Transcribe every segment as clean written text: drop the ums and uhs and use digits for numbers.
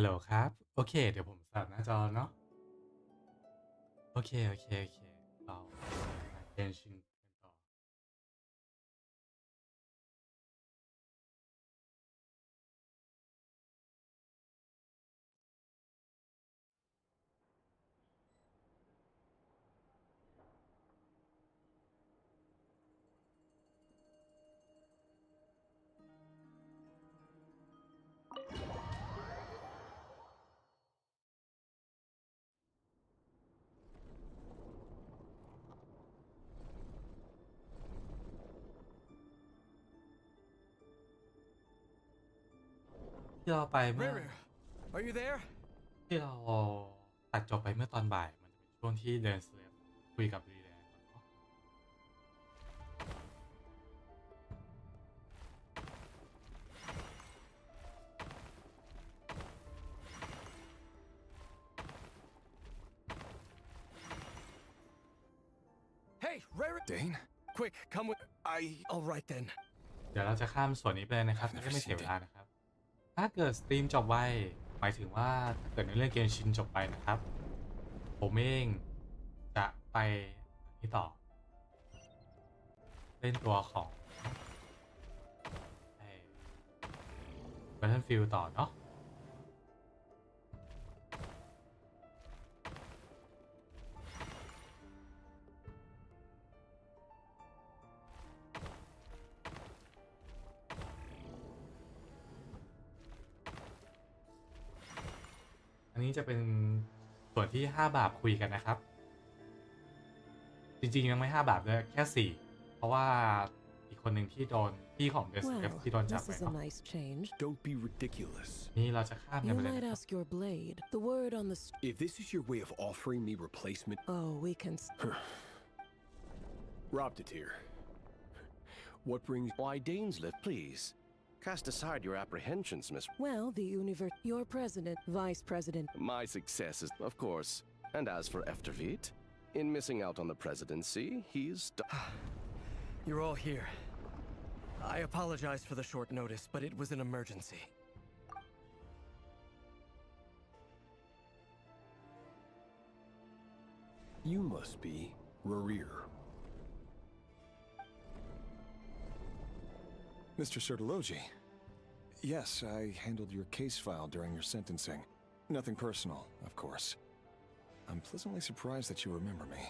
ฮัลโหลครับโอเคเดี๋ยวผมสลับหน้าจอเนาะโอเคเราเกนชินกันต่อที่เราไปเมื่อ Riri, are you there? ที่เราตัดจบไปเมื่อตอนบ่ายมันจะเป็นช่วงที่เดินสเลฟคุยกับรีแลนด์เนาะ Hey, Riri! Dane? Quick, come with. All right then. เดี๋ยวเราจะข้ามส่วนนี้ไปเลยนะครับจะได้ไม่เสียเวลานะครับถ้าเกิดสตรีมจบไวหมายถึงว่าถ้าเกิดในเรื่องเกมชินจบไปนะครับผมเองจะไปที่ต่อเล่นตัวของไอ้ Battlefield ต่อเนาะอันนี้จะเป็นส่วนที่5บาปคุยกันนะครับจริงๆยังไม่5บาปเลยแค่4เพราะว่าอีกคนหนึ่งที่โดนพี่ของเดสเอฟ Well, ที่โดนจับ this ไป is a เนาะ nice change. Don't be ridiculous. นี่เราจะข้ามกัน You ไปเลย might นะครับ ask your blade. The word on the If this is your way of offering me replacement, Oh, we can robbed it here. What brings... Why, Dainsleif, please. Cast aside your apprehensions, Miss. Well, the universe, your president, vice president. My successes, of course. And as for Eftervit, in missing out on the presidency, he's... You're all here. I apologize for the short notice, but it was an emergency. You must be Rerir. Mr. Sertologi. Yes, I handled your case file during your sentencing. Nothing personal, of course. I'm pleasantly surprised that you remember me.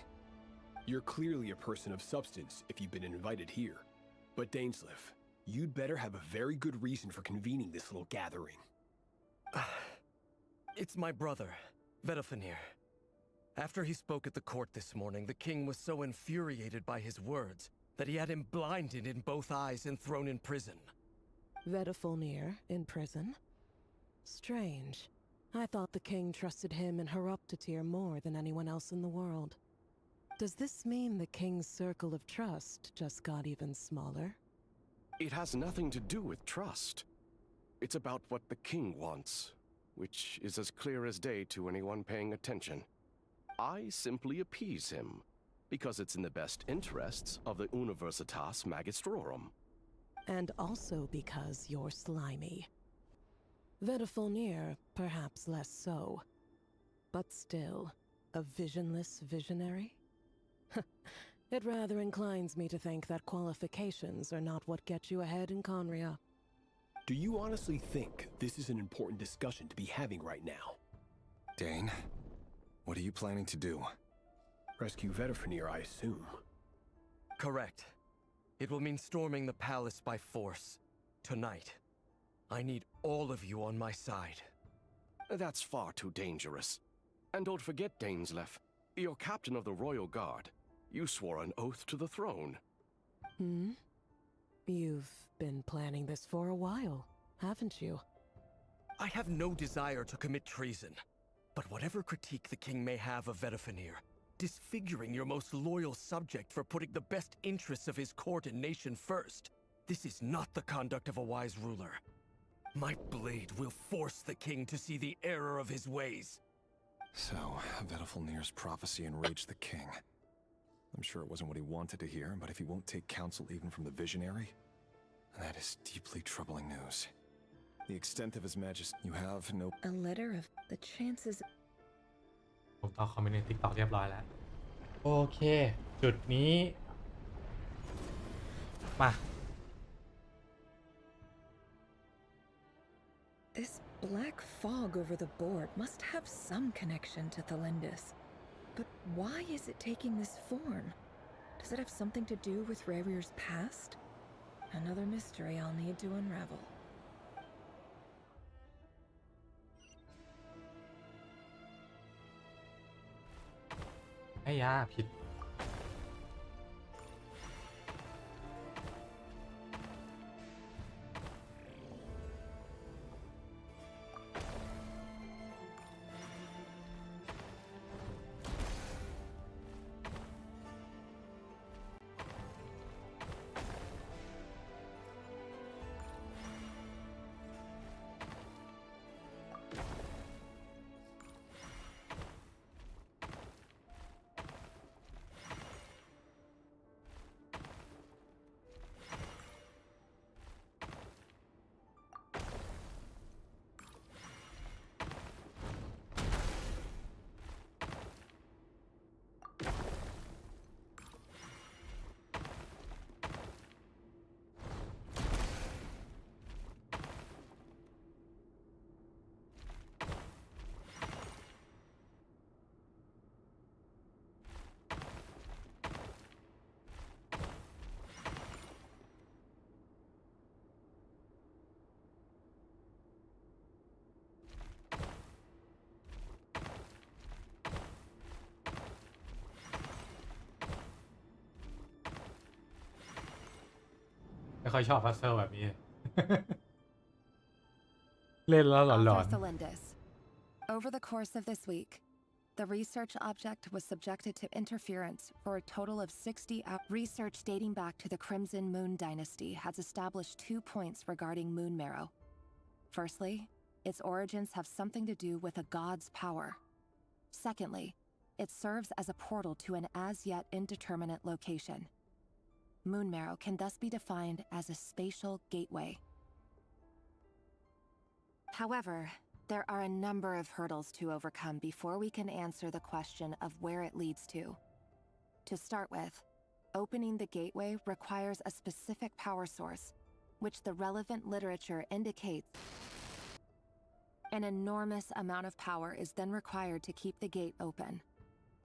You're clearly a person of substance if you've been invited here. But Dainsleif, you'd better have a very good reason for convening this little gathering. It's my brother, Vedofenir. After he spoke at the court this morning, the king was so infuriated by his words that he had him blinded in both eyes and thrown in prison. Vedofenir in prison? Strange. I thought the king trusted him and Heroptatir more than anyone else in the world. Does this mean the king's circle of trust just got even smaller? It has nothing to do with trust. It's about what the king wants, which is as clear as day to anyone paying attention. I simply appease him, because it's in the best interests of the Universitas Magistrorum. And also because you're slimy. Vedofenir, perhaps less so. But still, a visionless visionary? It rather inclines me to think that qualifications are not what get you ahead in Conria. Do you honestly think this is an important discussion to be having right now? Dane, what are you planning to do? Rescue Vedofenir, I assume. Correct. It will mean storming the palace by force. Tonight. I need all of you on my side. That's far too dangerous. And don't forget, Dainsleif, you're captain of the Royal Guard. You swore an oath to the throne. Hmm? You've been planning this for a while, haven't you? I have no desire to commit treason. But whatever critique the king may have of Vedofenir, disfiguring your most loyal subject for putting the best interests of his court and nation first, this is not the conduct of a wise ruler. My blade will force the king to see the error of his ways. So, Vedofenir's prophecy enraged the king. I'm sure it wasn't what he wanted to hear, but if he won't take counsel even from the visionary, that is deeply troubling news. The extent of his majesty. You have no. A letter of the chances. ผมตอบคอมเมนต์ใน TikTok เรียบร้อยแล้วโอเคจุดนี้มา This black fog over the board must have some connection to Thelindis. But why is it taking this form? Does it have something to do with Rerir's past? Another mystery I'll need to unravel. ไอ้ยาผิดไม่ค่อยชอบพัซเซิลแบบนี้ เล่นแล้วหลอน Author Thelindis. Over the course of this week, the research object was subjected to interference for a total of 60 hours. Research dating back to the Crimson Moon Dynasty has established 2 points regarding moon marrow. Firstly, its origins have something to do with a god's power. Secondly, it serves as a portal to an as-yet indeterminate location. Moon marrow can thus be defined as a spatial gateway. However, there are a number of hurdles to overcome before we can answer the question of where it leads to. To start with, opening the gateway requires a specific power source, which the relevant literature indicates. An enormous amount of power is then required to keep the gate open.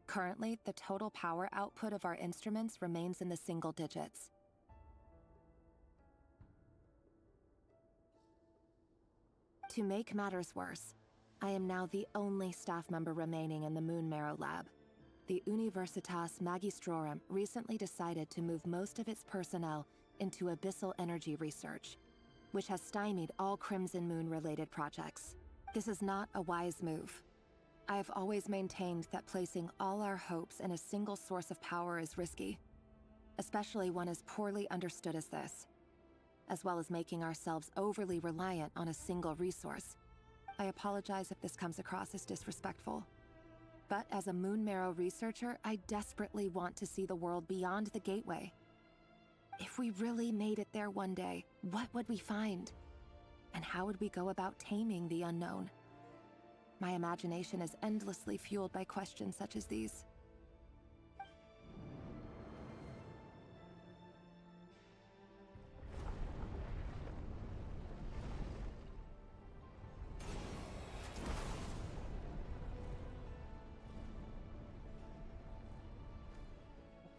Currently, the total power output of our instruments remains in the single digits. To make matters worse, I am now the only staff member remaining in the Moon Marrow lab. The Universitas Magistrorum recently decided to move most of its personnel into abyssal energy research, which has stymied all Crimson Moon-related projects. This is not a wise move. I have always maintained that placing all our hopes in a single source of power is risky, especially one as poorly understood as this, as well as making ourselves overly reliant on a single resource. I apologize if this comes across as disrespectful. But as a Moon Marrow researcher, I desperately want to see the world beyond the gateway. If we really made it there one day, what would we find? And how would we go about taming the unknown? My imagination is endlessly fueled by questions such as these.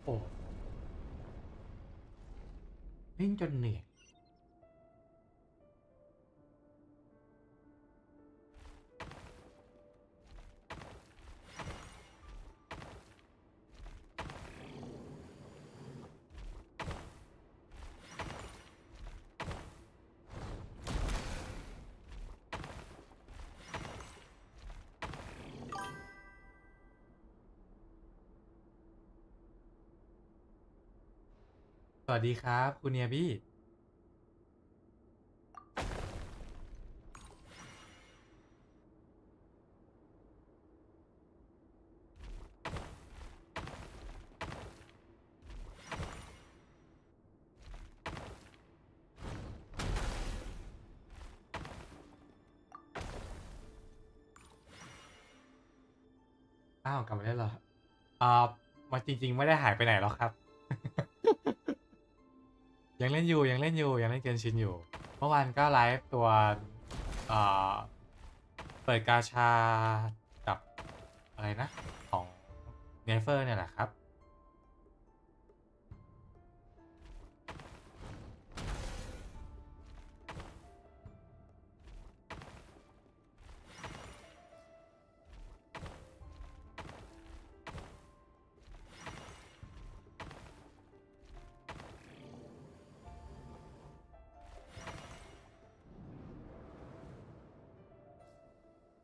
โอ้เล่นจนเหนื่อยสวัสดีครับคุณเนียบี้ โ อ้าวกลับมาได้เหรออ่ามันจริงๆไม่ได้หายไปไหนหรอกครับ ยังเล่นอยู่ยังเล่นอยู่ยังเล่นเกนชินอยู่เมื่อวานก็ไลฟ์ตัวเอ่อเปิดกาชากับอะไรนะของเนเฟอร์เนี่ยแหละครับ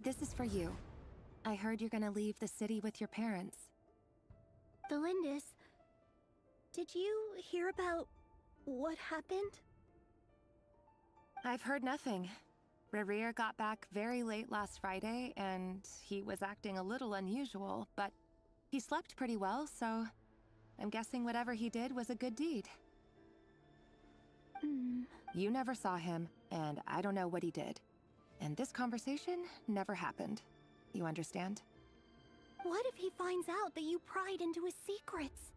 This is for you. I heard you're gonna leave the city with your parents. The Lindis. Did you hear about what happened? I've heard nothing. Rerir got back very late last Friday, and he was acting a little unusual, but he slept pretty well, so I'm guessing whatever he did was a good deed. You never saw him, and I don't know what he did. And this conversation never happened. You understand? What if he finds out that you pried into his secrets?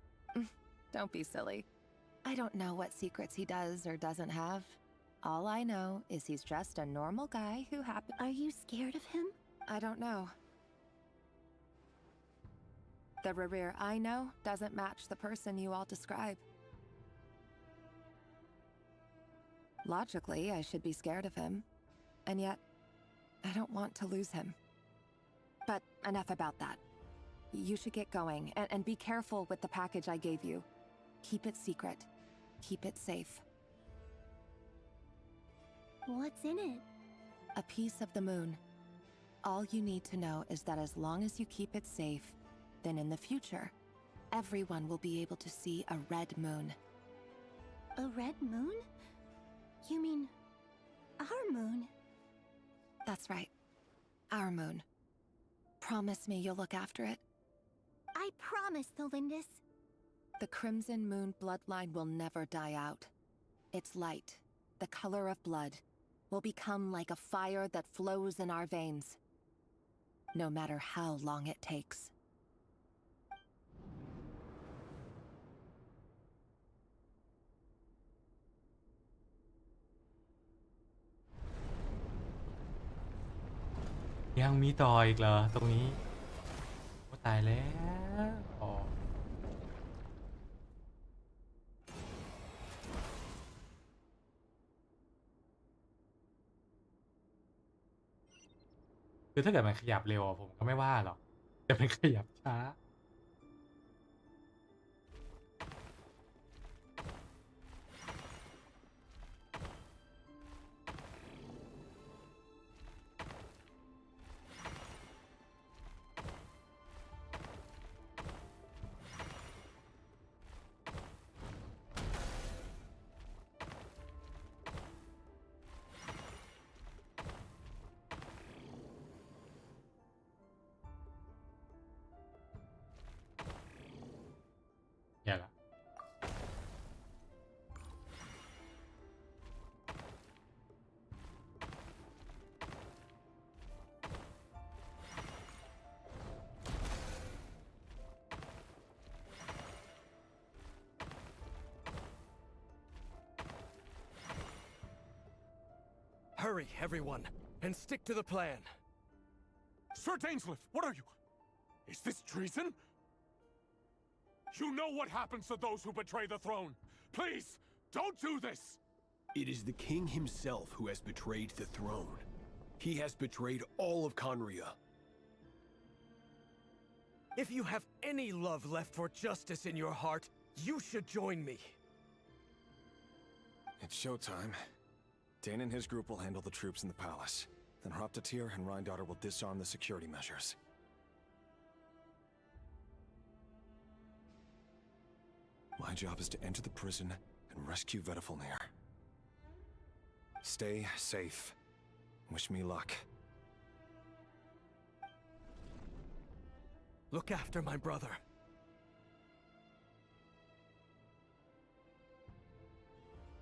Don't be silly. I don't know what secrets he does or doesn't have. All I know is he's just a normal guy who happened. Are you scared of him? I don't know. The Rerir I know doesn't match the person you all describe. Logically, I should be scared of him. And yet, I don't want to lose him. But enough about that. You should get going, and be careful with the package I gave you. Keep it secret. Keep it safe. What's in it? A piece of the moon. All you need to know is that as long as you keep it safe, then in the future, everyone will be able to see a red moon. A red moon? You mean our moon? That's right. Our moon. Promise me you'll look after it. I promise, the Lindis. The Crimson Moon bloodline will never die out. Its light, the color of blood, will become like a fire that flows in our veins. No matter how long it takes. ยังมีต่ออีกเหรอตรงนี้โอ้ตายแล้วอ๋อคือถ้าเกิดมันขยับเร็วอะผมก็ไม่ว่าหรอกแต่มันขยับช้าอย่าละ Hurry, everyone, and stick to the plan. Sir Dainsleif, what are you? Is this treason? You know what happens to those who betray the throne. Please, don't do this! It is the king himself who has betrayed the throne. He has betrayed all of Conria. If you have any love left for justice in your heart, you should join me. It's showtime. Dane and his group will handle the troops in the palace. Then Hraptatir and Rhindaughter will disarm the security measures. My job is to enter the prison and rescue Vedifalnir. Stay safe. Wish me luck. Look after my brother.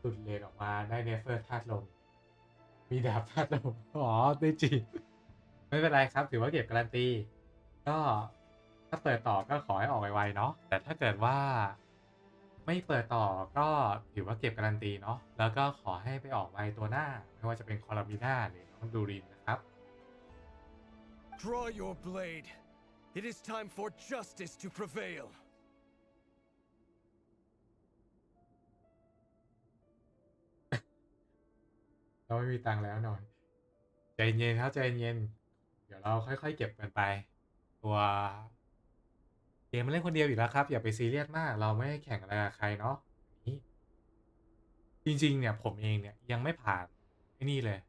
หลุดเลนออกมาได้เนเฟอร์ธาตุลมมีดาบธาตุลมอ๋อได้จีบไม่เป็นไรครับถือว่าเก็บการันตีก็ ถ้าเปิดต่อก็ขอให้ออกไวๆเนาะแต่ถ้าเกิดว่าไม่เปิดต่อก็ถือว่าเก็บการันตีเนาะแล้วก็ขอให้ไปออกไวตัวหน้าไม่ว่าจะเป็นคอลาบิน่าหรือน้องดูรินนะครับ Draw your blade. It is time for justice to prevail. เราไม่มีตังค์แล้วหน่อยใจเย็นครับใจเย็นเดี๋ยวเราค่อยๆเก็บกันไปตัวเกมมันเล่นคนเดียวอยู่แล้วครับอย่าไปซีเรียสมากเราไม่ได้แข่งอะไรกับใครเนาะนี่จริงๆเนี่ยผมเองเนี่ยยังไม่ผ่านไอ้นี่เลย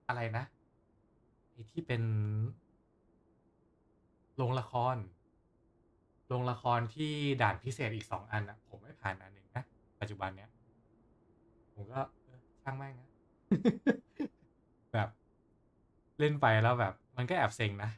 อะไรนะไอ้ที่เป็นโรงละครที่ด่านพิเศษอีก2อันนะผมไม่ผ่านอันหนึ่งนะปัจจุบันเนี้ยผมก็ช่างแม่งนะ แบบเล่นไปแล้วแบบมันก็แอบเซ็งนะ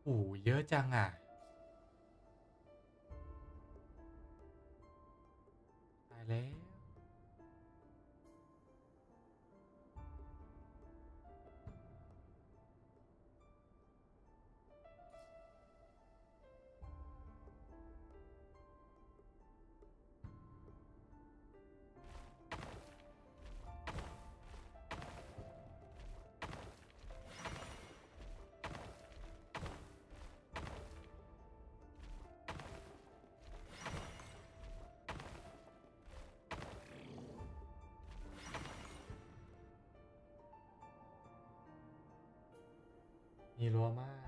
โอ้เยอะจังอ่ะตายแล้ว มีรั้วมาก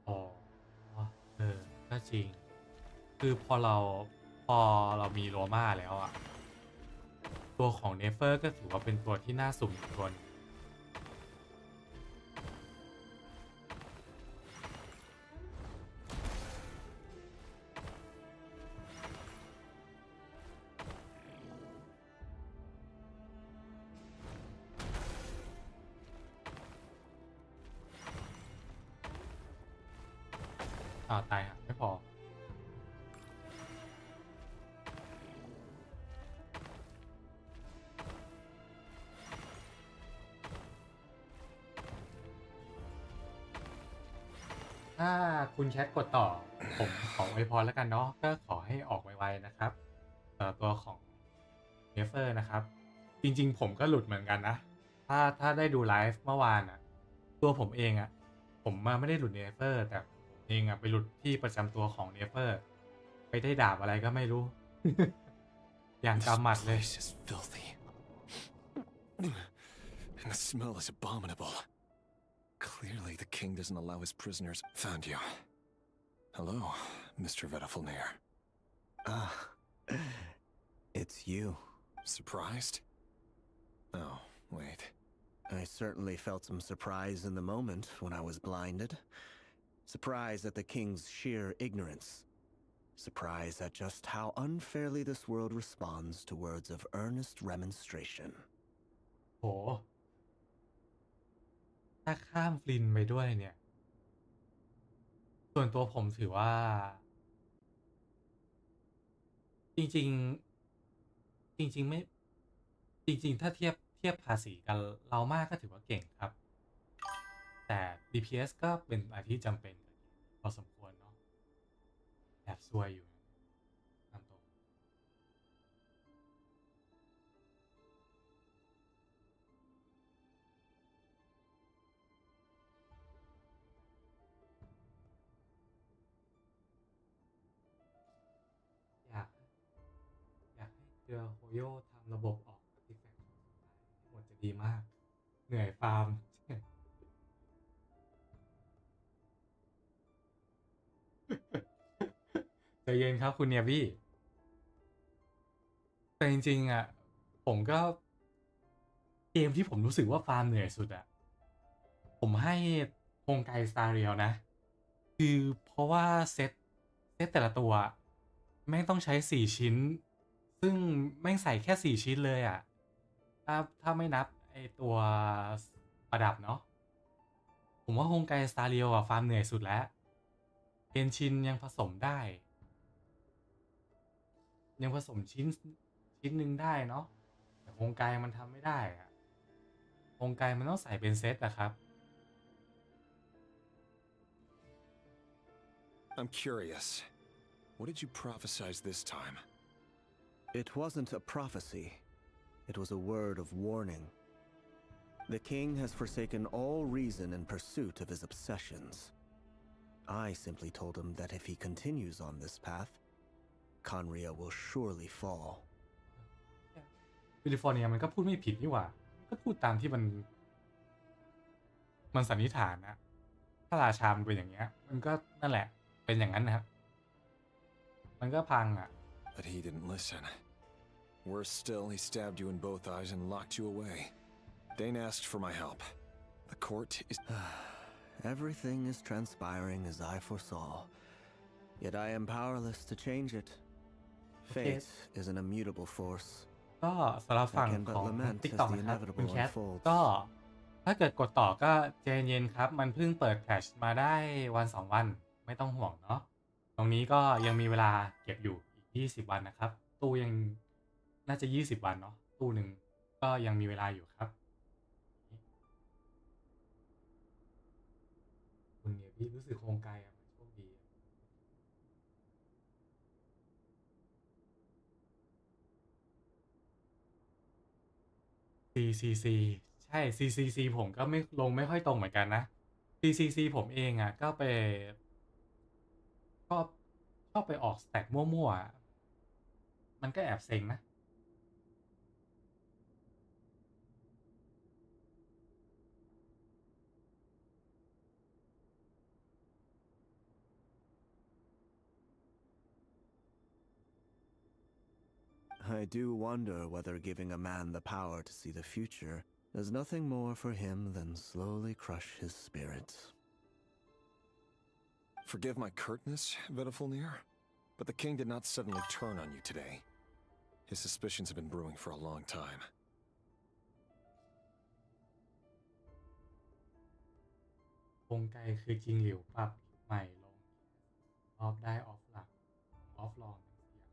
อ๋อก็จริง คือพอเรามีโรม่าแล้วอะตัวของเนเฟอร์ก็ถือว่าเป็นตัวที่น่าสุ่มอีกตัวหนึ่งตายฮะไม่พอ ถ้าคุณแชทกดต่อ ผมขออวยพรแล้วกันเนาะก็ขอให้ออกไวๆนะครับตัวของเนเฟอร์นะครับ จริงๆผมก็หลุดเหมือนกันนะ ถ้าได้ดูไลฟ์เมื่อวานอะตัวผมเองอะผมมาไม่ได้หลุดเนเฟอร์แต่ผมเองอะไปหลุดที่ประจำตัวของเนเฟอร์ไปได้ดาบอะไรก็ไม่รู้ อย่าง This กำหมัดเลย place is filthy. And the smell is abominable. Clearly, the king doesn't allow his prisoners. Found you. Hello, Mr. Vedafilnir. Ah, it's you. Surprised? Oh, wait. I certainly felt some surprise in the moment when I was blinded. Surprise at the king's sheer ignorance. Surprise at just how unfairly this world responds to words of earnest remonstration. โห ถ้าข้ามฟลินไปด้วยเนี่ย ส่วนตัวผมถือว่า จริงๆ ไม่จริงๆ ถ้าเทียบภาษีกันเรามากก็ถือว่าเก่งครับ แต่ DPS ก็เป็นอะไรที่จำเป็นพอสมควรเนาะแอบซวยอยู่ตามตรงอยากให้เครือโฮโยทำระบบออกอาร์ติแฟกต์ให้หมดจะดีมาก เหนื่อยฟาร์ม ใจเย็นครับคุณเนียบี้ แต่จริงๆอ่ะผมก็เกมที่ผมรู้สึกว่าฟาร์มเหนื่อยสุดอ่ะผมให้โฮงไกสตาร์เรียลนะ คือเพราะว่าเซตแต่ละตัวแม่งต้องใช้4 ชิ้นซึ่งแม่งใส่แค่4 ชิ้นเลยอ่ะถ้าไม่นับไอตัวประดับเนาะผมว่าโฮงไกสตาร์เรียวอะฟาร์มเหนื่อยสุดแล้วเกนชินยังผสมได้ยังผสมชิ้นหนึ่งได้เนาะแต่โฮงไกมันทำไม่ได้อะโฮงไกมันต้องใส่เป็นเซตอะครับ I'm curious. What did you prophesize this time? It wasn't a prophecy. It was a word of warning. The king has forsaken all reason in pursuit of his obsessions. I simply told him that if he continues on this path, Conria will surely fall. แคลิฟอร์เนียมันก็พูดไม่ผิดนี่หว่าก็พูดตามที่มันสันนิษฐานนะถ้าราชามันเป็นอย่างเงี้ยมันก็นั่นแหละเป็นอย่างนั้นนะครับมันก็พังอ่ะ But he didn't listen. Worse still, he stabbed you in both eyes and locked you away. Dane asked for my help. The court is... Everything is transpiring as I foresaw. Yet I am powerless to change it. Fate is an immutable force. ก็สำหรับฝั่ง I can ข but อง lament ติ๊ก as ต็อก the นะครับคุณ inevitable แคท unfolds. ก็ถ้าเกิดกดต่อก็ใจเย็นครับมันเพิ่งเปิดแพทช์มาได้วัน2 วันไม่ต้องห่วงเนาะตรงนี้ก็ยังมีเวลาเก็บอยู่อีก20 วันนะครับตู้ยังน่าจะ20 วันเนาะตู้หนึ่งก็ยังมีเวลาอยู่ครับคุณเนี่ยพี่รู้สึกโครงไกลอ่ะมันโชคดีCCC ใช่ CCC ผมก็ไม่ลงไม่ค่อยตรงเหมือนกันนะ CCC ผมเองอ่ะก็ไปชอบชอบไปออกสแต็กมั่วๆอะมันก็แอบเซ็งนะ I do wonder whether giving a man the power to see the future does nothing more for him than slowly crush his spirit. Forgive my curtness, Vedafulnir, but the king did not suddenly turn on you today. His suspicions have been brewing for a long time. วงไกลคือจริงหลิวปรับใหม่ลงออฟได้ออฟหลักออฟลองเสีย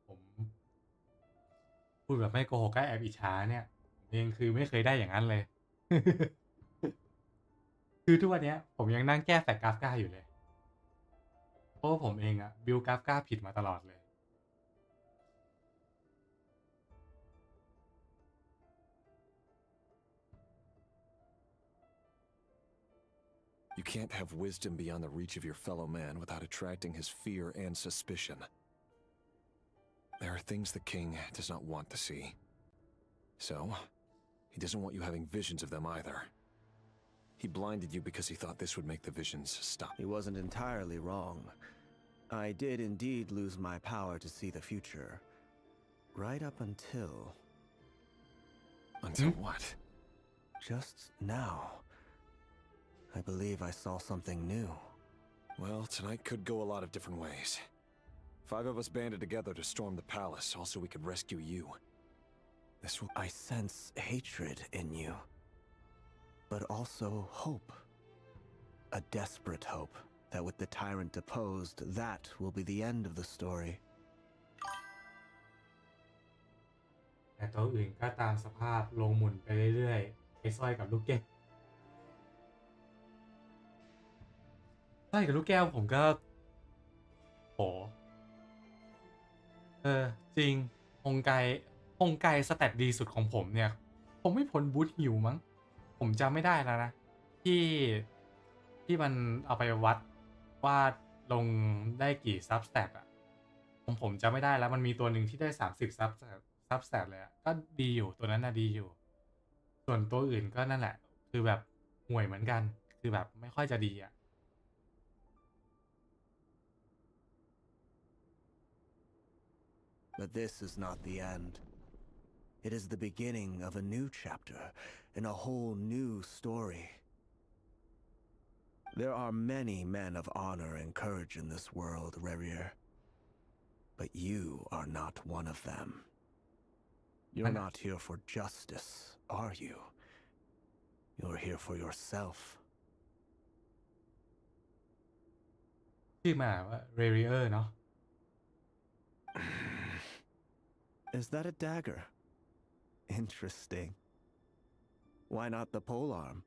ผมพูดแบบไม่โกหกก็แอบอิจฉาเนี่ยผมเองคือไม่เคยได้อย่างนั้นเลย คือทุกวันนี้ผมยังนั่งแก้แฟกกราฟก้าอยู่เลยเพราะว่าผมเองอะบิลกราฟก้าผิดมาตลอดเลย You can't have wisdom beyond the reach of your fellow man without attracting his fear and suspicion. There are things the king does not want to see. So, he doesn't want you having visions of them either. He blinded you because he thought this would make the visions stop. He wasn't entirely wrong. I did indeed lose my power to see the future. Right up until... Until what? just now. I believe I saw something new. Well, tonight could go a lot of different ways. 5 of us banded together to storm the palace, also we could rescue you. This will... I sense hatred in you. But also hope. A desperate hope that with the tyrant deposed, that will be the end of the story. แต่ตัวอื่นก็ตามสภาพลงหมุนไปเรื่อยๆไอ้สร้อยกับลูกแก้วสร้อยกับลูกแก้วผมก็โหจริงฮงไกสแตทดีสุดของผมเนี่ยผมไม่พ้นบูทฮิวมั้งผมจำไม่ได้แล้วนะที่มันเอาไปวัดว่าลงได้กี่ซับสแตทอะผมจำไม่ได้แล้วมันมีตัวหนึ่งที่ได้30ซับสแตทเลยอะก็ดีอยู่ตัวนั้นนะดีอยู่ส่วนตัวอื่นก็นั่นแหละคือแบบห่วยเหมือนกันคือแบบไม่ค่อยจะดีอะ But this is not the end. It is the beginning of a new chapter in a whole new story. There are many men of honor and courage in this world, Rerir. But you are not one of them. You're not here for justice, are you? You're here for yourself. ชื่อมาว่า Rarier เนาะ Is that a dagger? Interesting. Why not the polearm?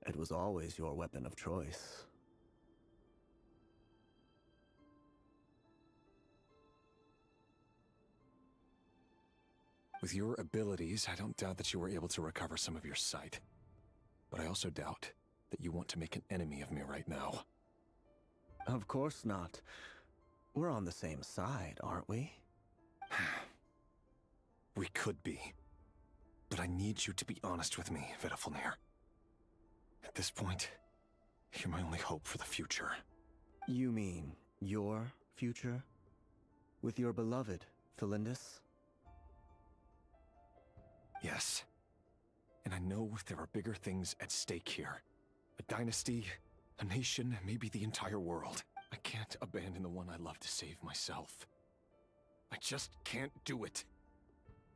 It was always your weapon of choice. With your abilities, I don't doubt that you were able to recover some of your sight. But I also doubt that you want to make an enemy of me right now. Of course not. We're on the same side, aren't we? We could be. But I need you to be honest with me, Vedafilnir. At this point, you're my only hope for the future. You mean your future? With your beloved, Felindis? Yes. And I know there are bigger things at stake here. A dynasty, a nation, maybe the entire world. I can't abandon the one I love to save myself. I just can't do it.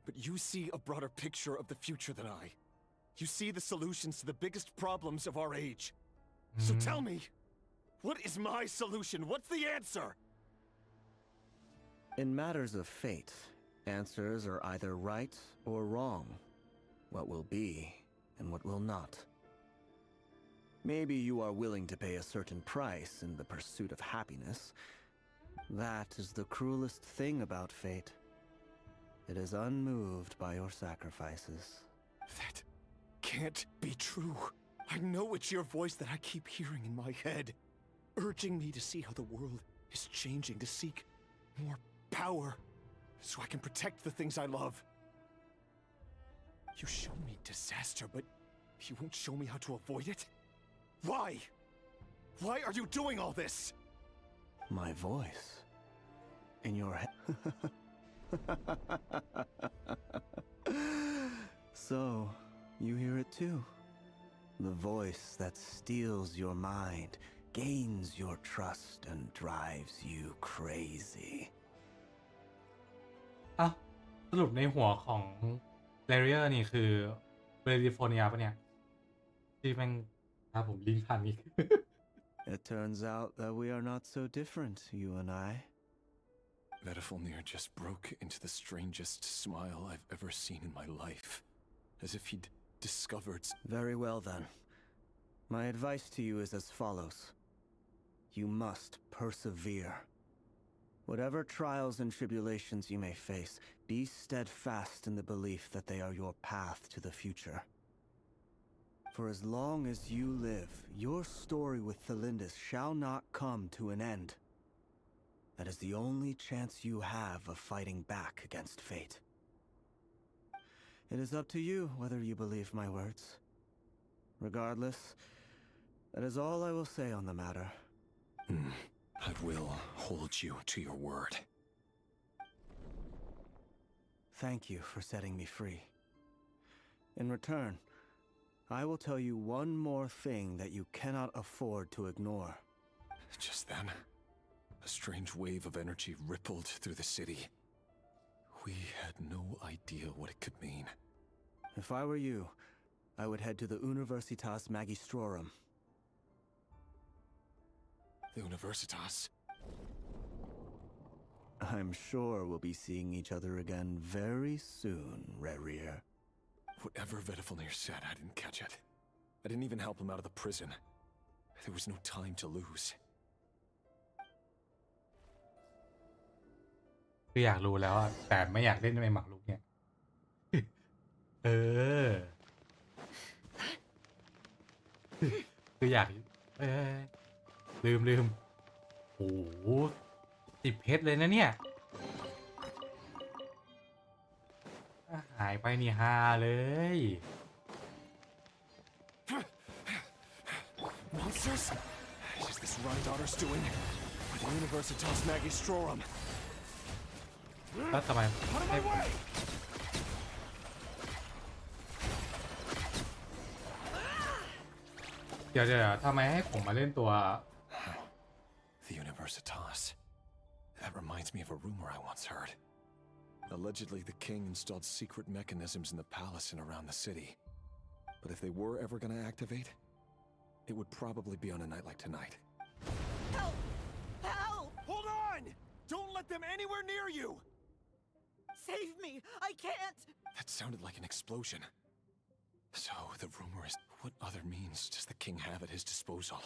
But you see a broader picture of the future than I. You see the solutions to the biggest problems of our age. So tell me, what is my solution? What's the answer? In matters of fate, answers are either right or wrong. What will be and what will not. Maybe you are willing to pay a certain price in the pursuit of happiness. That is the cruelest thing about fate. It is unmoved by your sacrifices. That can't be true. I know it's your voice that I keep hearing in my head, urging me to see how the world is changing, to seek more power, so I can protect the things I love. You show me disaster, but you won't show me how to avoid it? Why? Why are you doing all this? My voice. In your head. So, you hear it too. The voice that steals your mind, gains your trust, and drives you crazy. อ่ะสรุปในหัวของ Rarier นี่คือ California ปะเนี่ยที่แม่งผมลิงก์ทันอีก It turns out that we are not so different, you and I. Vedafilnir just broke into the strangest smile I've ever seen in my life. As if he'd discovered... Very well then. My advice to you is as follows. You must persevere. Whatever trials and tribulations you may face, be steadfast in the belief that they are your path to the future. For as long as you live, your story with Felindis shall not come to an end. That is the only chance you have of fighting back against fate. It is up to you whether you believe my words. Regardless, that is all I will say on the matter. I will hold you to your word. Thank you for setting me free. In return, I will tell you one more thing that you cannot afford to ignore. Just then, a strange wave of energy rippled through the city. We had no idea what it could mean. If I were you, I would head to the Universitas Magistrorum. The Universitas? I'm sure we'll be seeing each other again very soon, Rerir. Whatever Vedafilnir said, I didn't catch it. I didn't even help him out of the prison. There was no time to lose. คืออยากรู้แล้วแต่ไม่อยากเล่นในหมากรุกเนี่ย คืออยากลืมโอ้โห10 เพชรเลยนะเนี่ยหายไปนี่ฮาเลย Monsters? Is this Rhydotter's doing? Or the Universitas Magistrorum? แล้วทำไม Out of my way! เดี๋ยวทำไมให้ผมมาเล่นตัว The Universitas. That reminds me of a rumor I once heard. Allegedly, the king installed secret mechanisms in the palace and around the city. But if they were ever going to activate, it would probably be on a night like tonight. Help! Help! Hold on! Don't let them anywhere near you! Save me! I can't! That sounded like an explosion. So, the rumor is, what other means does the king have at his disposal?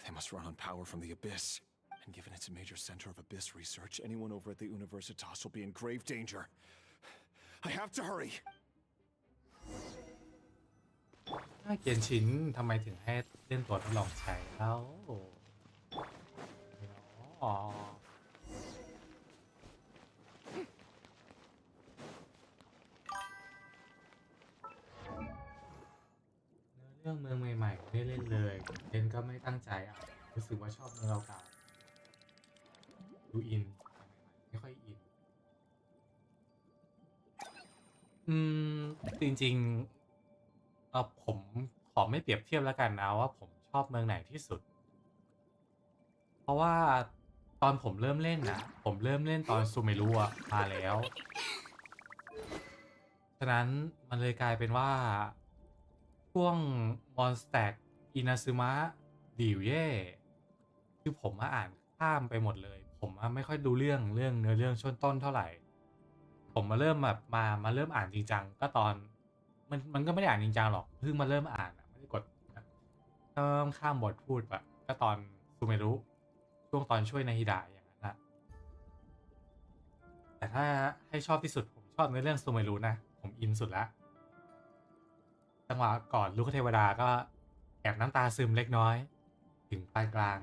They must run on power from the Abyss. And given it's a major center of Abyss research, anyone over at the Universitas will be in grave danger. I have to hurry! เกียนชินทำไมถึงให้เล่นตัวทดลองใช้แล้วอ๋อเรื่องเมืองใหม่ๆไม่เล่นเลยเล่นก็ไม่ตั้งใจอ่ะรู้สึกว่าชอบเมืองเก่าๆดูอินไม่ค่อยอินจริงๆผมขอไม่เปรียบเทียบแล้วกันนะว่าผมชอบเมืองไหนที่สุดเพราะว่าตอนผมเริ่มเล่นนะผมเริ่มเล่นตอนซูเมรุอะมาแล้วฉะนั้นมันเลยกลายเป็นว่าช่วงมอนสแต็กอินาซึมะดิวเย่คือผมมาอ่านข้ามไปหมดเลยผมไม่ค่อยดูเรื่องเนื้อเรื่องช่วงต้นเท่าไหร่ผมมาเริ่มแบบมาเริ่มอ่านจริงจังก็ตอนมันก็ไม่ได้อ่านจริงจังหรอกเพิ่งมาเริ่มอ่านไม่ได้กดข้ามบทพูดแบบก็ตอนซูเมรุช่วงตอนช่วยนาฮิดะอย่างนั้นนะแต่ถ้าให้ชอบที่สุดผมชอบในเรื่องซูเมรุนะผมอินสุดละจังหวะก่อนลูกเทวดาก็แอบน้ำตาซึมเล็กน้อยถึงปลายกลาง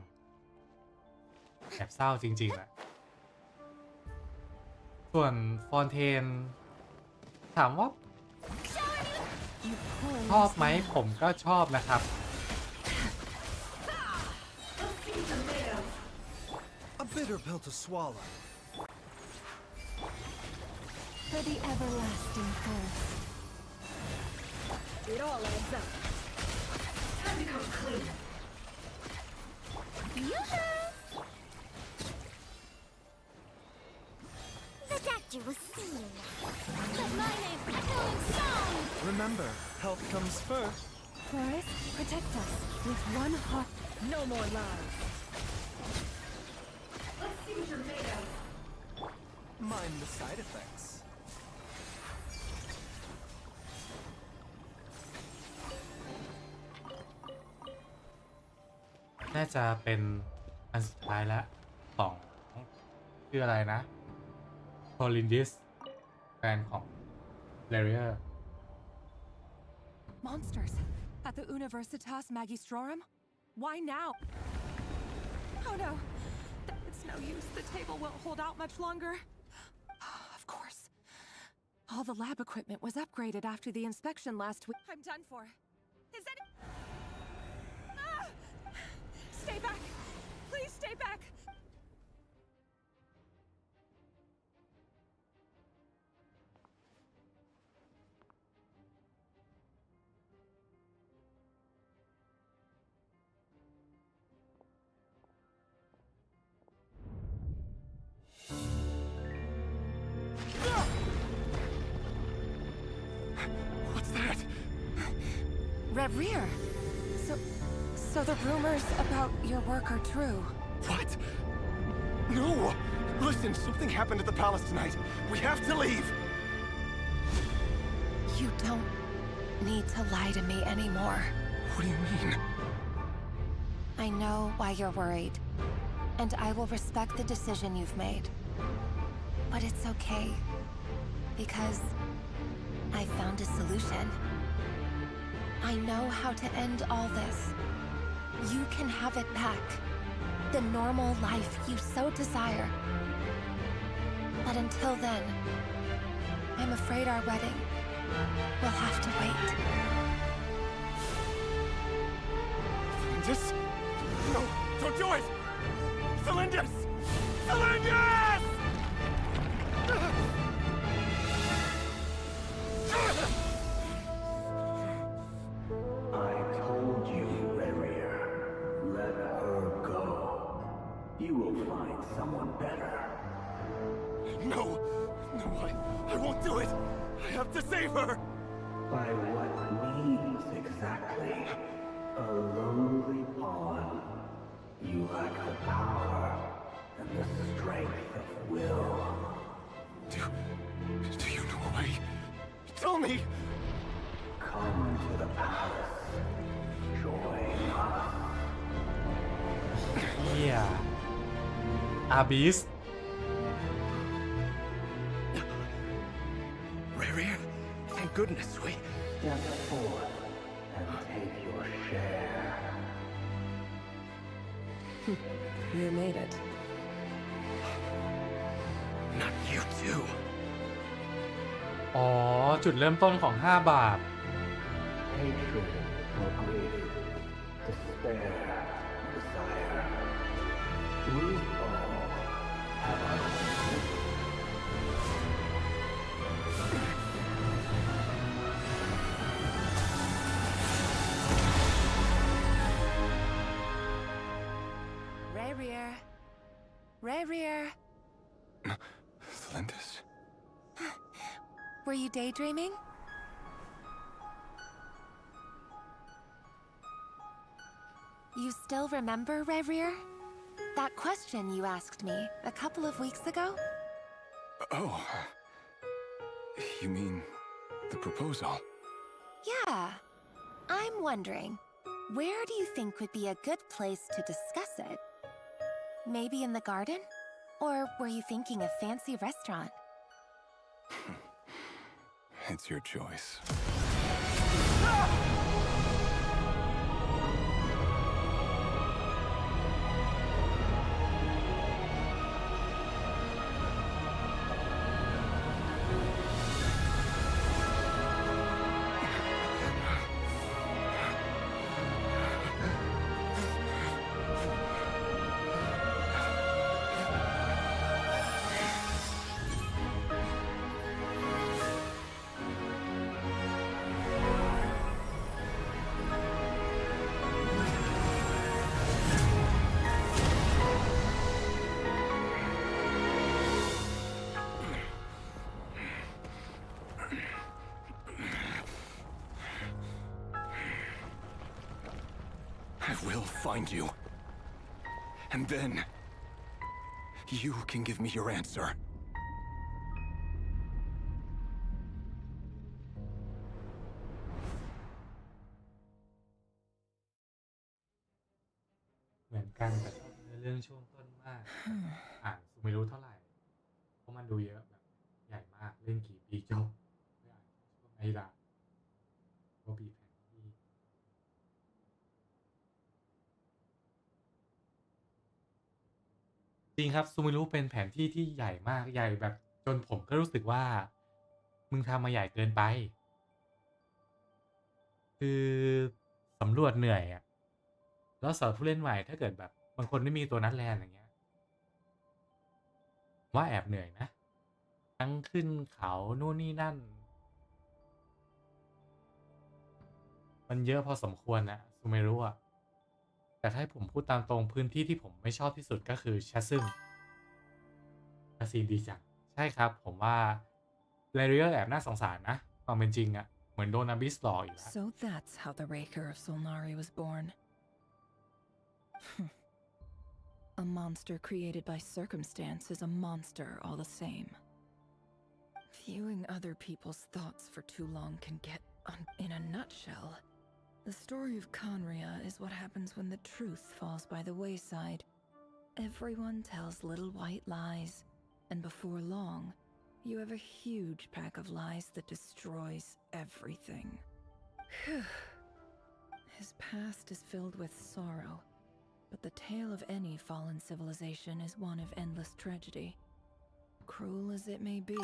แอบเศร้าจริงๆแหละส่วนฟอนเทนถามว่าชอบไหมผมก็ชอบนะครับ A bitter pill to swallow. For the everlasting thirst. It all adds up. Time to come clean. Yoo-hoo! The doctor will see you now. But my name's Echoing Song! Remember, health comes first. Forest, protect us with one heart. No more lies. Let's see what you're made of. Mind the side effects. น่าจะเป็นอันสุดท้ายแล้วของชื่ออะไรนะโทลินดิสแฟนของเลเรีย Monsters at the Universitas Magistrorum? Why now? Oh no. It's no use. The table won't hold out much longer. Of course. All the lab equipment was upgraded after the inspection last week. I'm done for. Is that it? Ah! Stay back. Please stay back. What's that? Rear. So the rumors about your work are true. What? No! Listen, something happened at the palace tonight. We have to leave! You don't need to lie to me anymore. What do you mean? I know why you're worried, and I will respect the decision you've made. But it's okay, because I found a solution. I know how to end all this. You can have it back. The normal life you so desire. But until then, I'm afraid our wedding will have to wait. Cylindus? No, don't do it! Cylindus! Cylindus! I told you, have to save her! By what means exactly? A lowly pawn. You lack the power and the strength of will. Do you know a way? Tell me! Come to the palace. Join us. เฮียอาบิส Rare, thank goodness we... Step forth and take your share. You made it. Not you too. อ๋อ จุดเริ่มต้นของ5 บาท Hatred or grief, despair, desire. We all have our own. Rayrear. Rayrear. Lindis? Were you daydreaming? You still remember, Rayrear? That question you asked me a couple of weeks ago? Oh. You mean the proposal? Yeah. I'm wondering, where do you think would be a good place to discuss it? Maybe in the garden? Or were you thinking a fancy restaurant? It's your choice. I will find you. And then, you can give me your answer. เหมือนกันแต่ชอบเรื่องช่วงต้นมาก อ่านไม่รู้เท่าไหร่ เพราะมันดูเยอะแบบใหญ่มาก เล่นกี่ปีจบไม่อ่านช่วงไอ้ละก็บีบแผนที่จริงครับซูมิรุเป็นแผนที่ที่ใหญ่มากใหญ่แบบจนผมก็รู้สึกว่า มึงทำมาใหญ่เกินไป คือสำรวจเหนื่อยอ่ะ แล้วสำหรับผู้เล่นใหม่ถ้าเกิดแบบบางคนไม่มีตัวนัดแลนอย่างเงี้ยว่าแอบเหนื่อยนะ ทั้งขึ้นเขานู่นนี่นั่น มันเยอะพอสมควรนะซูไม่รู้อะแต่ถ้าให้ผมพูดตามตรงพื้นที่ที่ผมไม่ชอบที่สุดก็คือแชสซึมคาซีนดีจังใช่ครับผมว่าเรเรียลแอบน่าสงสารนะความเป็นจริงอะเหมือนโดนอาบิสหลอกอีกแล้ว So that's how the Raker of Solnari was born. A monster created by circumstance is a monster all the same. Viewing other people's thoughts for too long can get in a nutshell. The story of Conria is what happens when the truth falls by the wayside. Everyone tells little white lies, and before long, you have a huge pack of lies that destroys everything. His past is filled with sorrow, but the tale of any fallen civilization is one of endless tragedy. Cruel as it may be,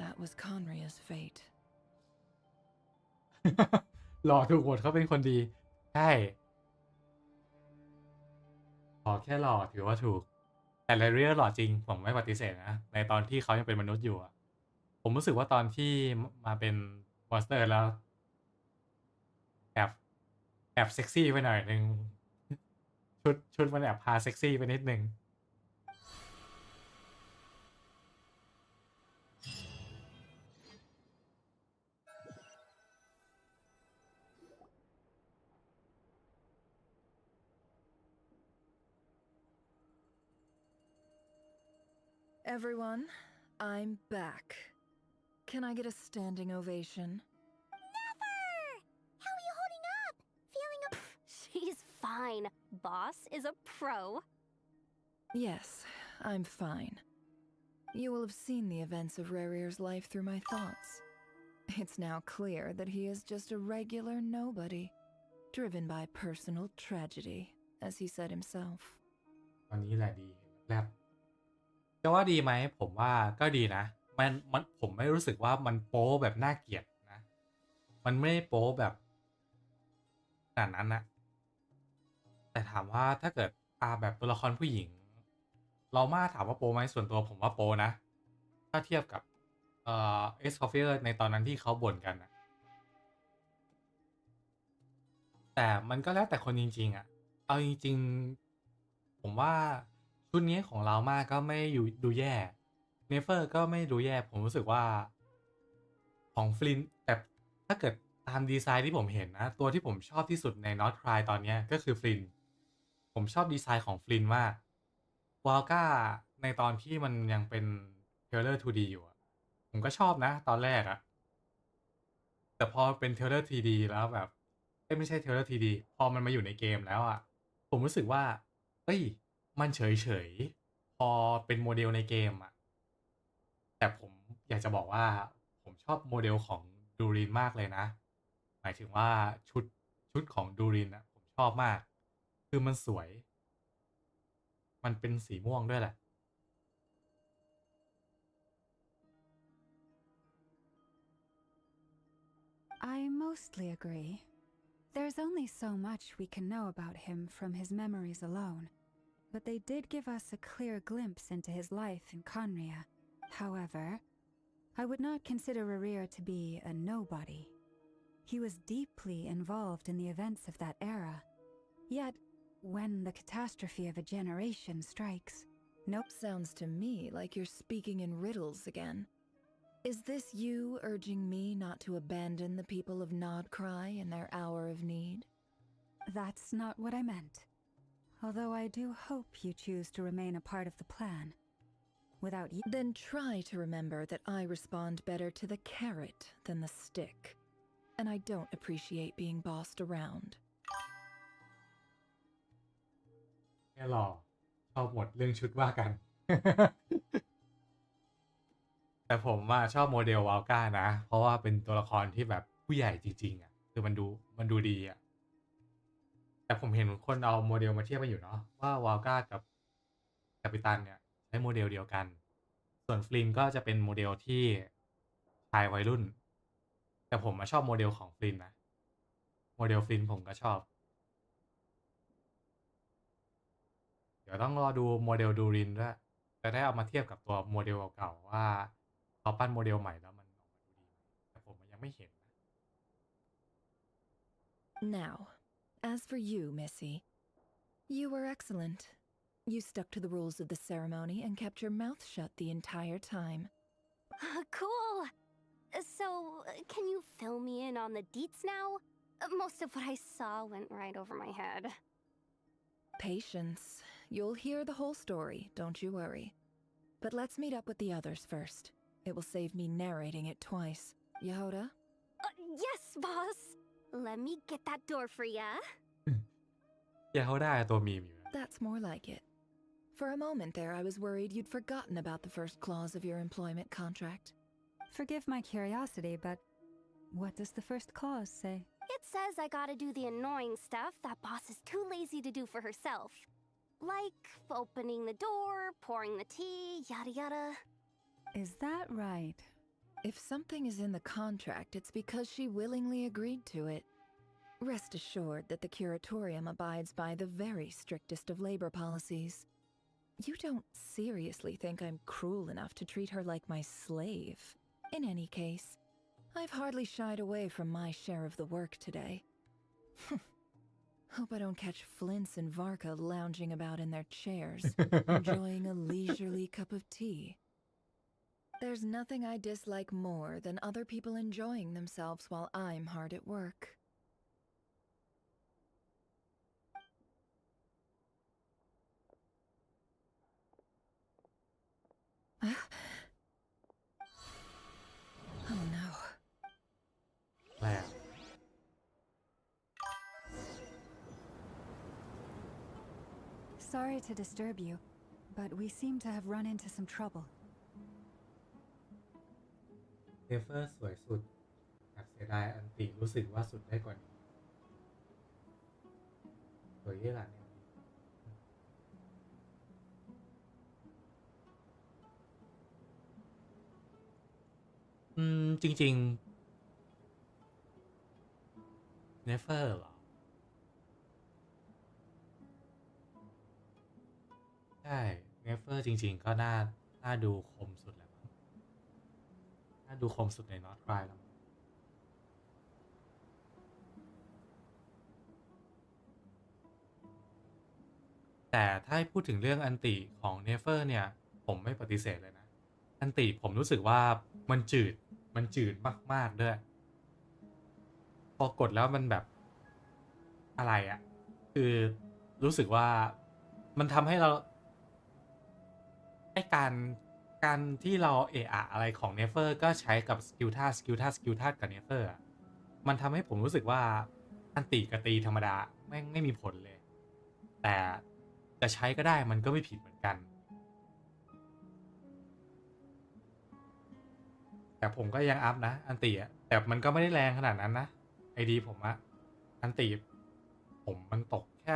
that was Conria's fate. หล่อถูกโหวตเขาเป็นคนดี ใช่ขอแค่หล่อถือว่าถูก แต่เรเรียลหล่อจริง ผมไม่ปฏิเสธนะ ในตอนที่เขายังเป็นมนุษย์อยู่อะผมรู้สึกว่าตอนที่มาเป็นมอนสเตอร์แล้ว แอบเซ็กซี่ไปหน่อยนึง ชุดมันแอบพาเซ็กซี่ไปนิดนึง Everyone, I'm back. Can I get a standing ovation? Never! How are you holding up? Feeling a... She's fine. Boss is a pro. Yes, I'm fine. You will have seen the events of Rerir's life through my thoughts. It's now clear that he is just a regular nobody, driven by personal tragedy, as he said himself. ตอนนี้แหละดีแบบจะว่าดีไหมผมว่าก็ดีนะผมไม่รู้สึกว่ามันโป๊แบบน่าเกลียดนะมันไม่โป๊แบบขนาดนั้นนะแต่ถามว่าถ้าเกิดแบบตัวละครผู้หญิงเรามาถามว่าโป๊ไหมส่วนตัวผมว่าโป๊นะถ้าเทียบกับเอสคอฟเฟียร์ในตอนนั้นที่เขาบ่นกันนะแต่มันก็แล้วแต่คนจริงๆอ่ะเอาจริงๆผมว่าชุดนี้ของเรามากก็ไม่ดูแย่เนเฟอร์ก็ไม่ดูแย่ผมรู้สึกว่าของฟลินแต่ถ้าเกิดตามดีไซน์ที่ผมเห็นนะตัวที่ผมชอบที่สุดใน Not Cry ตอนนี้ก็คือฟลินผมชอบดีไซน์ของฟลินมากวาลก้าในตอนที่มันยังเป็นเทเลอร์ 2D อยู่อะผมก็ชอบนะตอนแรกอะแต่พอเป็นเทเลอร์ 3D แล้วแบบไม่ใช่เทเลอร์ 3D พอมันมาอยู่ในเกมแล้วอะผมรู้สึกว่าเอ้ยมันเฉยๆพอเป็นโมเดลในเกมอะแต่ผมอยากจะบอกว่าผมชอบโมเดลของดูรินมากเลยนะหมายถึงว่าชุดของดูรินอะผมชอบมากคือมันสวยมันเป็นสีม่วงด้วยแหละ I mostly agree. There's only so much we can know about him from his memories alone, but they did give us a clear glimpse into his life in Conria. However, I would not consider Rerir to be a nobody. He was deeply involved in the events of that era. Yet, when the catastrophe of a generation strikes... Nope, sounds to me like you're speaking in riddles again. Is this you urging me not to abandon the people of Nodcry in their hour of need? That's not what I meant. Although I do hope you choose to remain a part of the plan. Without you... Then try to remember that I respond better to the carrot than the stick. And I don't appreciate being bossed around. แค่หล่อชอบหมดเรื่องชุดว่ากัน แต่ผมชอบโมเดลวาลก้านะเพราะว่าเป็นตัวละครที่แบบผู้ใหญ่จริงๆอ่ะคือมันดูดีอ่ะแต่ผมเห็นคนเอาโมเดลมาเทียบกันอยู่เนาะว่าวาลก้ากับกัปตันเนี่ยใช้โมเดลเดียวกันส่วนฟลินก็จะเป็นโมเดลที่ชายวัยรุ่นแต่ผมชอบโมเดลของฟลินนะโมเดลฟลินผมก็ชอบเดี๋ยวต้องรอดูโมเดลดูรินด้วยจะได้เอามาเทียบกับตัวโมเดลเก่าๆว่าเขาปั้นโมเดลใหม่แล้วมันออกมาดูดีไหมแต่ผมยังไม่เห็นนะ Now, as for you, Missy, you were excellent. You stuck to the rules of the ceremony and kept your mouth shut the entire time. Cool. So, can you fill me in on the deets now? Most of what I saw went right over my head. Patience. You'll hear the whole story, don't you worry. But let's meet up with the others first. It will save me narrating it twice. Yehoda? Yes, boss. Let me get that door for ya. อย่าเขาได้ตัวมีมอยู่นะ That's more like it. For a moment there, I was worried you'd forgotten about the first clause of your employment contract. Forgive my curiosity, but what does the first clause say? It says I gotta do the annoying stuff that boss is too lazy to do for herself. Like opening the door, pouring the tea, yada yada. Is that right? If something is in the contract, it's because she willingly agreed to it. Rest assured that the curatorium abides by the very strictest of labor policies. You don't seriously think I'm cruel enough to treat her like my slave. In any case, I've hardly shied away from my share of the work today. Hope I don't catch Flints and Varka lounging about in their chairs, enjoying a leisurely cup of tea. There's nothing I dislike more than other people enjoying themselves while I'm hard at work. Oh no. แรก Sorry to disturb you, but we seem to have run into some trouble. เนเฟอร์สวยสุดอยากเสียดายอันติรู้สึกว่าสุดได้กว่านี้สวยเยอะขนาดนี้จริงๆเนเฟอร์เหรอ ใช่เนเฟอร์จริงๆก็น่าดูคมสุดแหละมั้งน่าดูคมสุดในนอตไรแล้วมั้งแต่ถ้าให้พูดถึงเรื่องอันติของเนเฟอร์เนี่ย ผมไม่ปฏิเสธเลยนะ อันติผมรู้สึกว่ามันจืดมากๆด้วย พอกดแล้วมันแบบอะไรอะคือรู้สึกว่ามันทำให้เรา ไอการที่เราเอะอะอะไรของเนเฟอร์ก็ใช้กับสกิลท่ากับเนเฟอร์อะมันทำให้ผมรู้สึกว่าอันติกับตีธรรมดาไม่มีผลเลย แต่จะใช้ก็ได้มันก็ไม่ผิดเหมือนกัน แต่ผมก็ยังอัพนะอันติอะแต่มันก็ไม่ได้แรงขนาดนั้นนะไอดีผมอะอันติผมมันตกแค่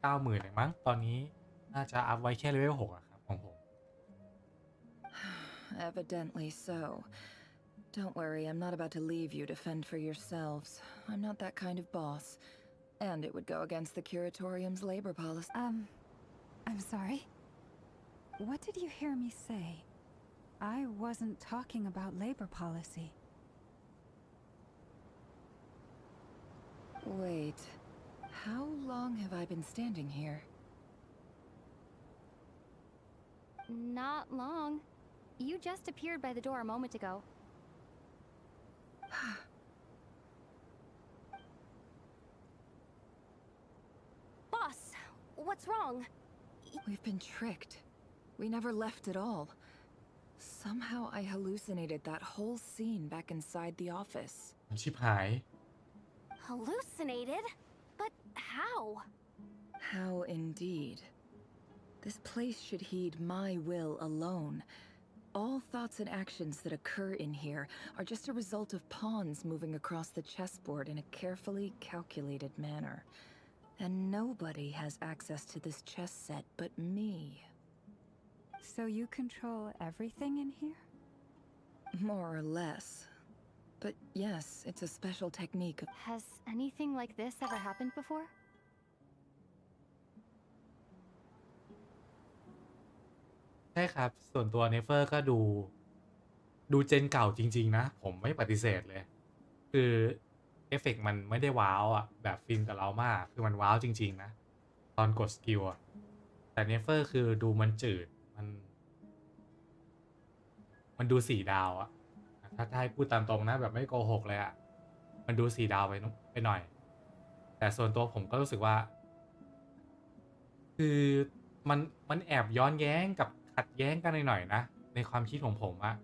90,000 เองมั้งตอนนี้น่าจะอัพไว้แค่เลเวล 6อะครับของผม Evidently so. Don't worry, I'm not about to leave you to fend for yourselves. I'm not that kind of boss. And it would go against the Curatorium's labor policy. I'm sorry? What did you hear me say? I wasn't talking about labor policy. Wait, how long have I been standing here? Not long. You just appeared by the door a moment ago. Boss, what's wrong? We've been tricked. We never left at all. Somehow I hallucinated that whole scene back inside the office. ชิบหาย Hallucinated? But how? How indeed. This place should heed my will alone. All thoughts and actions that occur in here are just a result of pawns moving across the chessboard in a carefully calculated manner. And nobody has access to this chess set but me. So you control everything in here? More or less. But yes, it's a special technique. Has anything like this ever happened before? ใช่ครับ ส่วนตัวเนเฟอร์ก็ดูเจนเก่าจริงๆนะ ผมไม่ปฏิเสธเลย คือเอฟเฟกต์มันไม่ได้ว้าวอ่ะ แบบฟินกับเรามาก คือมันว้าวจริงๆนะ ตอนกดสกิลอ่ะ แต่เนเฟอร์คือดูมันจืด มันดู4 ดาวอ่ะ ถ้าให้พูดตามตรงนะ แบบไม่โกหกเลยอ่ะ มันดู4 ดาวไปหน่อย แต่ส่วนตัวผมก็รู้สึกว่า คือมันแอบย้อนแย้งกับขัดแย้งกันหน่อยๆนะ ในความคิดของผมอะ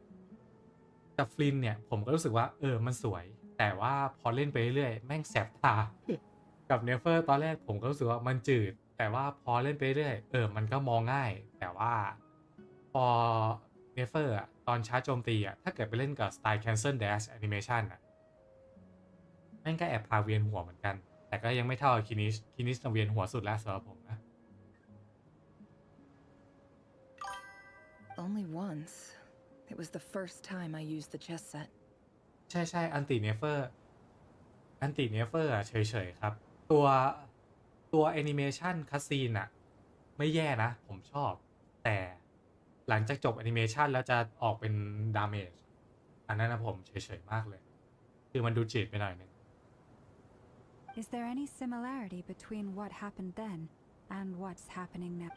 กับฟลินเนี่ยผมก็รู้สึกว่ามันสวย แต่ว่าพอเล่นไปเรื่อยๆแม่งแสบตา กับเนเฟอร์ตอนแรกผมก็รู้สึกว่ามันจืด แต่ว่าพอเล่นไปเรื่อยมันก็มองง่าย แต่ว่าพอเนเฟอร์อะตอนชาร์จโจมตีอะถ้าเกิดไปเล่นกับสไตล์ cancel dash animation อะแม่งก็แอบพาเวียนหัวเหมือนกัน แต่ก็ยังไม่เท่าคินิสเวียนหัวสุดแล้วสำหรับผมนะ Only once. It was the first time I used the chess set. ใช่อันติเนเฟอร์อะเฉยๆครับ ตัวแอนิเมชันคัสซีนอะไม่แย่นะ ผมชอบ แต่หลังจากจบแอนิเมชันแล้วจะออกเป็นดาเมจอันนั้นนะผมเฉยๆมากเลย คือมันดูจืดไปหน่อยนึง Is there any similarity between what happened then and what's happening now?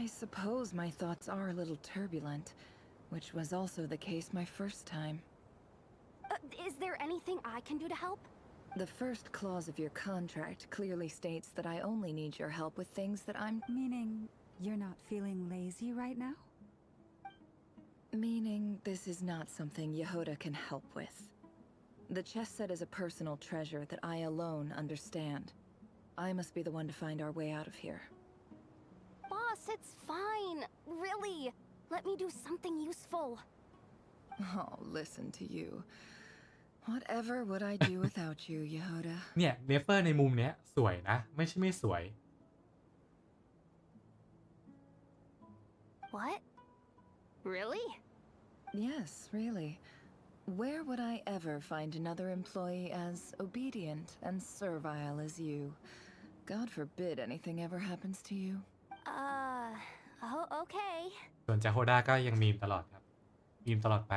I suppose my thoughts are a little turbulent, which was also the case my first time. Is there anything I can do to help? The first clause of your contract clearly states that I only need your help with things that I'm... Meaning you're not feeling lazy right now? Meaning this is not something Yehoda can help with. The chess set is a personal treasure that I alone understand. I must be the one to find our way out of here. Boss, it's fine. Really. Let me do something useful. Oh, listen to you. Whatever would I do without you, Yehoda? เนี่ยเนเฟอร์ในมุมเนี้ยสวยนะไม่ใช่ไม่สวย What? Really? Yes, really. Where would I ever find another employee as obedient and servile as you? God forbid anything ever happens to you. Oh, okay. ส่วนจาโฮด้าก็ยังมีมตลอดครับมีมตลอดไป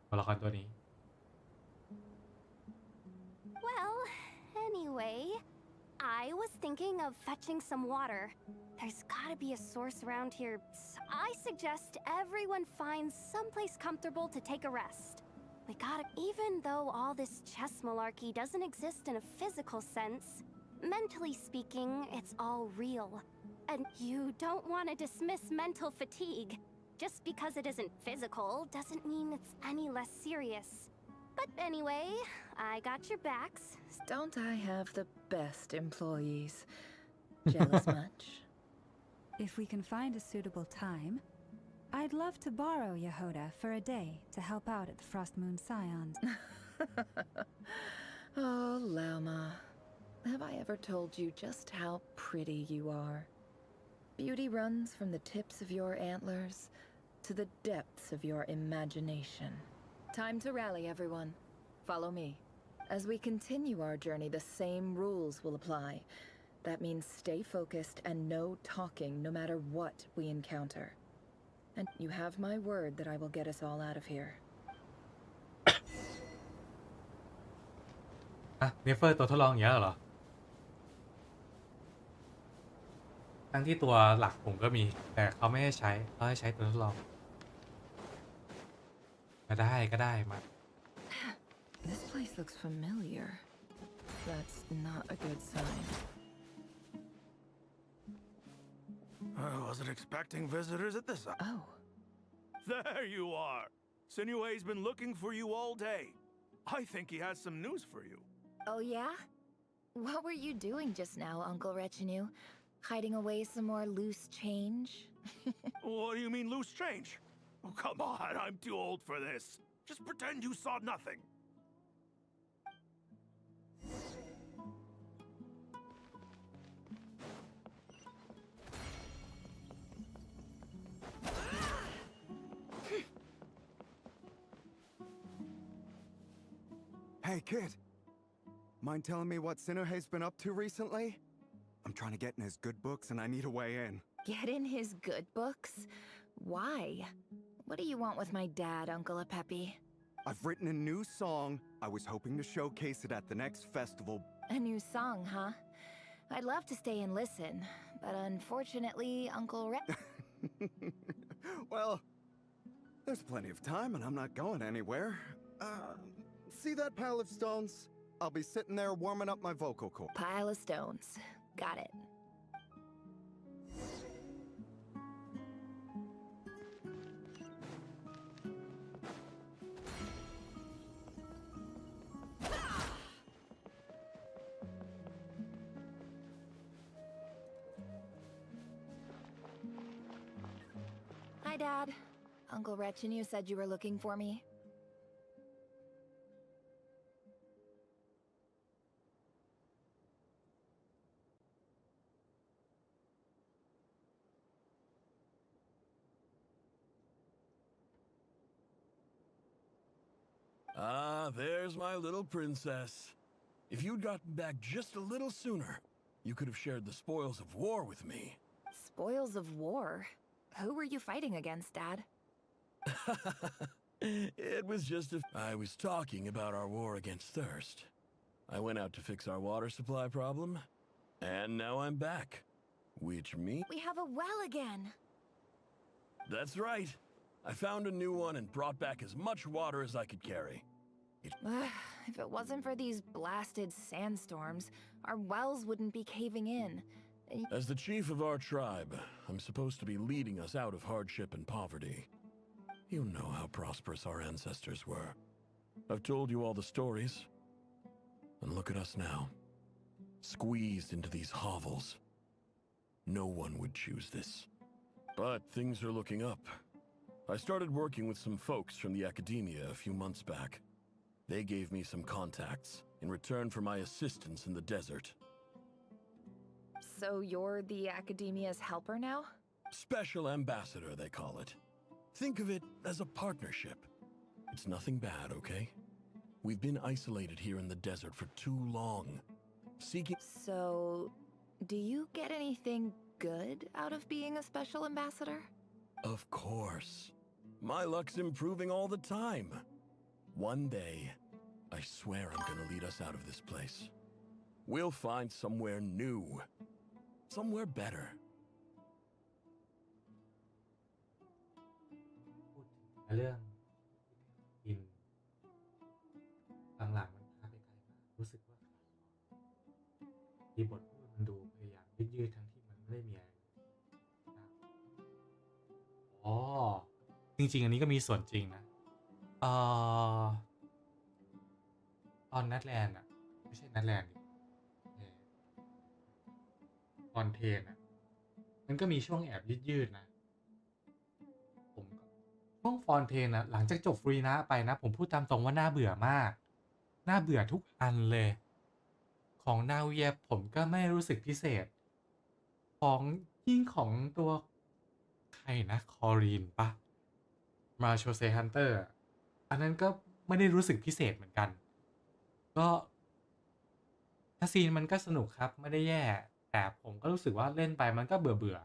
ตัวละครตัวนี้ Well, anyway, I was thinking of fetching some water. There's gotta be a source around here. I suggest everyone finds someplace comfortable to take a rest. We gotta, even though all this chess malarkey doesn't exist in a physical sense, mentally speaking, it's all real. And you don't want to dismiss mental fatigue. Just because it isn't physical doesn't mean it's any less serious. But anyway, I got your backs. Don't I have the best employees? Jealous much? If we can find a suitable time, I'd love to borrow Yehoda for a day to help out at the Frost Moon Scions. Oh, Lauma. Have I ever told you just how pretty you are? Beauty runs from the tips of your antlers to the depths of your imagination. Time to rally, everyone. Follow me. As we continue our journey, the same rules will apply. That means stay focused and no talking no matter what we encounter. And you have my word that I will get us all out of here. อ่ะเนเฟอร์ตัวทดลองอย่างเงี้ยเหรอทั้งที่ตัวหลักผมก็มีแต่เขาไม่ให้ใช้เขาให้ใช้ตัวทดลองก็ได้มา This place looks familiar. That's not a good sign. I wasn't expecting visitors at this hour. Oh. There you are. Sinue's been looking for you all day. I think he has some news for you. Oh, yeah? What were you doing just now, Uncle Retinue? Hiding away some more loose change? What do you mean, loose change? Oh, come on, I'm too old for this. Just pretend you saw nothing. Hey, kid. Mind telling me what Sinuhe's been up to recently? I'm trying to get in his good books and I need a way in. Get in his good books? Why? What do you want with my dad, Uncle Apepe? I've written a new song. I was hoping to showcase it at the next festival. A new song, huh? I'd love to stay and listen, but unfortunately, Well, there's plenty of time and I'm not going anywhere. See that pile of stones? I'll be sitting there warming up my vocal cords. Pile of stones. Got it. Hi, Dad. Uncle Retinue said you were looking for me. Ah, there's my little princess. If you'd gotten back just a little sooner, you could have shared the spoils of war with me. Spoils of war? Who were you fighting against, Dad? It was just I was talking about our war against thirst. I went out to fix our water supply problem, and now I'm back. Which means... We have a well again! That's right. I found a new one and brought back as much water as I could carry. If it wasn't for these blasted sandstorms, our wells wouldn't be caving in. As the chief of our tribe, I'm supposed to be leading us out of hardship and poverty. You know how prosperous our ancestors were. I've told you all the stories. And look at us now. Squeezed into these hovels. No one would choose this. But things are looking up. I started working with some folks from the academia a few months back. They gave me some contacts in return for my assistance in the desert. So you're the academia's helper now? Special ambassador, they call it. Think of it as a partnership. It's nothing bad, okay? We've been isolated here in the desert for too long. Seeking... So, do you get anything good out of being a special ambassador? Of course. My luck's improving all the time. One day, I swear I'm gonna lead us out of this place. We'll find somewhere new. Somewhere better. พูดถึงเรื่องอินหลังๆมันพาไปไกลมากรู้สึกว่าที่บทพูดมันดูพยายามยืดทั้งที่มันไม่ได้มีอะไรอ๋อจริงๆอันนี้ก็มีส่วนจริงนะเอ่อตอนนัดแลนด์อ่ะไม่ใช่นัดแลนด์ดิตอนเทนอ่ะมันก็มีช่วงแอบยืดนะผมก็ช่วงฟอนเทนอ่ะหลังจากจบฟรีนะไปนะผมพูดตามตรงว่าน่าเบื่อมากน่าเบื่อทุกอันเลยของนาเวียผมก็ไม่รู้สึกพิเศษของยิ่งของตัวใครนะคอรีนปะมาโชเซฮันเตอร์อันนั้นก็ไม่ได้รู้สึกพิเศษเหมือนกันก็ถ้าซีนมันก็สนุกครับไม่ได้แย่แต่ผมก็รู้สึกว่าเล่นไปมันก็เบื่อ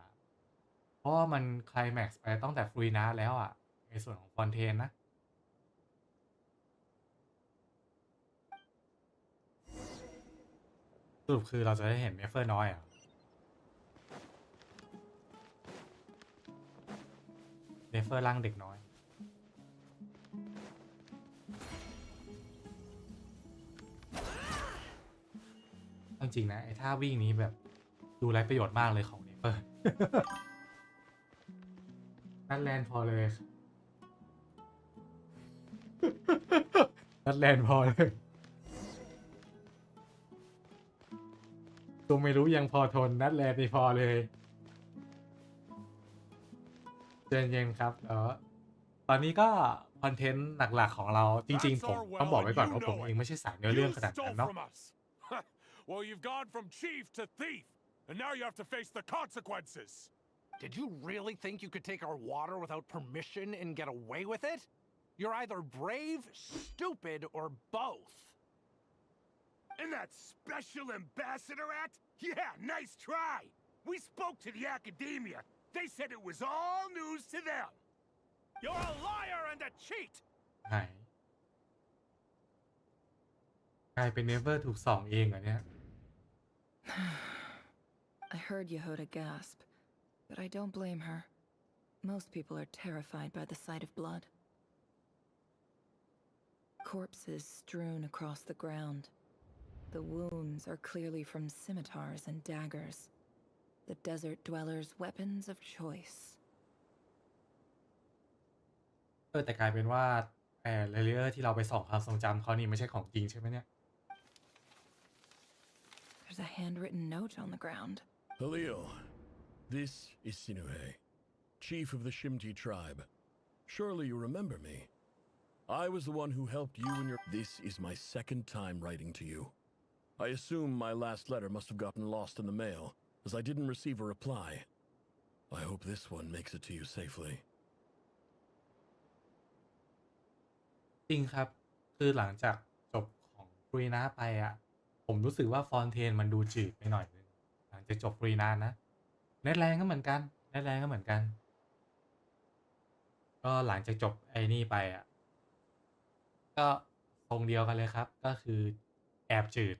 เพราะว่ามันไคลแม็กซ์ไปตั้งแต่ฟรีนะแล้วอ่ะในส่วนของฟอนเทนนะสรุปคือเราจะได้เห็นเมเฟอร์น้อยอ่ะเมเฟอร์ร่างเด็กน้อยจริงๆนะไอ้ท่าวิ่งนี้แบบดูไร้ประโยชน์มากเลยของเนเฟอร์ นัดแลนพอเลย นัดแลนพอเลยตัวไม่รู้ยังพอทนนัดแลนไม่พอเลยเย็นๆครับตอนนี้ก็คอนเทนต์หลักๆของเราจริงๆผมต้องบอกไว้ก่อนว่าผมเองไม่ใช่สายเนื้อเรื่องขนาดนั้นเนาะ Well, you've gone from chief to thief, and now you have to face the consequences. Did you really think you could take our water without permission and get away with it? You're either brave, stupid, or both. And that special ambassador act? Yeah, nice try. We spoke to the academia. They said it was all news to them. You're a liar and a cheat. หายกลายเป็นเนเวอร์ถูกส่องเองเหรอเนี่ย I heard Yehuda gasp, but I don't blame her. Most people are terrified by the sight of blood. Corpses strewn across the ground. The wounds are clearly from scimitars and daggers. The desert dwellers' weapons of choice. แต่กลายเป็นว่าเลเยอร์ที่เราไปส่องความทรงจำเขานี่ไม่ใช่ของจริงใช่ไหมเนี่ย There's a handwritten note on the ground. Halil, this is Sinuhe, chief of the Shimti tribe. Surely you remember me. I was the one who helped you in your... This is my second time writing to you. I assume my last letter must have gotten lost in the mail, as I didn't receive a reply. I hope this one makes it to you safely. จริงครับคือหลังจากจบของฟรีนาไปอ่ะผมรู้สึกว่าฟอนเทนมันดูจืดไปหน่อยนึงหลังจากจบฟรีนานะเน็ตแลนด์ก็เหมือนกันเน็ตแลนด์ก็เหมือนกันก็หลังจากจบไอ้นี่ไปอ่ะก็ทรงเดียวกันเลยครับก็คือแอบจืด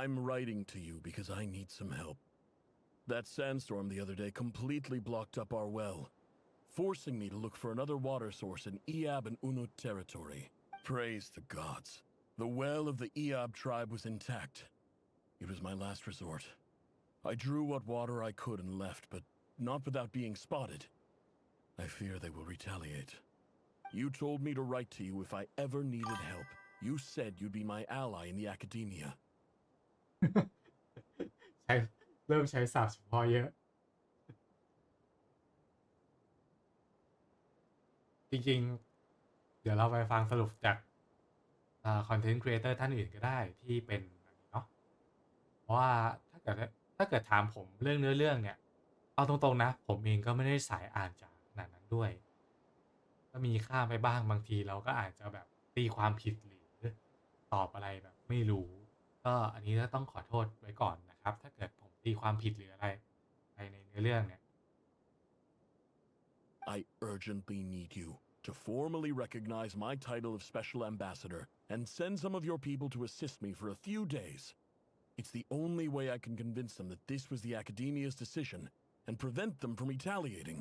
I'm writing to you because I need some help. That sandstorm the other day completely blocked up our well, forcing me to look for another water source in Eab and Unut territory. Praise the gods. The well of the Eab tribe was intact. It was my last resort. I drew what water I could and left, but not without being spotted. I fear they will retaliate. You told me to write to you if I ever needed help. You said you'd be my ally in the academia. ใช้เริ่มใช้ศัพท์เฉพาะเยอะ จริงๆ เดี๋ยวเราไปฟังสรุปจากคอนเทนต์ครีเอเตอร์ท่านอื่นก็ได้ที่เป็นแบบนี้เนาะเพราะว่าถ้าเกิดถามผมเรื่องเนื้อเรื่องเนี่ยเอาตรงๆนะผมเองก็ไม่ได้สายอ่านจากขนาดนั้นด้วยก็มีข้ามไปบ้างบางทีเราก็อาจจะแบบตีความผิดหรือตอบอะไรแบบไม่รู้ก็อันนี้ก็ต้องขอโทษไว้ก่อนนะครับถ้าเกิดผมตีความผิดหรืออะไรไปในเนื้อเรื่องเนี่ย I urgently need you to formally recognize my title of Special Ambassador and send some of your people to assist me for a few days. It's the only way I can convince them that this was the Academia's decision and prevent them from retaliating.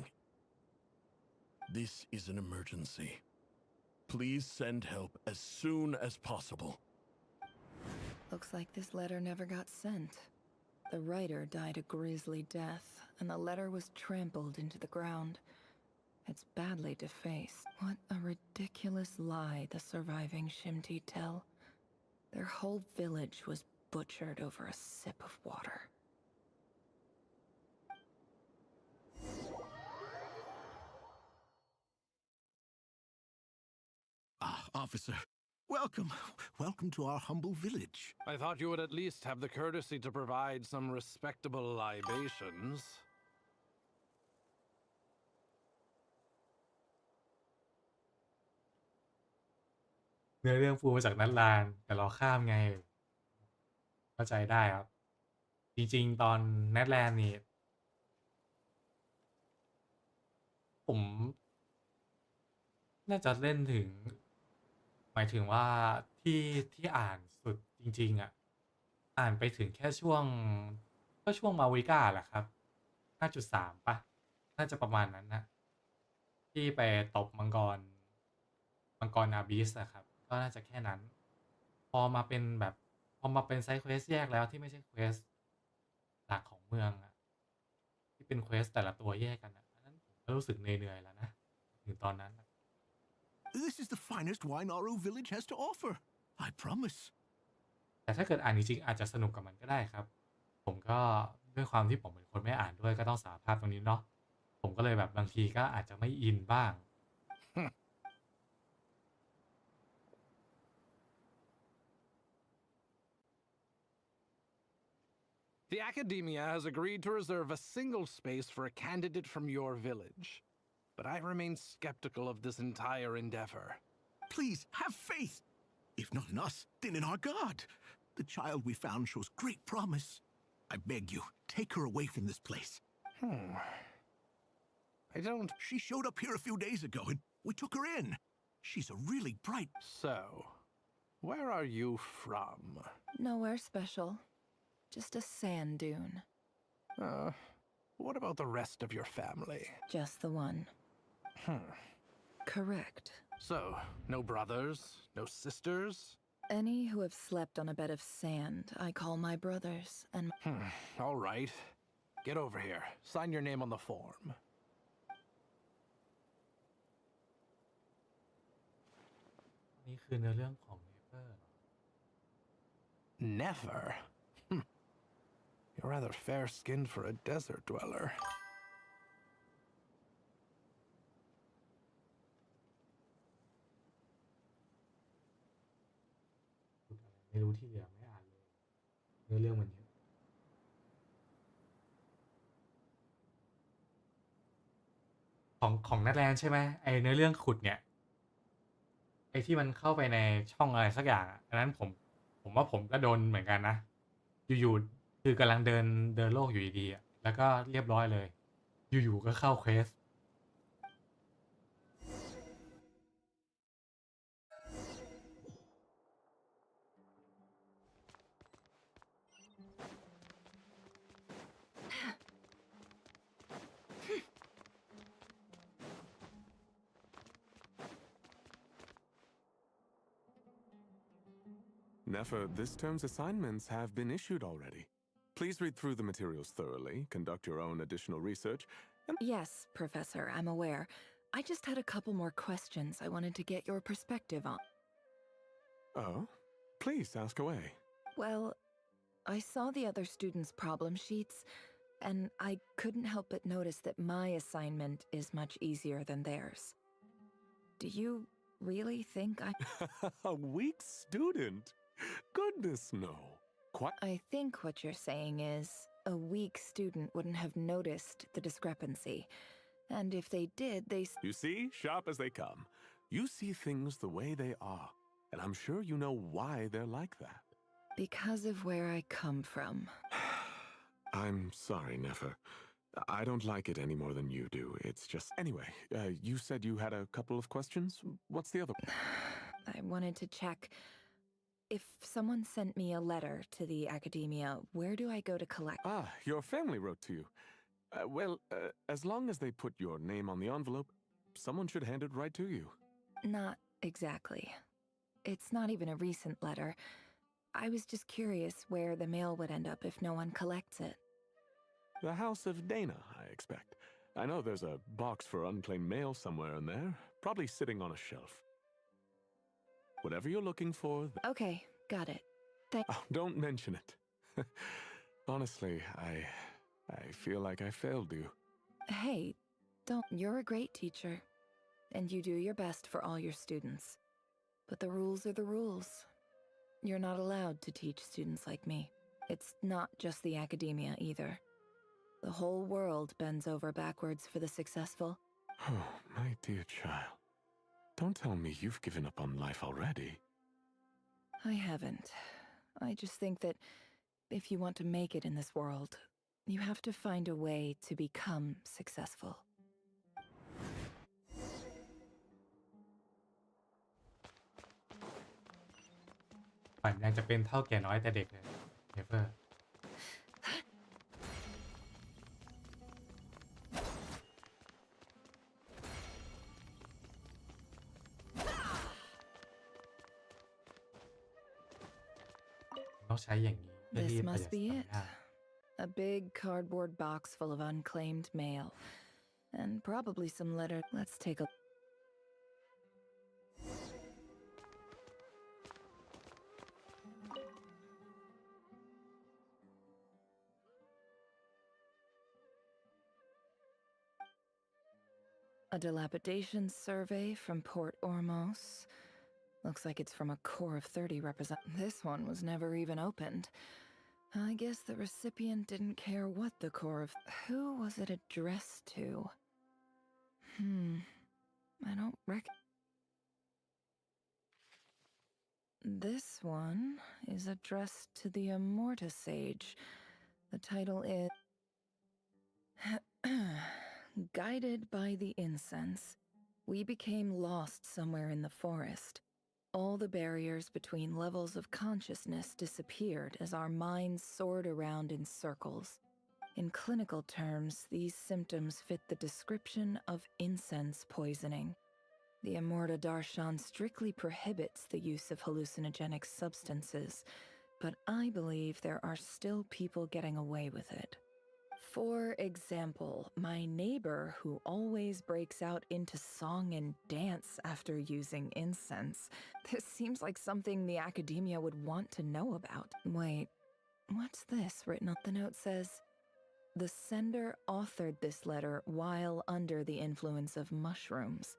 This is an emergency. Please send help as soon as possible. Looks like this letter never got sent. The writer died a grisly death, and the letter was trampled into the ground. It's badly defaced. What a ridiculous lie the surviving Shimti tell. Their whole village was butchered over a sip of water. Officer, welcome. Welcome to our humble village. I thought you would at least have the courtesy to provide some respectable libations. เนื้อเรื่องปูมาจากนัดลานแต่เราข้ามไงเข้าใจได้ครับจริงๆตอนแนทแลนด์นี่ผมน่าจะเล่นถึงหมายถึงว่าที่อ่านสุดจริงๆอ่ะอ่านไปถึงแค่ช่วงมาวิก้าแหละครับ 5.3 ป่ะน่าจะประมาณนั้นนะที่ไปตบมังกรอาบิสอะครับก็น่าจะแค่นั้นพอมาเป็นไซด์เควสแยกแล้วที่ไม่ใช่เควสหลักของเมืองอะที่เป็นเควสแต่ละตัวแยกกันอะอันนั้นผมก็รู้สึกเหนื่อยๆแล้วนะถึงตอนนั้น This is the finest wine our village has to offer. I promise. แต่ถ้าเกิดอ่านจริงๆอาจจะสนุกกับมันก็ได้ครับผมก็ด้วยความที่ผมเป็นคนไม่อ่านด้วยก็ต้องสารภาพตรงนี้เนาะผมก็เลยแบบบางทีก็อาจจะไม่อินบ้าง The Academia has agreed to reserve a single space for a candidate from your village. But I remain skeptical of this entire endeavor. Please, have faith. If not in us, then in our God. The child we found shows great promise. I beg you, take her away from this place. I don't... She showed up here a few days ago, and we took her in. She's a really bright... So, where are you from? Nowhere special. Just a sand dune. What about the rest of your family? Just the one. Correct. So, no brothers? No sisters? Any who have slept on a bed of sand, I call my brothers, and... All right. Get over here. Sign your name on the form. Never? You're rather fair-skinned for a desert dweller. ไม่รู้ที่เหลือไม่อ่านเลยเนื้อเรื่องมันเยอะของนัดแลนด์ใช่ไหมไอเนื้อเรื่องขุดเนี่ยไอที่มันเข้าไปในช่องอะไรสักอย่างอันนั้นผมว่าผมก็โดนเหมือนกันนะอยู่ๆคือกำลังเดินโลกอยู่ดีๆแล้วก็เรียบร้อยเลยอยู่ๆก็เข้าเควส Nefer, this term's assignments have been issued already. Please read through the materials thoroughly, conduct your own additional research, and... Yes, Professor, I'm aware. I just had a couple more questions I wanted to get your perspective on. Oh? Please, ask away. Well, I saw the other students' problem sheets, and I couldn't help but notice that my assignment is much easier than theirs. Do you really think A weak student? Goodness, no. Quite. I think what you're saying is a weak student wouldn't have noticed the discrepancy. And if they did, You see, sharp as they come. You see things the way they are, and I'm sure you know why they're like that. Because of where I come from. I'm sorry, Nefer. I don't like it any more than you do. It's just... Anyway, you said you had a couple of questions? What's the other... I wanted to check. If someone sent me a letter to the academia, where do I go to collect? Ah, your family wrote to you. As long as they put your name on the envelope, someone should hand it right to you. Not exactly. It's not even a recent letter. I was just curious where the mail would end up if no one collects it. The House of Dana, I expect. I know there's a box for unclaimed mail somewhere in there, probably sitting on a shelf. Whatever you're looking for... Okay, got it. Oh, don't mention it. Honestly, I feel like I failed you. Hey, don't. You're a great teacher, and you do your best for all your students. But the rules are the rules. You're not allowed to teach students like me. It's not just the academia either. The whole world bends over backwards for the successful. Oh, my dear child. Don't tell me you've given up on life already. I haven't. I just think that if you want to make it in this world, you have to find a way to become successful. ฝันอยากจะเป็นเท่าแก่น้อยแต่เด็กเลยเนเฟอร์ ต้องใช้อย่างนี้เพื่อที่ This ประหยั must ดส be ตามิ it. น่า A big cardboard box full of unclaimed mail. And probably some letter. Let's take a... A dilapidation survey from Port Ormos. Looks like it's from a core of 30 represent. This one was never even opened. I guess the recipient didn't care what the core of... Who was it addressed to? I don't This one is addressed to the Immorta Sage. The title is... Guided by the incense, we became lost somewhere in the forest. All the barriers between levels of consciousness disappeared as our minds soared around in circles. In clinical terms, these symptoms fit the description of incense poisoning. The Immorta Darshan strictly prohibits the use of hallucinogenic substances, but I believe there are still people getting away with it. For example, my neighbor who always breaks out into song and dance after using incense. This seems like something the academia would want to know about. Wait, what's this written on the note? Says, the sender authored this letter while under the influence of mushrooms.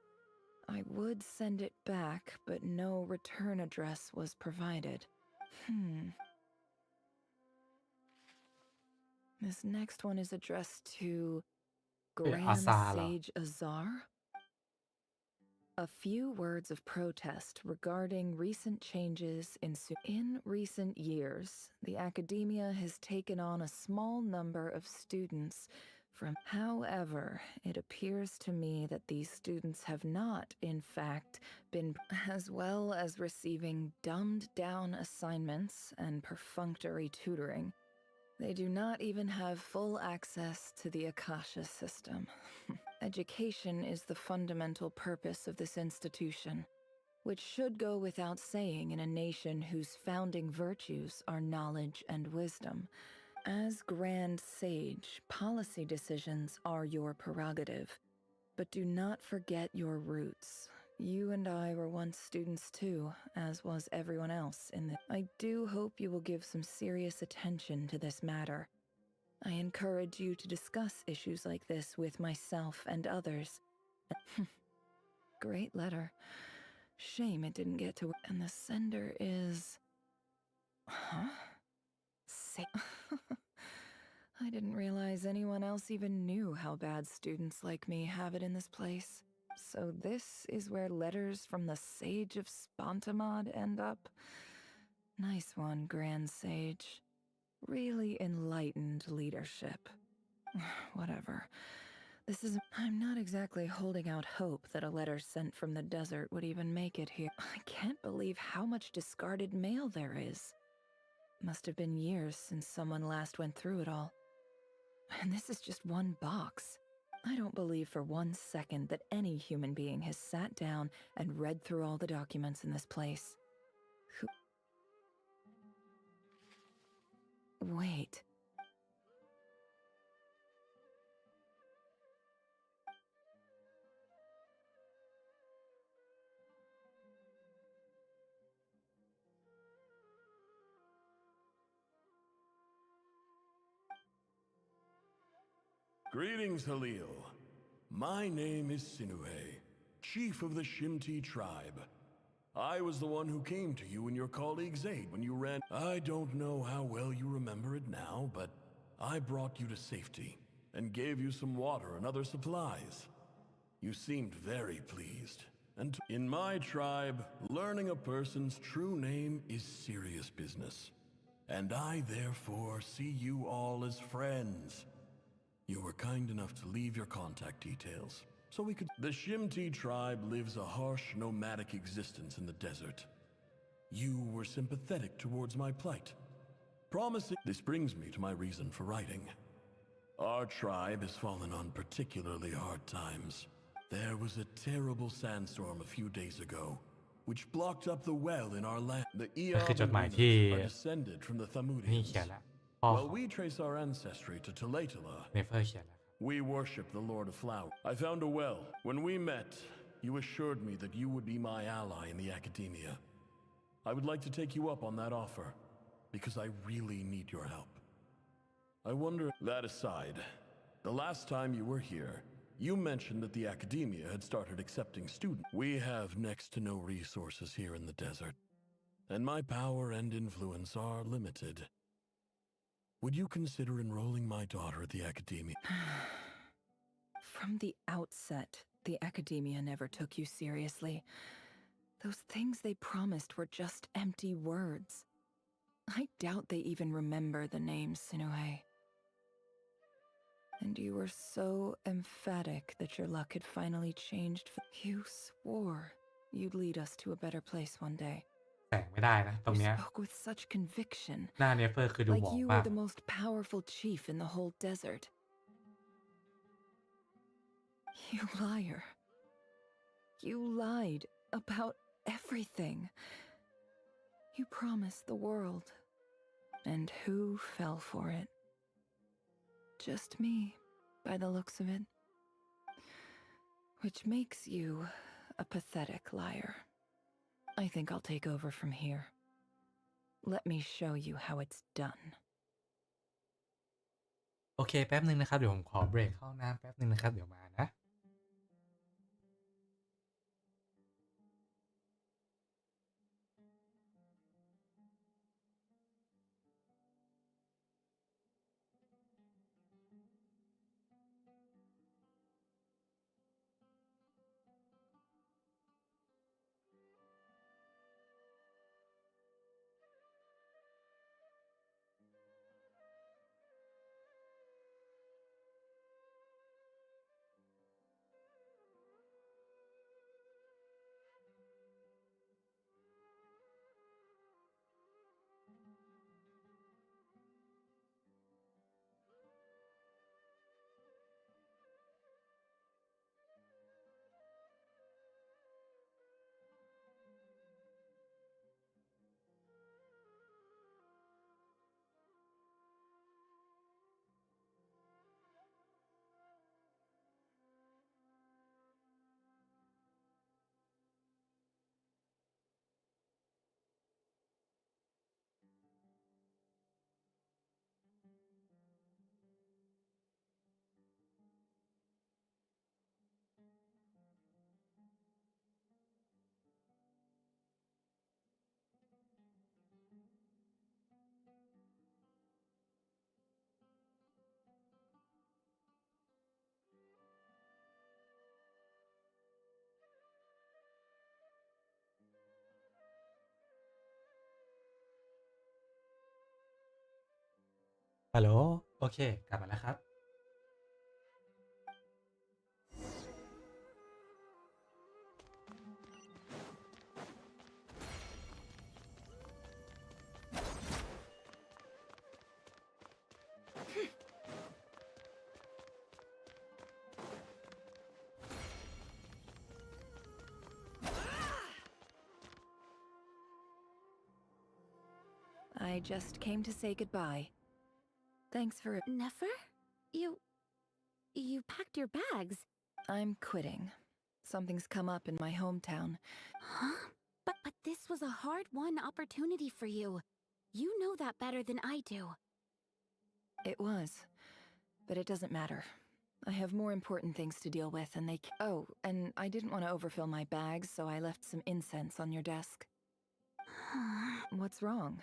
I would send it back, but no return address was provided. This next one is addressed to Grand Asala. Sage Azar. A few words of protest regarding recent changes in recent years. The academia has taken on a small number of students from... However, it appears to me that these students have not, in fact, been... as well as receiving dumbed-down assignments and perfunctory tutoring. They do not even have full access to the Akasha system. Education is the fundamental purpose of this institution, which should go without saying in a nation whose founding virtues are knowledge and wisdom. As Grand Sage, policy decisions are your prerogative. But do not forget your roots. You and I were once students too, as was everyone else in the... I do hope you will give some serious attention to this matter. I encourage you to discuss issues like this with myself and others. Great letter. Shame it didn't get to... And the sender is... Huh? I didn't realize anyone else even knew how bad students like me have it in this place. So this is where letters from the Sage of Spontamod end up? Nice one, Grand Sage. Really enlightened leadership. Whatever. I'm not exactly holding out hope that a letter sent from the desert would even make it here. I can't believe how much discarded mail there is. Must have been years since someone last went through it all. And this is just one box. I don't believe for 1 second that any human being has sat down and read through all the documents in this place. Wait. Greetings, Halil. My name is Sinuhe, chief of the Shimti tribe. I was the one who came to you and your colleague's aid when you ran. I don't know how well you remember it now, but I brought you to safety and gave you some water and other supplies. You seemed very pleased. And in my tribe, learning a person's true name is serious business. And I therefore see you all as friends. You were kind enough to leave your contact details, so we could... The Shimti tribe lives a harsh, nomadic existence in the desert. You were sympathetic towards my plight, promising... This brings me to my reason for writing. Our tribe has fallen on particularly hard times. There was a terrible sandstorm a few days ago, which blocked up the well in our land. The นั่นคือ Eab จด and หมายที่ Winners are descended from the นี่ Thamudians. เขียนแล้วพ่อ While ของ we trace our ancestry to Talatala, เนเฟอร์เขียนแล้ว we worship the Lord of Flowers. I found a well. When we met, you assured me that you would be my ally in the academia. I would like to take you up on that offer, because I really need your help. I wonder... That aside, the last time you were here, you mentioned that the academia had started accepting students. We have next to no resources here in the desert, and my power and influence are limited. Would you consider enrolling my daughter at the academia? From the outset, the academia never took you seriously. Those things they promised were just empty words. I doubt they even remember the name Sinuhe. And you were so emphatic that your luck had finally changed. You swore you'd lead us to a better place one day. แต่งไม่ได้นะตรง You เนี้ย spoke with such conviction, หน้าเนเฟอร์คือดูห like มอง you มา were ก the most powerful chief in the whole desert. You liar. You lied about everything. You promised the world. And who fell for it? Just me, by the looks of it. Which makes you a pathetic liar. I think I'll take over from here. Let me show you how it's done. โอเคแป๊บนึงนะครับเดี๋ยวผมขอเบรกเข้าน้ำแป๊บนึงนะครับเดี๋ยวมานะ ฮัลโหลโอเคกลับมาแล้วครับ I just came to say goodbye. Thanks for... Nefer? You packed your bags. I'm quitting. Something's come up in my hometown. Huh? But this was a hard-won opportunity for you. You know that better than I do. It was. But it doesn't matter. I have more important things to deal with, and Oh, and I didn't want to overfill my bags, so I left some incense on your desk. What's wrong?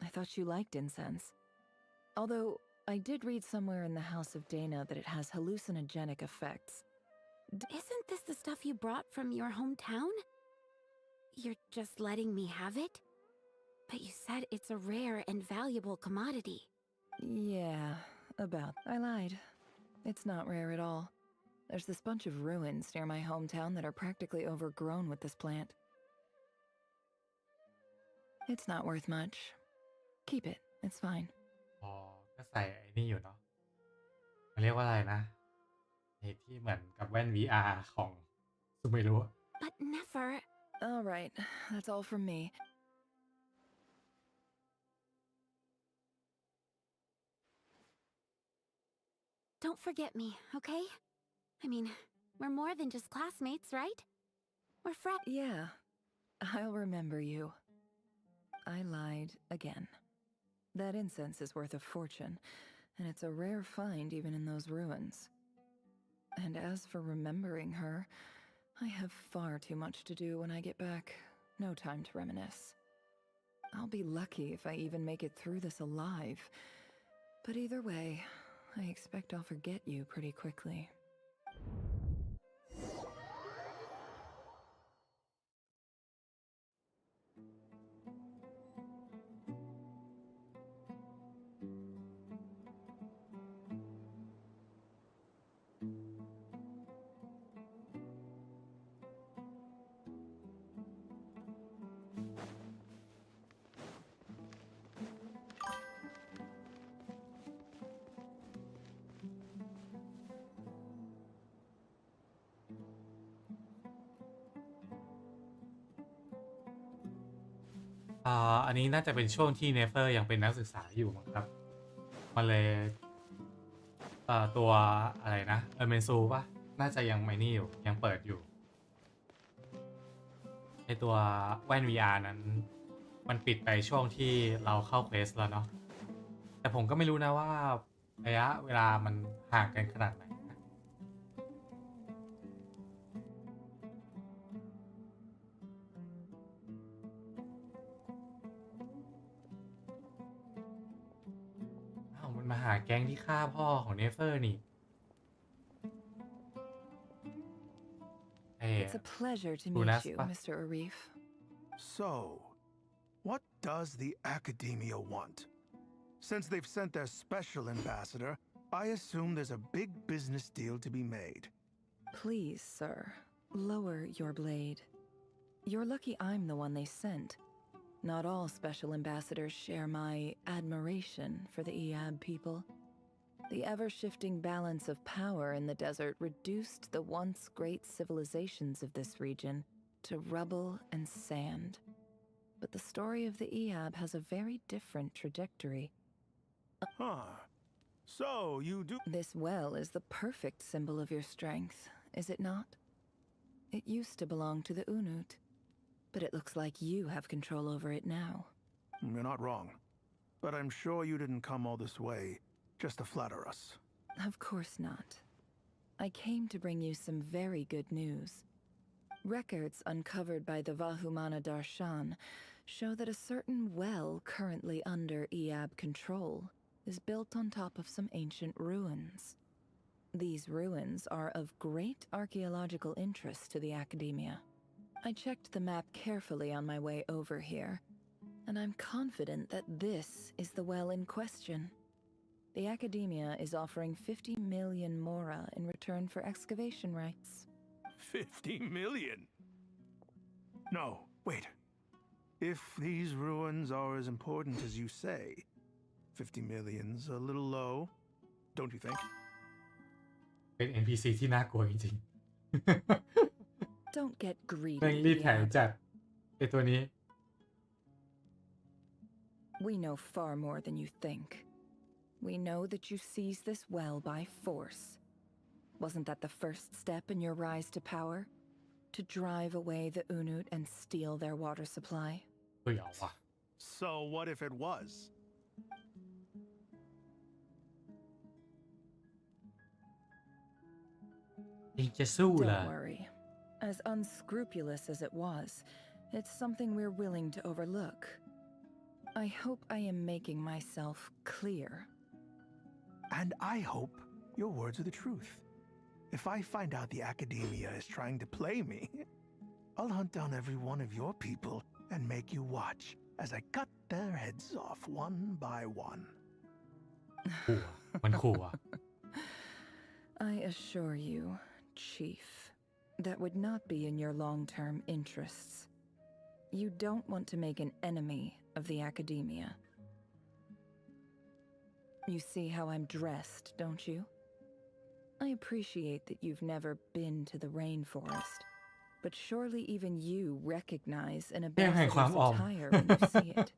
I thought you liked incense. Although, I did read somewhere in the House of Dana that it has hallucinogenic effects. Isn't this the stuff you brought from your hometown? You're just letting me have it? But you said it's a rare and valuable commodity. Yeah, I lied. It's not rare at all. There's this bunch of ruins near my hometown that are practically overgrown with this plant. It's not worth much. Keep it. It's fine. อ๋อก็ใส่ไอ้นี่อยู่เนาะมันเรียกว่าอะไรนะไอ้ที่เหมือนกับแว่น VR ของซูไม่รู้ But never. All right, that's all from me. Don't forget me, okay? I mean, we're more than just classmates, right? We're friends. Yeah, I'll remember you. I lied again. That incense is worth a fortune, and it's a rare find even in those ruins. And as for remembering her, I have far too much to do when I get back. No time to reminisce. I'll be lucky if I even make it through this alive. But either way, I expect I'll forget you pretty quickly.อันนี้น่าจะเป็นช่วงที่เนเฟอร์ยังเป็นนักศึกษาอยู่มั้งครับมันเลยตัวอะไรนะเมนซูป่ะน่าจะยังไม่นี่อยู่ยังเปิดอยู่ไอตัวแว่น VR นั้นมันปิดไปช่วงที่เราเข้าเควสแล้วเนาะแต่ผมก็ไม่รู้นะว่าระยะเวลามันห่างกันขนาดไหนมันมาหาแก๊งที่ฆ่าพ่อของเนเฟอร์นี่ It's a pleasure to meet you, Mr. Arif. So, what does the Academia want? Since they've sent their special ambassador, I assume there's a big business deal to be made. Please, sir, lower your blade. You're lucky I'm the one they sent. Not all special ambassadors share my admiration for the Iab people. The ever-shifting balance of power in the desert reduced the once great civilizations of this region to rubble and sand. But the story of the Iab has a very different trajectory. Huh. So, you do... This well is the perfect symbol of your strength, is it not? It used to belong to the Unut, but it looks like you have control over it now. You're not wrong. But I'm sure you didn't come all this way just to flatter us. Of course not. I came to bring you some very good news. Records uncovered by the Vahumana Darshan show that a certain well currently under Iab control is built on top of some ancient ruins. These ruins are of great archaeological interest to the Academia. I checked the map carefully on my way over here, and I'm confident that this is the well in question. The Academia is offering 50 million mora in return for excavation rights. 50 million? No, wait. If these ruins are as important as you say, 50 million's a little low, don't you think? เป็น NPC ที่น่ากลัวจริง Don't get ๆ แม่ง greedy, รีดไถ Iab. จัดไอตัวนี้ We know far more than you think. We know that you seized this well by force. Wasn't that the first step in your rise to power? To drive away the Unut and steal their water supply? เฮ้ยเอาว่ะ So what if it was? ยังจะสู้เหรอ Don't worry. As unscrupulous as it was, it's something we're willing to overlook. I hope I am making myself clear. And I hope your words are the truth. If I find out the Academia is trying to play me, I'll hunt down every one of your people and make you watch as I cut their heads off one by one. ขู่อะมันขู่อะ I assure you, Chief, that would not be in your long-term interests. You don't want to make an enemy of the Academia. You see how I'm dressed, don't you? I appreciate that you've never been to the rainforest, but surely even you recognize an ambassador's attire when you see it.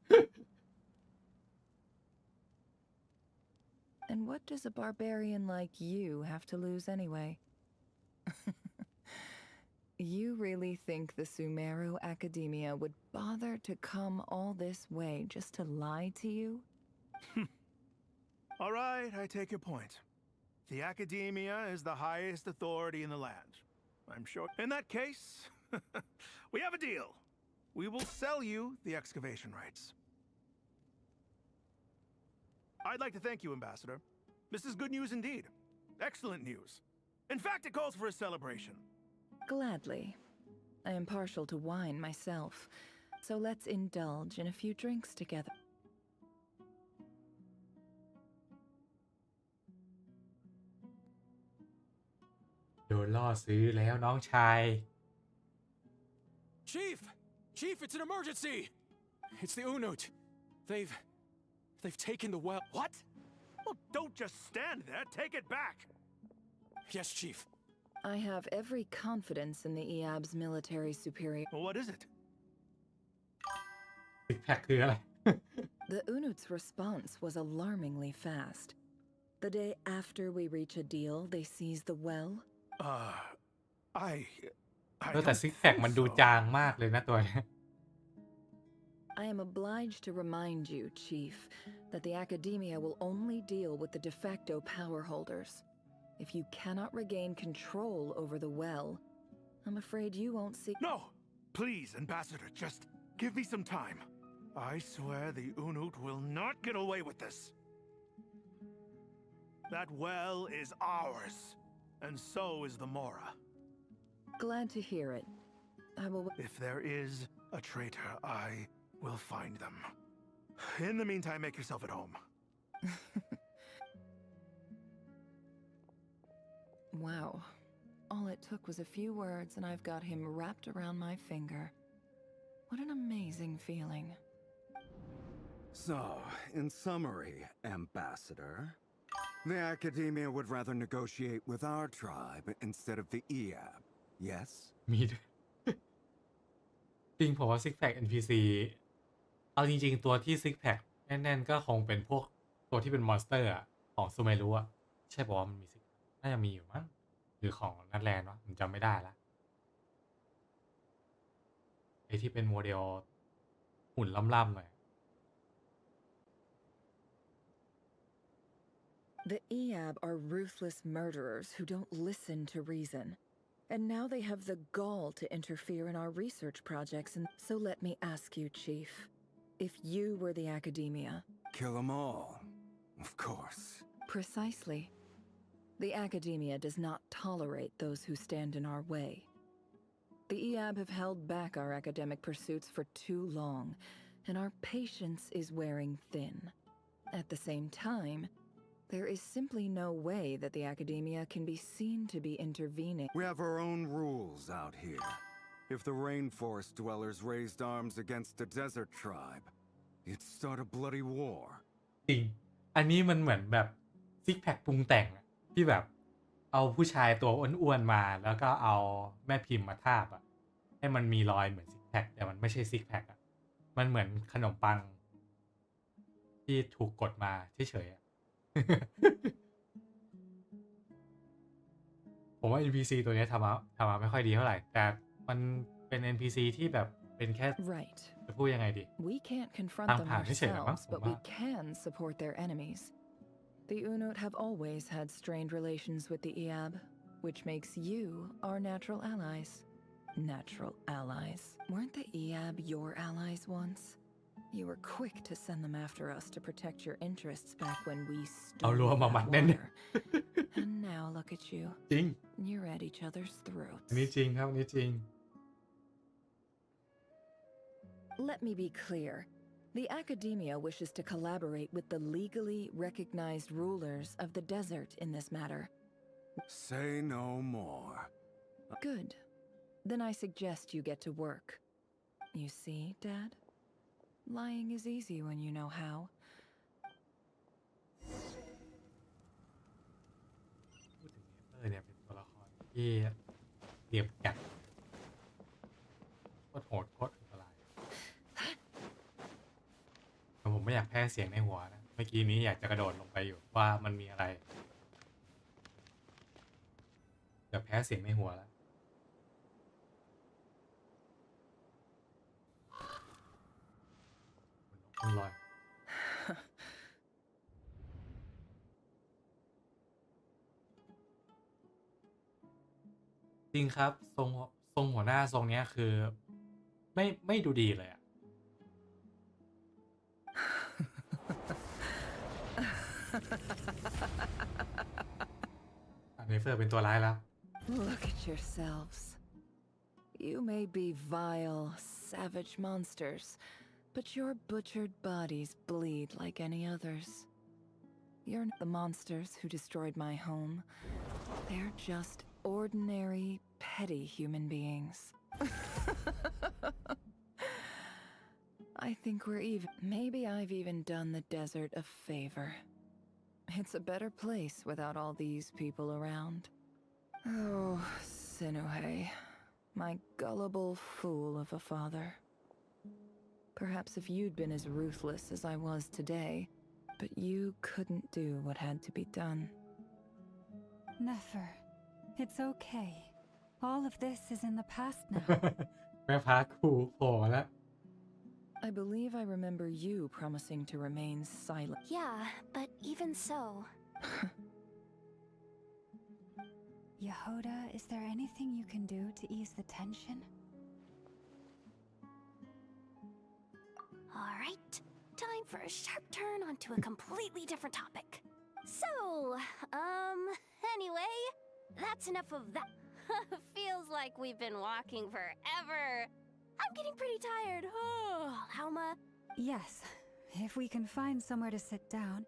And what does a barbarian like you have to lose anyway? You really think the Sumeru Academia would bother to come all this way just to lie to you? All right, I take your point. The Academia is the highest authority in the land. I'm sure. In that case, we have a deal. We will sell you the excavation rights. I'd like to thank you, Ambassador. This is good news indeed. Excellent news. In fact, it calls for a celebration. Gladly. I am partial to wine myself, so let's indulge in a few drinks together. โดนล่อซื้อแล้วน้องชาย Chief! Chief, it's an emergency! It's the Unut. They've taken the well. What? Well, don't just stand there. Take it back. Yes, Chief. I have every confidence in the Iab's military superior. Well, what is it? ซิกแพคคืออะไร The Unut's response was alarmingly fast. The day after we reach a deal, they seize the well. I แต่ซิกแพคมันดูจางมากเลยนะตัวเนี้ย I am obliged to remind you, Chief, that the Academia will only deal with the de facto power holders. If you cannot regain control over the well, I'm afraid you won't see— No! Please, Ambassador, just give me some time. I swear the Unut will not get away with this. That well is ours, and so is the Mora. Glad to hear it. I will— If there is a traitor, I will find them. In the meantime, make yourself at home. Wow. All it took was a few words and I've got him wrapped around my finger. What an amazing feeling. So, in summary, Ambassador, the Academia would rather negotiate with our tribe instead of the Iab, yes? มีด้วย จริงผมว่าซิกแพค NPC เอาจริงๆตัวที่ซิกแพคแน่นๆก็คงเป็นพวกตัวที่เป็นมอนสเตอร์ของซูเมรุอะใช่ป่าวว่ามันมีซิกน่าจะมีอยู่มั้งหรือของนัดแลนด์วะผมจำไม่ได้ละไอที่เป็นโมเดลหุ่นล่ำๆหน่อย The Iab are ruthless murderers who don't listen to reason. And now they have the gall to interfere in our research projects, and so let me ask you, Chief, if you were the Academia— Kill them all, of course. Precisely. The Academia does not tolerate those who stand in our way. The Iab have held back our academic pursuits for too long, and our patience is wearing thin. At the same time, There is simply no way that the Academia can be seen to be intervening. We have our own rules out here. If the rainforest dwellers raised arms against a desert tribe, it'd start a bloody war. จริง อันนี้มันเหมือนแบบซิกแพคปรุงแต่งอะที่แบบเอาผู้ชายตัวอ้วนๆมาแล้วก็เอาแม่พิมพ์มาทาบอะให้มันมีรอยเหมือนซิกแพคแต่มันไม่ใช่ซิกแพคอะมันเหมือนขนมปังที่ถูกกดมาเฉยๆอะ ผมว่า NPC ตัวนี้ทำมาไม่ค่อยดีเท่าไหร่แต่มันเป็น NPC ที่แบบเป็นแค่ Right. จะพูดยังไงดี We can't confront them ตามผ่านเฉยๆนะมั้ง ourselves, ผม but ว่า we can support their enemies. The Unut have always had strained relations with the Iab, which makes you our natural allies. Natural allies. Weren't the Iab your allies once? You were quick to send them after us to protect your interests back when we เอา stole รัวมาหมัด that แน่น water. And now look at you. จริง You're at each other's throats. อันนี้จริงครับอันนี้จริง Let me be clear. The Academia wishes to collaborate with the legally recognized rulers of the desert in this matter. Say no more. Good. Then I suggest you get to work. You see, Dad? Lying is easy when you know how. พูดถึงเนเฟอร์เนี่ยเป็นตัวละครที่เหลี่ยมจัดโคตรโหดโคตรอันตรายแต่ผมไม่อยากแพ้เสียงในหัวนะเมื่อกี้นี้อยากจะกระโดดลงไปอยู่ว่ามันมีอะไรเกือบแพ้เสียงในหัวแล้วคุณลอยจริงครับทรงหัวหน้าทรงเนี้ยคือไม่ดูดีเลยอะ เนเฟอร์เป็นตัวร้ายแล้ว Look at yourselves. You may be vile, savage monsters, but your butchered bodies bleed like any others. You're not the monsters who destroyed my home. They're just ordinary, petty human beings. I think we're even. Maybe I've even done the desert a favor. It's a better place without all these people around. Oh, Sinuhe, my gullible fool of a father. Perhaps if you'd been as ruthless as I was today, but you couldn't do what had to be done. Nefer, it's okay. All of this is in the past now. แม่พาครูโผล่มาแล้ว I believe I remember you promising to remain silent. Yeah, but even so. Yehoda, is there anything you can do to ease the tension? Alright, time for a sharp turn onto a completely different topic. So, anyway, that's enough of that. Feels like we've been walking forever. I'm getting pretty tired. Oh, Lauma. Yes, if we can find somewhere to sit down.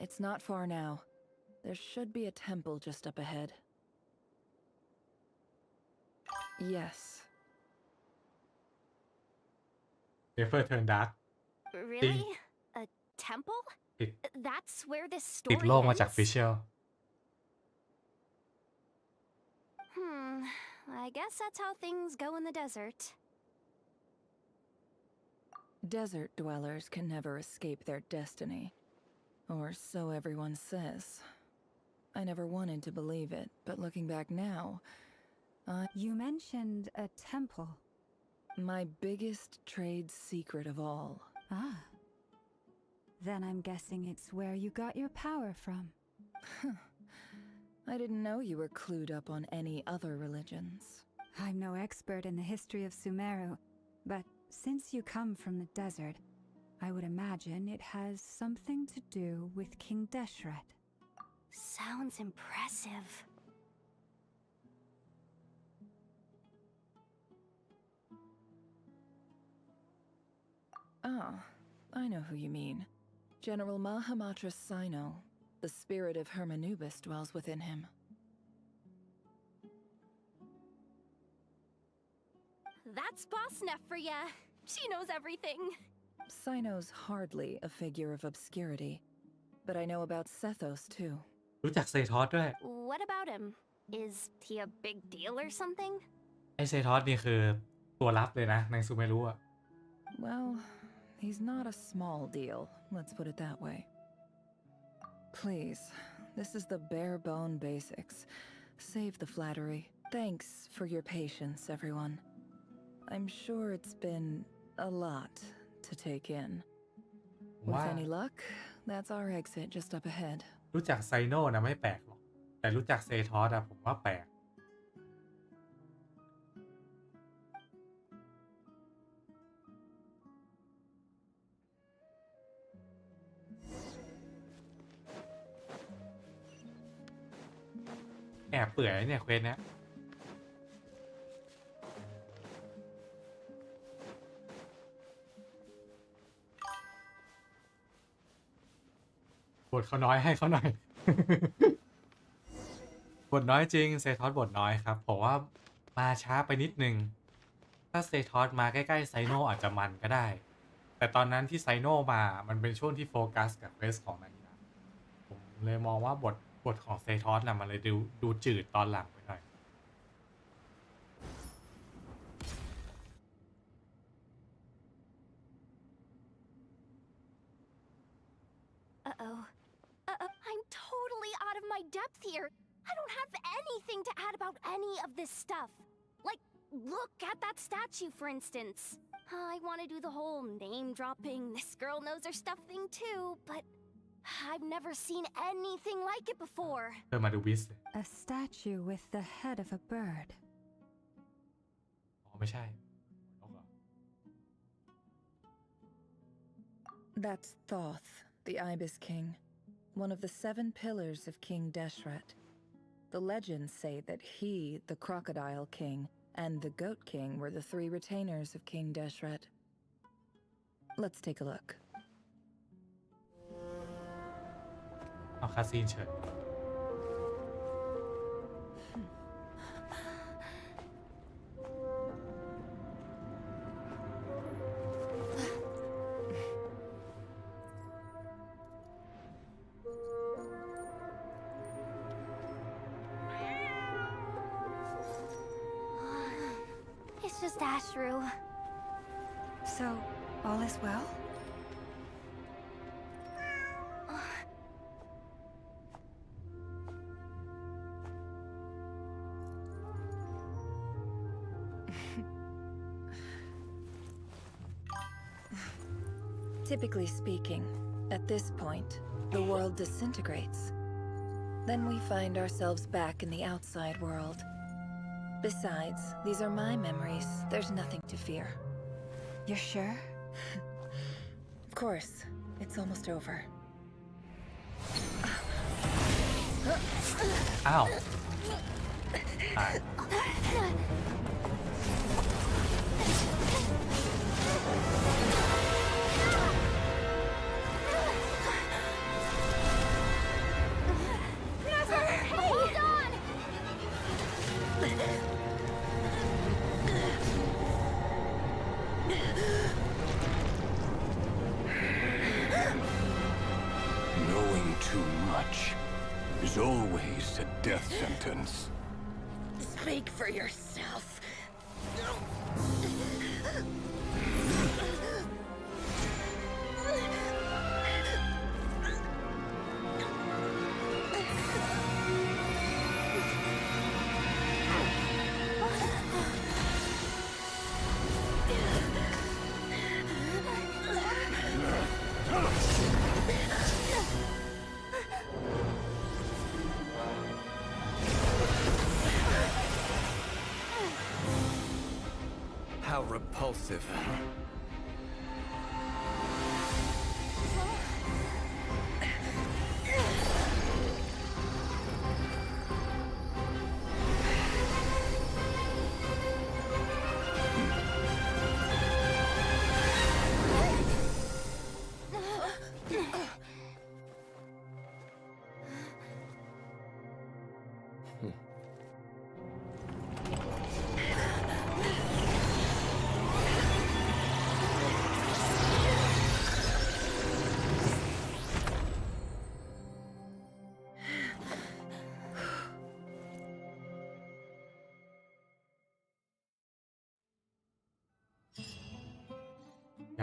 It's not far now. There should be a temple just up ahead. Yes. เนเฟอร์เทิร์นดาร์ก Really? A temple? It- That's where this ติด story โลกมาจาก ends? ฟิชเชล I guess that's how things go in the desert. Desert dwellers can never escape their destiny. Or so everyone says. I never wanted to believe it, but looking back now, You mentioned a temple. my biggest trade secret of all. Ah. Then I'm guessing it's where you got your power from. I didn't know you were clued up on any other religions. I'm no expert in the history of Sumeru, but since you come from the desert, I would imagine it has something to do with King Deshret. Sounds impressive. Ah, I know who you mean. General Mahamatra Sino. The spirit of Hermanubis dwells within him. That's Boss Neff for ya. She knows everything. Sino's hardly a figure of obscurity, but I know about Sethos too. รู้จักเซทอสด้วย What about him? Is he a big deal or something? ไอเซทอสนี่คือตัวลับเลยนะในซูเมรุอะ Well, he's not a small deal, let's put it that way. Please, this is the bare bone basics. Save the flattery. Thanks for your patience, everyone. I'm sure it's been a lot to take in. With any luck, that's our exit just up ahead. รู้จักไซโน่นะไม่แปลกหรอกแต่รู้จักเซทอสอะผมว่าแปลกแอบเปื่อยเนี่ยเควสเนี้ยบทเขาน้อยให้เขาหน่อย บทน้อยจริงเซทอสบทน้อยครับผมว่ามาช้าไปนิดนึงถ้าเซทอสมาใกล้ๆไซโนอาจจะมันก็ได้แต่ตอนนั้นที่ไซโนมามันเป็นช่วงที่โฟกัสกับเควสของนางยักษ์ผมเลยมองว่าบทของเซทอสน่ะมันเลยดูจืดตอนหลังไปหน่อย Uh-oh. I'm totally out of my depth here. I don't have anything to add about any of this stuff. Like, look at that statue, for instance. I want to do the whole name-dropping, this girl knows her stuff thing too, but I've never seen anything like it before. เธอมาดูวิส A statue with the head of a bird. อ๋อไม่ใช่ That's Thoth, the Ibis King, one of the 7 pillars of King Deshret. The legends say that he, the Crocodile King, and the Goat King were the 3 retainers of King Deshret. Let's take a look. เอาคาซีนเฉย It's just Ashru. So, all is well? Typically speaking, at this point, the world disintegrates. Then we find ourselves back in the outside world. Besides, these are my memories. There's nothing to fear. You're sure? Of course. It's almost over. อ้าวตาย Hold on! Knowing too much is always a death sentence. Speak for yourself. How repulsive.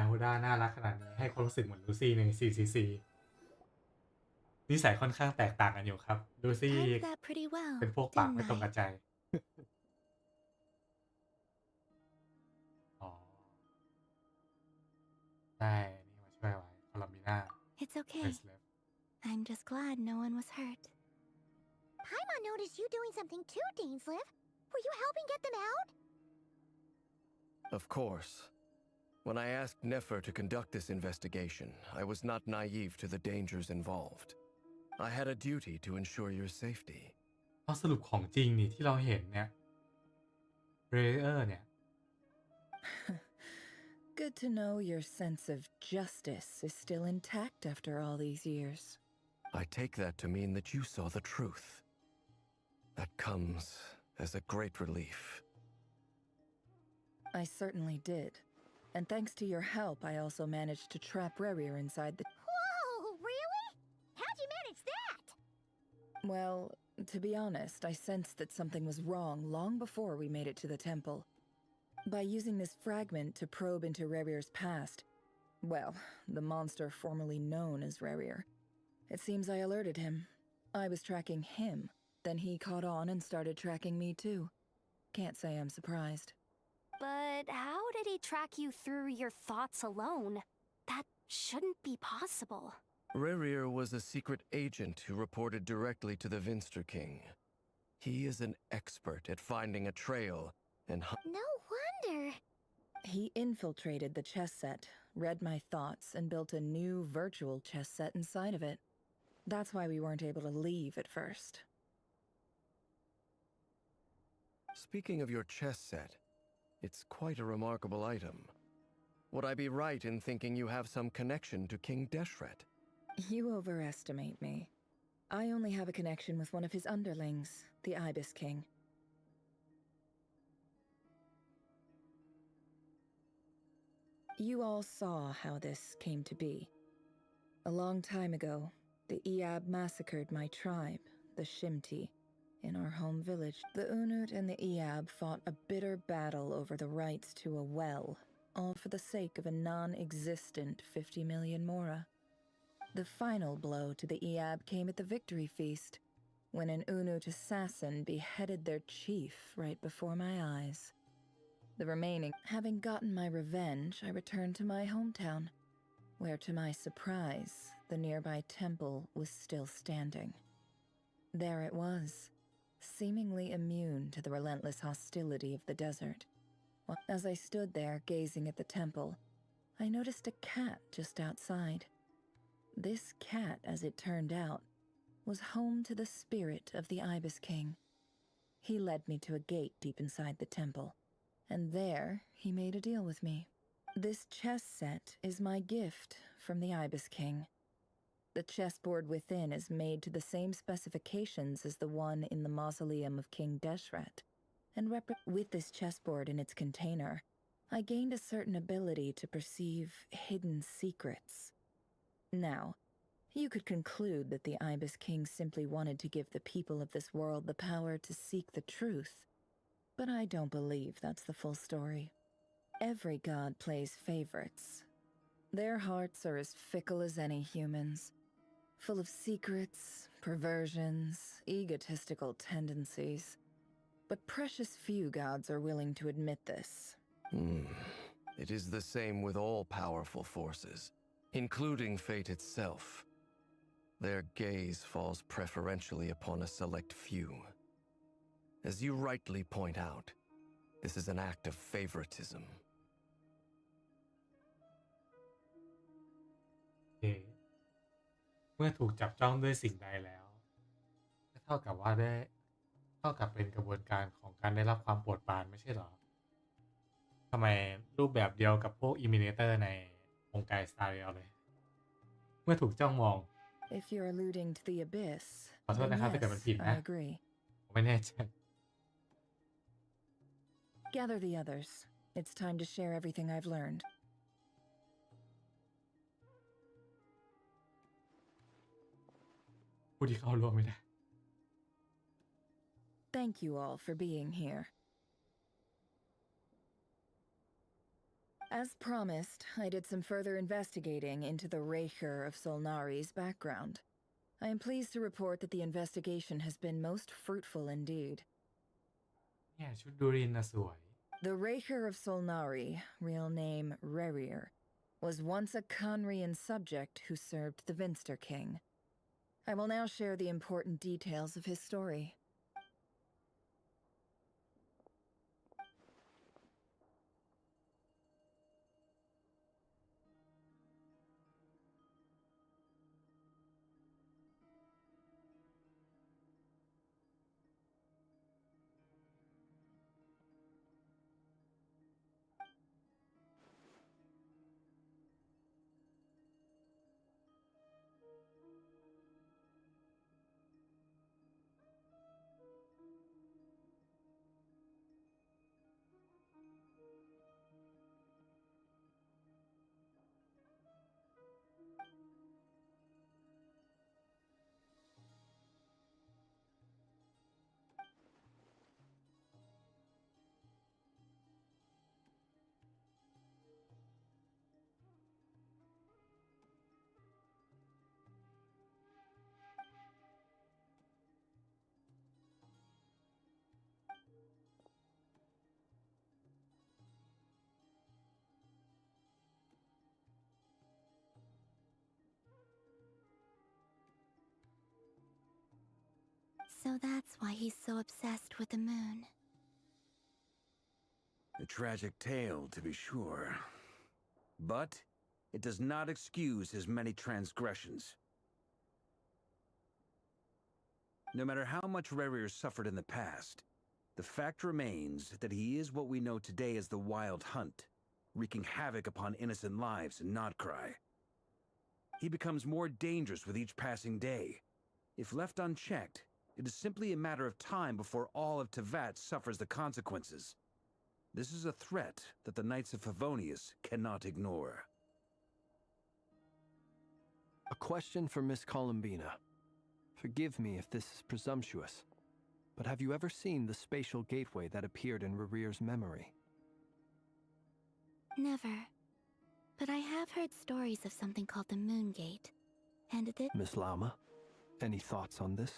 ฮูด้าน่ารักขนาดนี้ให้ความรู้สึกเหมือนลูซี่ใน CCC นิสัยค่อนข้างแตกต่างกันอยู่ครับลูซี่ Timed that pretty well, เป็นพวกปากไม่ตรง didn't กับใจ อ๋อ ได้ นี่มาช่วยไว้คอลัมบิน่า I? It's okay. Nice left. I'm just glad no one was hurt. Paimon noticed you doing something too, Dainsleif. Were you helping get them out? Of course. When I asked Nefer to conduct this investigation, I was not naive to the dangers involved. I had a duty to ensure your safety. เพราะสรุปของจริงนี่ที่เราเห็นเนี่ยเรเออร์เนี่ย Good to know your sense of justice is still intact after all these years. I take that to mean that you saw the truth. That comes as a great relief. I certainly did. And thanks to your help, I also managed to trap Rerir inside the... Whoa, really? How'd you manage that? Well, to be honest, I sensed that something was wrong long before we made it to the temple. By using this fragment to probe into Rerir's past, well, the monster formerly known as Rerir, it seems I alerted him. I was tracking him, then he caught on and started tracking me too. Can't say I'm surprised. But how did he track you through your thoughts alone? That shouldn't be possible. Rerir was a secret agent who reported directly to the Vinster King. He is an expert at finding a trail and... No wonder. He infiltrated the chess set, read my thoughts, and built a new virtual chess set inside of it. That's why we weren't able to leave at first. Speaking of your chess set, it's quite a remarkable item. Would I be right in thinking you have some connection to King Deshret? You overestimate me. I only have a connection with one of his underlings, the Ibis King. You all saw how this came to be. A long time ago, the Iab massacred my tribe, the Shimti, in our home village. The Unut and the Iab fought a bitter battle over the rights to a well, all for the sake of a non-existent 50 million Mora. The final blow to the Iab came at the victory feast, when an Unut assassin beheaded their chief right before my eyes. The remaining, having gotten my revenge, I returned to my hometown, where to my surprise, the nearby temple was still standing. There it was, seemingly immune to the relentless hostility of the desert. As I stood there gazing at the temple, I noticed a cat just outside. This cat, as it turned out, was home to the spirit of the Ibis King. He led me to a gate deep inside the temple, and there he made a deal with me. This chess set is my gift from the Ibis King. The chessboard within is made to the same specifications as the one in the mausoleum of King Deshret, and with this chessboard in its container, I gained a certain ability to perceive hidden secrets. Now, you could conclude that the Ibis King simply wanted to give the people of this world the power to seek the truth, but I don't believe that's the full story. Every god plays favorites. Their hearts are as fickle as any human's, full of secrets, perversions, egotistical tendencies. But precious few gods are willing to admit this. It is the same with all powerful forces, including fate itself. Their gaze falls preferentially upon a select few. As you rightly point out, this is an act of favoritism. เมื่อถูกจับจ้องด้วยสิ่งใดแล้วก็เท่ากับว่าเท่ากับเป็นกระบวนการของการได้รับความโปรดปรานไม่ใช่หรอทำไมรูปแบบเดียวกับพวกอิมิเนเตอร์ในองค์กายสตาร์เรียลเลย เมื่อถูกจ้องมอง If you're alluding to the abyss, ขอโทษ then นะครับถ้าเกิดมันผิด yes, นะ I agree. ผมไม่แน่ใจ Gather the others. It's time to share everything I've learned. ผู้ที่เข้าร่วมไม่ได้ Thank you all for being here. As promised, I did some further investigating into the Reicher of Solnari's background. I am pleased to report that the investigation has been most fruitful indeed. เนี่ยชุดดูรินนะสวย The Reicher of Solnari, real name Rerir, was once a Conrian subject who served the Vinster King. I will now share the important details of his story. So that's why he's so obsessed with the moon. A tragic tale, to be sure. But it does not excuse his many transgressions. No matter how much Rerir suffered in the past, the fact remains that he is what we know today as the Wild Hunt, wreaking havoc upon innocent lives in Notcry. He becomes more dangerous with each passing day. If left unchecked, it is simply a matter of time before all of Tevat suffers the consequences. This is a threat that the Knights of Favonius cannot ignore. A question for Miss Columbina. Forgive me if this is presumptuous, but have you ever seen the spatial gateway that appeared in Rerir's memory? Never. But I have heard stories of something called the Moon Gate. And it... Miss Lauma, any thoughts on this?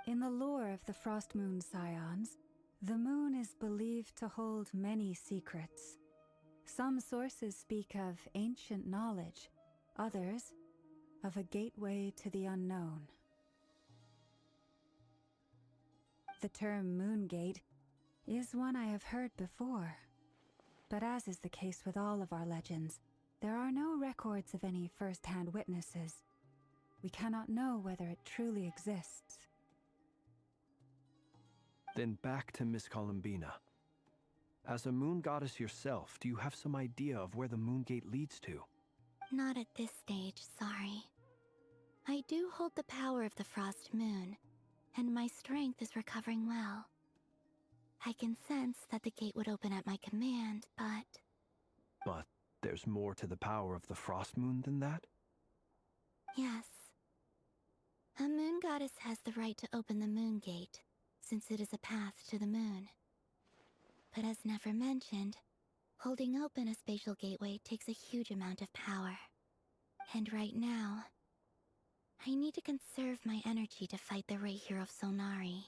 In the lore of the Frost Moon Scions, the moon is believed to hold many secrets. Some sources speak of ancient knowledge, others of a gateway to the unknown. The term Moon Gate is one I have heard before, but as is the case with all of our legends, there are no records of any first-hand witnesses. We cannot know whether it truly exists. Then back to Miss Columbina. As a moon goddess yourself, do you have some idea of where the Moon Gate leads to? Not at this stage, sorry. I do hold the power of the Frost Moon, and my strength is recovering well. I can sense that the gate would open at my command, but... But there's more to the power of the Frost Moon than that? Yes. A moon goddess has the right to open the Moon Gate, since it is a path to the moon. But as never mentioned, holding open a spatial gateway takes a huge amount of power. And right now, I need to conserve my energy to fight the Reicher of Solnari.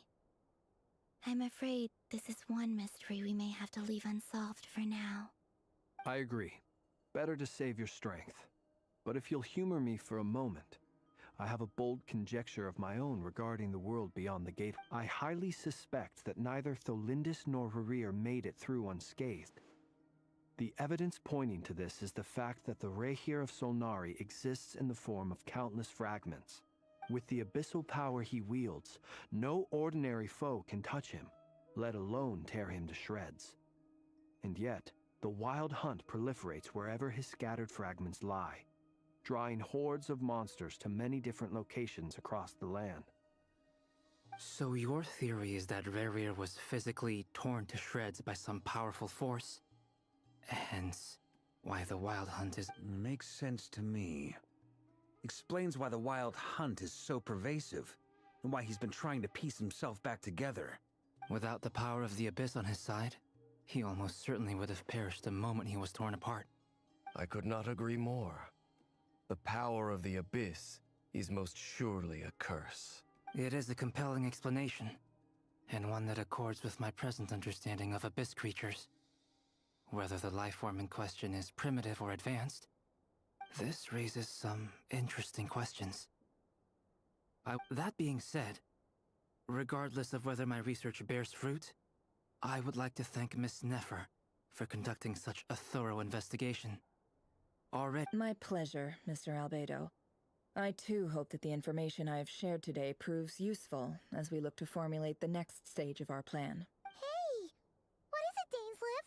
I'm afraid this is one mystery we may have to leave unsolved for now. I agree. Better to save your strength. But if you'll humor me for a moment, I have a bold conjecture of my own regarding the world beyond the gate. I highly suspect that neither Tholindis nor Rerir made it through unscathed. The evidence pointing to this is the fact that the Reicher of Solnari exists in the form of countless fragments. With the abyssal power he wields, no ordinary foe can touch him, let alone tear him to shreds. And yet, the Wild Hunt proliferates wherever his scattered fragments lie, drawing hordes of monsters to many different locations across the land. So your theory is that Rerir was physically torn to shreds by some powerful force? Hence, why the Wild Hunt is... Makes sense to me. Explains why the Wild Hunt is so pervasive, and why he's been trying to piece himself back together. Without the power of the Abyss on his side, he almost certainly would have perished the moment he was torn apart. I could not agree more. The power of the Abyss is most surely a curse. It is a compelling explanation, and one that accords with my present understanding of Abyss creatures. Whether the life form in question is primitive or advanced, this raises some interesting questions. That being said, regardless of whether my research bears fruit, I would like to thank Miss Nefer for conducting such a thorough investigation. My pleasure, Mr. Albedo. I too hope that the information I have shared today proves useful as we look to formulate the next stage of our plan. Hey! What is it, Dainsleif?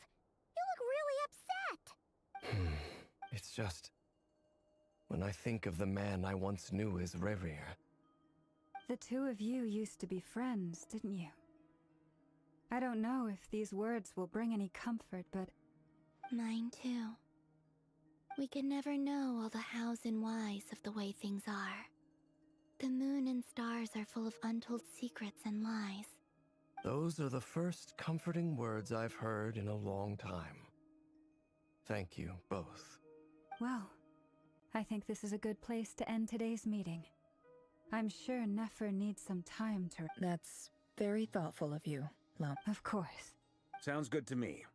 You look really upset! It's just... when I think of the man I once knew as Rerir. The two of you used to be friends, didn't you? I don't know if these words will bring any comfort, but... Mine too. We could never know all the hows and whys of the way things are. The moon and stars are full of untold secrets and lies. Those are the first comforting words I've heard in a long time. Thank you, both. Well, I think this is a good place to end today's meeting. I'm sure Nefer needs some time to... That's very thoughtful of you, Lump. Of course. Sounds good to me.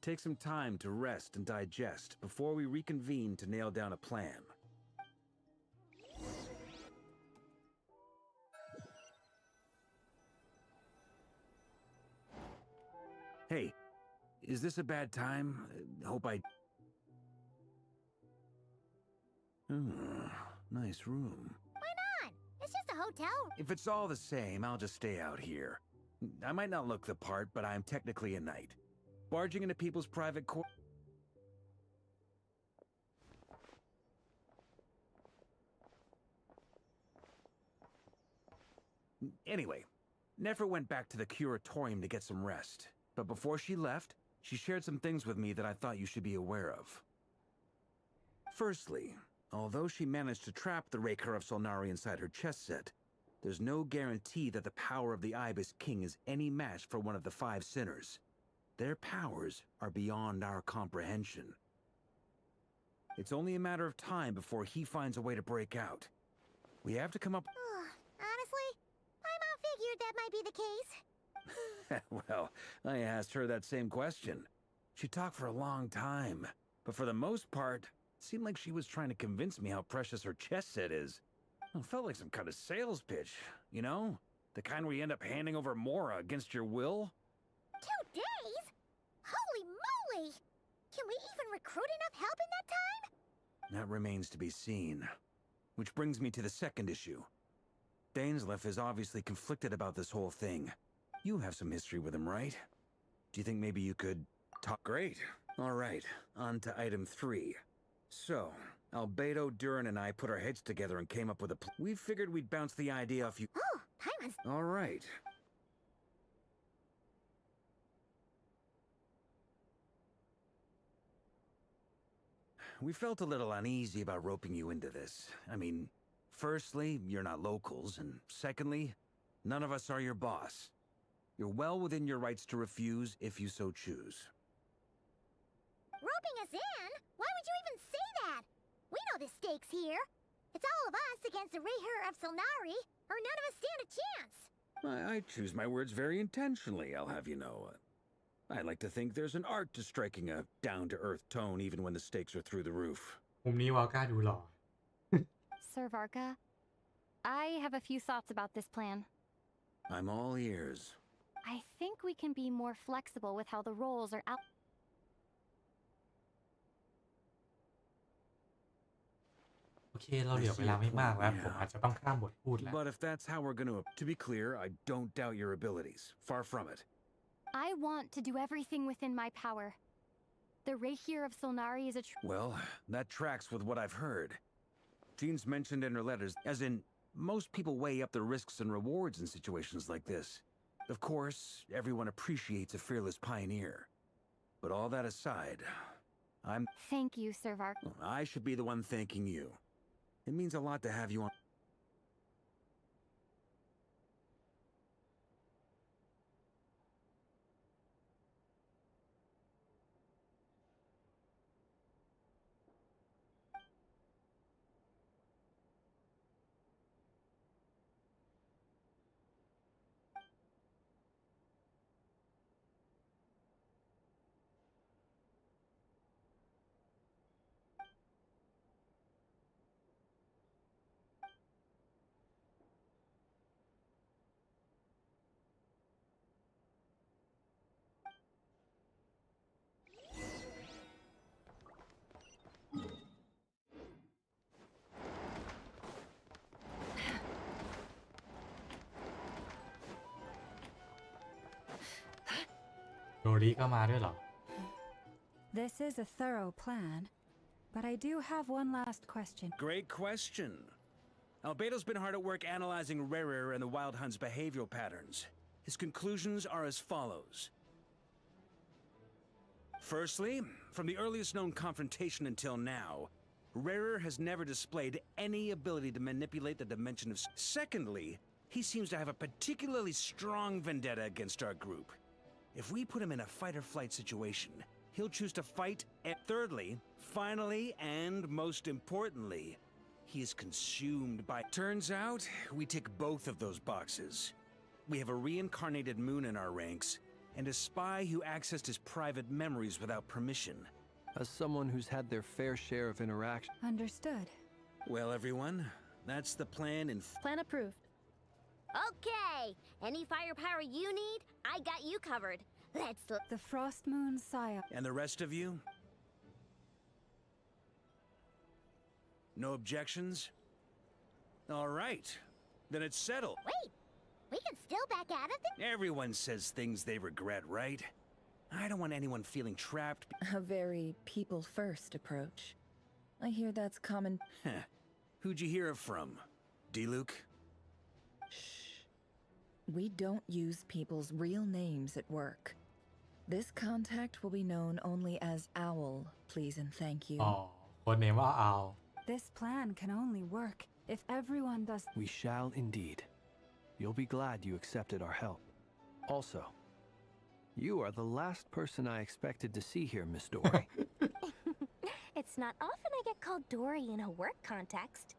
Take some time to rest and digest before we reconvene to nail down a plan. Hey, is this a bad time? Hope I... nice room. Why not? It's just a hotel. If it's all the same, I'll just stay out here. I might not look the part, but I'm technically a knight. Barging into people's private Anyway, Nefer went back to the curatorium to get some rest. But before she left, she shared some things with me that I thought you should be aware of. Firstly, although she managed to trap the Raker of Solnari inside her chess set, there's no guarantee that the power of the Ibis King is any match for one of the 5 sinners. Their powers are beyond our comprehension. It's only a matter of time before he finds a way to break out. We have to come up... Honestly, my mom figured that might be the case. Well, I asked her that same question. She talked for a long time, but for the most part, it seemed like she was trying to convince me how precious her chess set is. It felt like some kind of sales pitch, you know? The kind where you end up handing over Mora against your will. 2 days? Holy moly! Can we even recruit enough help in that time? That remains to be seen. Which brings me to the second issue. Dainsleif is obviously conflicted about this whole thing. You have some history with him, right? Do you think maybe you could talk? Great. All right, on to item 3. So, Albedo, Durin, and I put our heads together and came up with a we figured we'd bounce the idea off you. Oh, Paimon. All right. We felt a little uneasy about roping you into this. I mean, firstly, you're not locals, and secondly, none of us are your boss. You're well within your rights to refuse if you so choose. Roping us in? Why would you even say that? We know the stakes here. It's all of us against the Reher of Solnari, or none of us stand a chance. I choose my words very intentionally, I'll have you know. I like to think there's an art to striking a down-to-earth tone even when the stakes are through the roof. มุมนี้วาก้าดูหล่อ Sir Varka, I have a few thoughts about this plan. I'm all ears. I think we can be more flexible with how the roles are out. โอเคเราเหลือเวลาไม่มากแล้วผมอาจจะต้องข้ามบทพูดแล้ว But if that's how we're gonna... To be clear, I don't doubt your abilities. Far from it. I want to do everything within my power. The Reher of Solnari is a Well, that tracks with what I've heard. Jean's mentioned in her letters, as in, most people weigh up the risks and rewards in situations like this. Of course, everyone appreciates a fearless pioneer. But all that aside, Thank you, Sir Vark. I should be the one thanking you. It means a lot to have you on. ริก็มาด้วยเหรอ This is a thorough plan, but I do have one last question. Great question. Albedo's been hard at work analyzing Rerir and the Wild Hunt's behavioral patterns. His conclusions are as follows. Firstly, from the earliest known confrontation until now, Rerir has never displayed any ability to manipulate the dimension of... Secondly, he seems to have a particularly strong vendetta against our group. If we put him in a fight-or-flight situation, he'll choose to fight. And thirdly, finally, and most importantly, he is consumed by... Turns out, we tick both of those boxes. We have a reincarnated moon in our ranks, and a spy who accessed his private memories without permission. As someone who's had their fair share of interaction... Understood. Well, everyone, that's the plan in... Plan approved. Okay! Any firepower you need, I got you covered. Let's look. The Frost Moon Sire. And the rest of you? No objections? All right. Then it's settled. Wait! We can still back out of this? Everyone says things they regret, right? I don't want anyone feeling trapped. A very people-first approach. I hear that's common. Who'd you hear it from? D-Luke? Shh. We don't use people's real names at work. This contact will be known only as Owl, please and thank you. อ๋อ คนเนมว่า Owl. This plan can only work if everyone does... We shall indeed. You'll be glad you accepted our help. Also, you are the last person I expected to see here, Miss Dory. It's not often I get called Dory in a work context.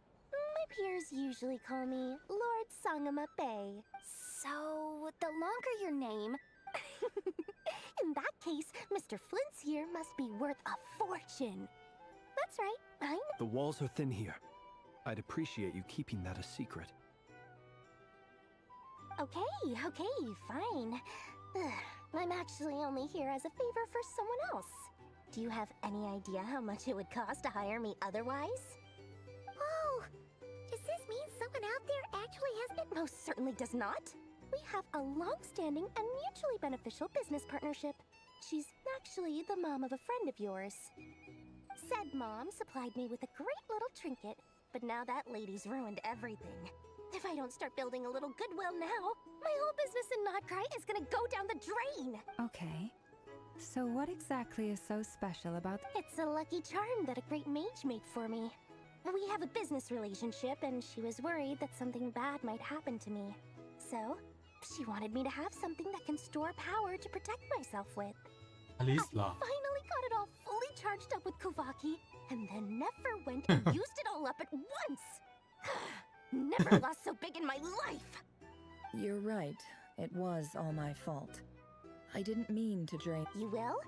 My peers usually call me Lord Sangamabe. So, the longer your name... In that case, Mr. Flint's here must be worth a fortune. That's right, I know. The walls are thin here. I'd appreciate you keeping that a secret. Okay, fine. I'm actually only here as a favor for someone else. Do you have any idea how much it would cost to hire me otherwise? Oh! Does this mean someone out there actually has been... It most certainly does not. We have a long-standing and mutually beneficial business partnership. She's actually the mom of a friend of yours. Said mom supplied me with a great little trinket, but now that lady's ruined everything. If I don't start building a little goodwill now, my whole business in Notcry is gonna go down the drain! Okay. So what exactly is so special about... It's a lucky charm that a great mage made for me. We have a business relationship, and she was worried that something bad might happen to me. So, she wanted me to have something that can store power to protect myself with. Alice I เหรอ finally got it all fully charged up with Kuvaki, and then never went and used it all up at once! Never lost so big in my life! You're right. It was all my fault. I didn't mean to drain... You will?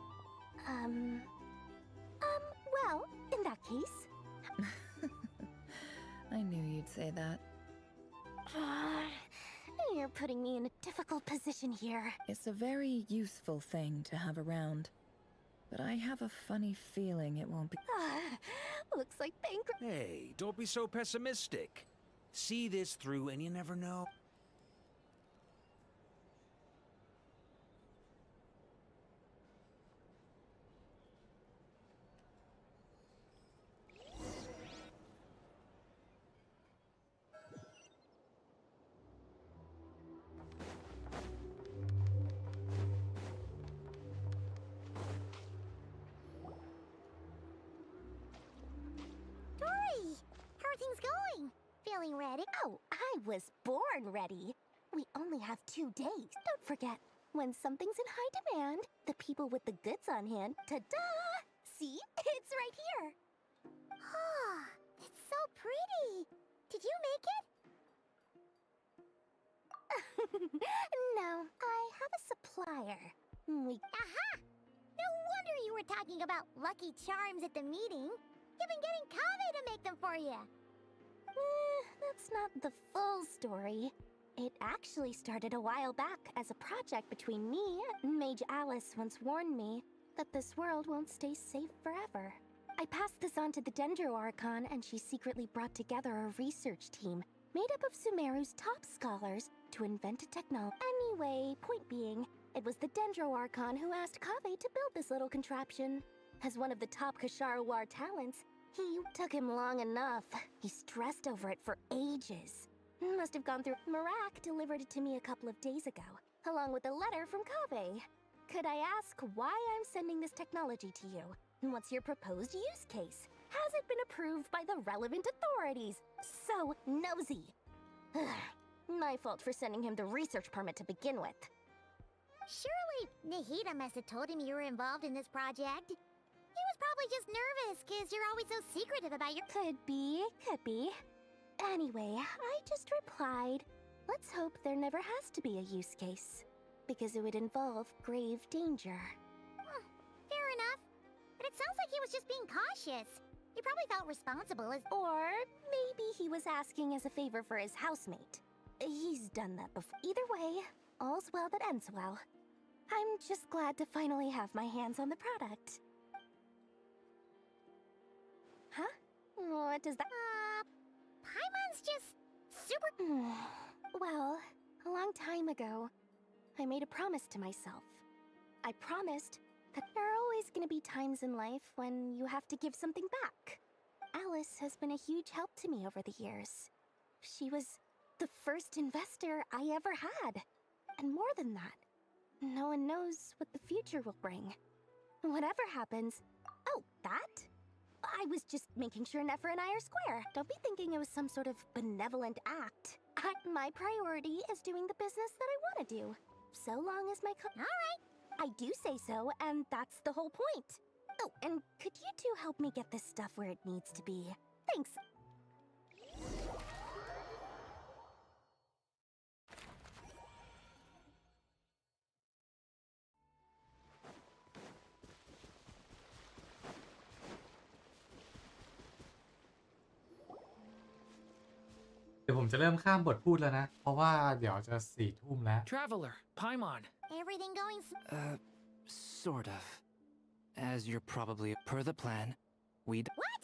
Well, in that case... I knew you'd say that. You're putting me in a difficult position here. It's a very useful thing to have around. But I have a funny feeling it won't be... Looks like bankrupt... Hey, don't be so pessimistic. See this through and you never know. Dory! How are things going? Feeling ready? Oh, I was born ready. We only have 2 days. Don't forget, when something's in high demand, the people with the goods on hand, ta-da! See? It's right here. Oh, it's so pretty. Did you make it? No, I have a supplier. Aha! No wonder you were talking about lucky charms at the meeting. You've been getting Kaveh to make them for you. That's not the full story. It actually started a while back as a project between me and Mage Alice once warned me that this world won't stay safe forever. I passed this on to the Dendro Archon, and she secretly brought together a research team made up of Sumeru's top scholars to invent a technology. Anyway, point being, It was the Dendro Archon who asked Kaveh to build this little contraption. As one of the top Kasharawar talents, he took him long enough. He stressed over it for ages. Must have gone through. Marak delivered it to me a couple of days ago, along with a letter from Kaveh. Could I ask why I'm sending this technology to you? And what's your proposed use case? Has it been approved by the relevant authorities? So nosy. My fault for sending him the research permit to begin with. Surely Nahida must have told him you were involved in this project. He was probably just nervous because you're always so secretive about your— Could be. Anyway, I just replied, let's hope there never has to be a use case, because it would involve grave danger. Fair enough. But it sounds like he was just being cautious. He probably felt responsible as— Or maybe he was asking as a favor for his housemate. He's done that before. Either way, all's well that ends well. I'm just glad to finally have my hands on the product. Huh? What does that— Paimon's just super— Well, a long time ago, I made a promise to myself. I promised that there are always gonna be times in life when you have to give something back. Alice has been a huge help to me over the years. She was the first investor I ever had. And more than that, no one knows what the future will bring. Whatever happens— Oh, that? I was just making sure Nefer and I are square. Don't be thinking it was some sort of benevolent act. My priority is doing the business that I want to do. So long as my Alright. I do say so, and that's the whole point. Oh, and could you two help me get this stuff where it needs to be? Thanks.เดี๋ยวผมจะเริ่มข้ามบทพูดแล้วนะ เพราะว่าเดี๋ยวจะ4 ทุ่มแล้ว Traveler, Paimon. Everything going Sort of. As you're probably per the plan, we'd— What?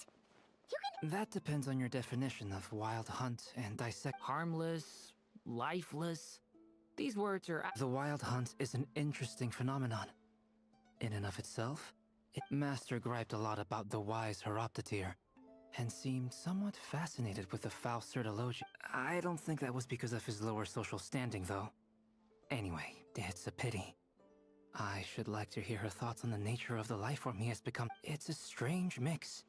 You can— That depends on your definition of wild hunt and dissect. Harmless, lifeless. These words are— The wild hunt is an interesting phenomenon. In and of itself, Master griped a lot about the wise Horoptatir, and seemed somewhat fascinated with the foul Certology. I don't think that was because of his lower social standing, though. Anyway, it's a pity. I should like to hear her thoughts on the nature of the life form he has become. It's a strange mix.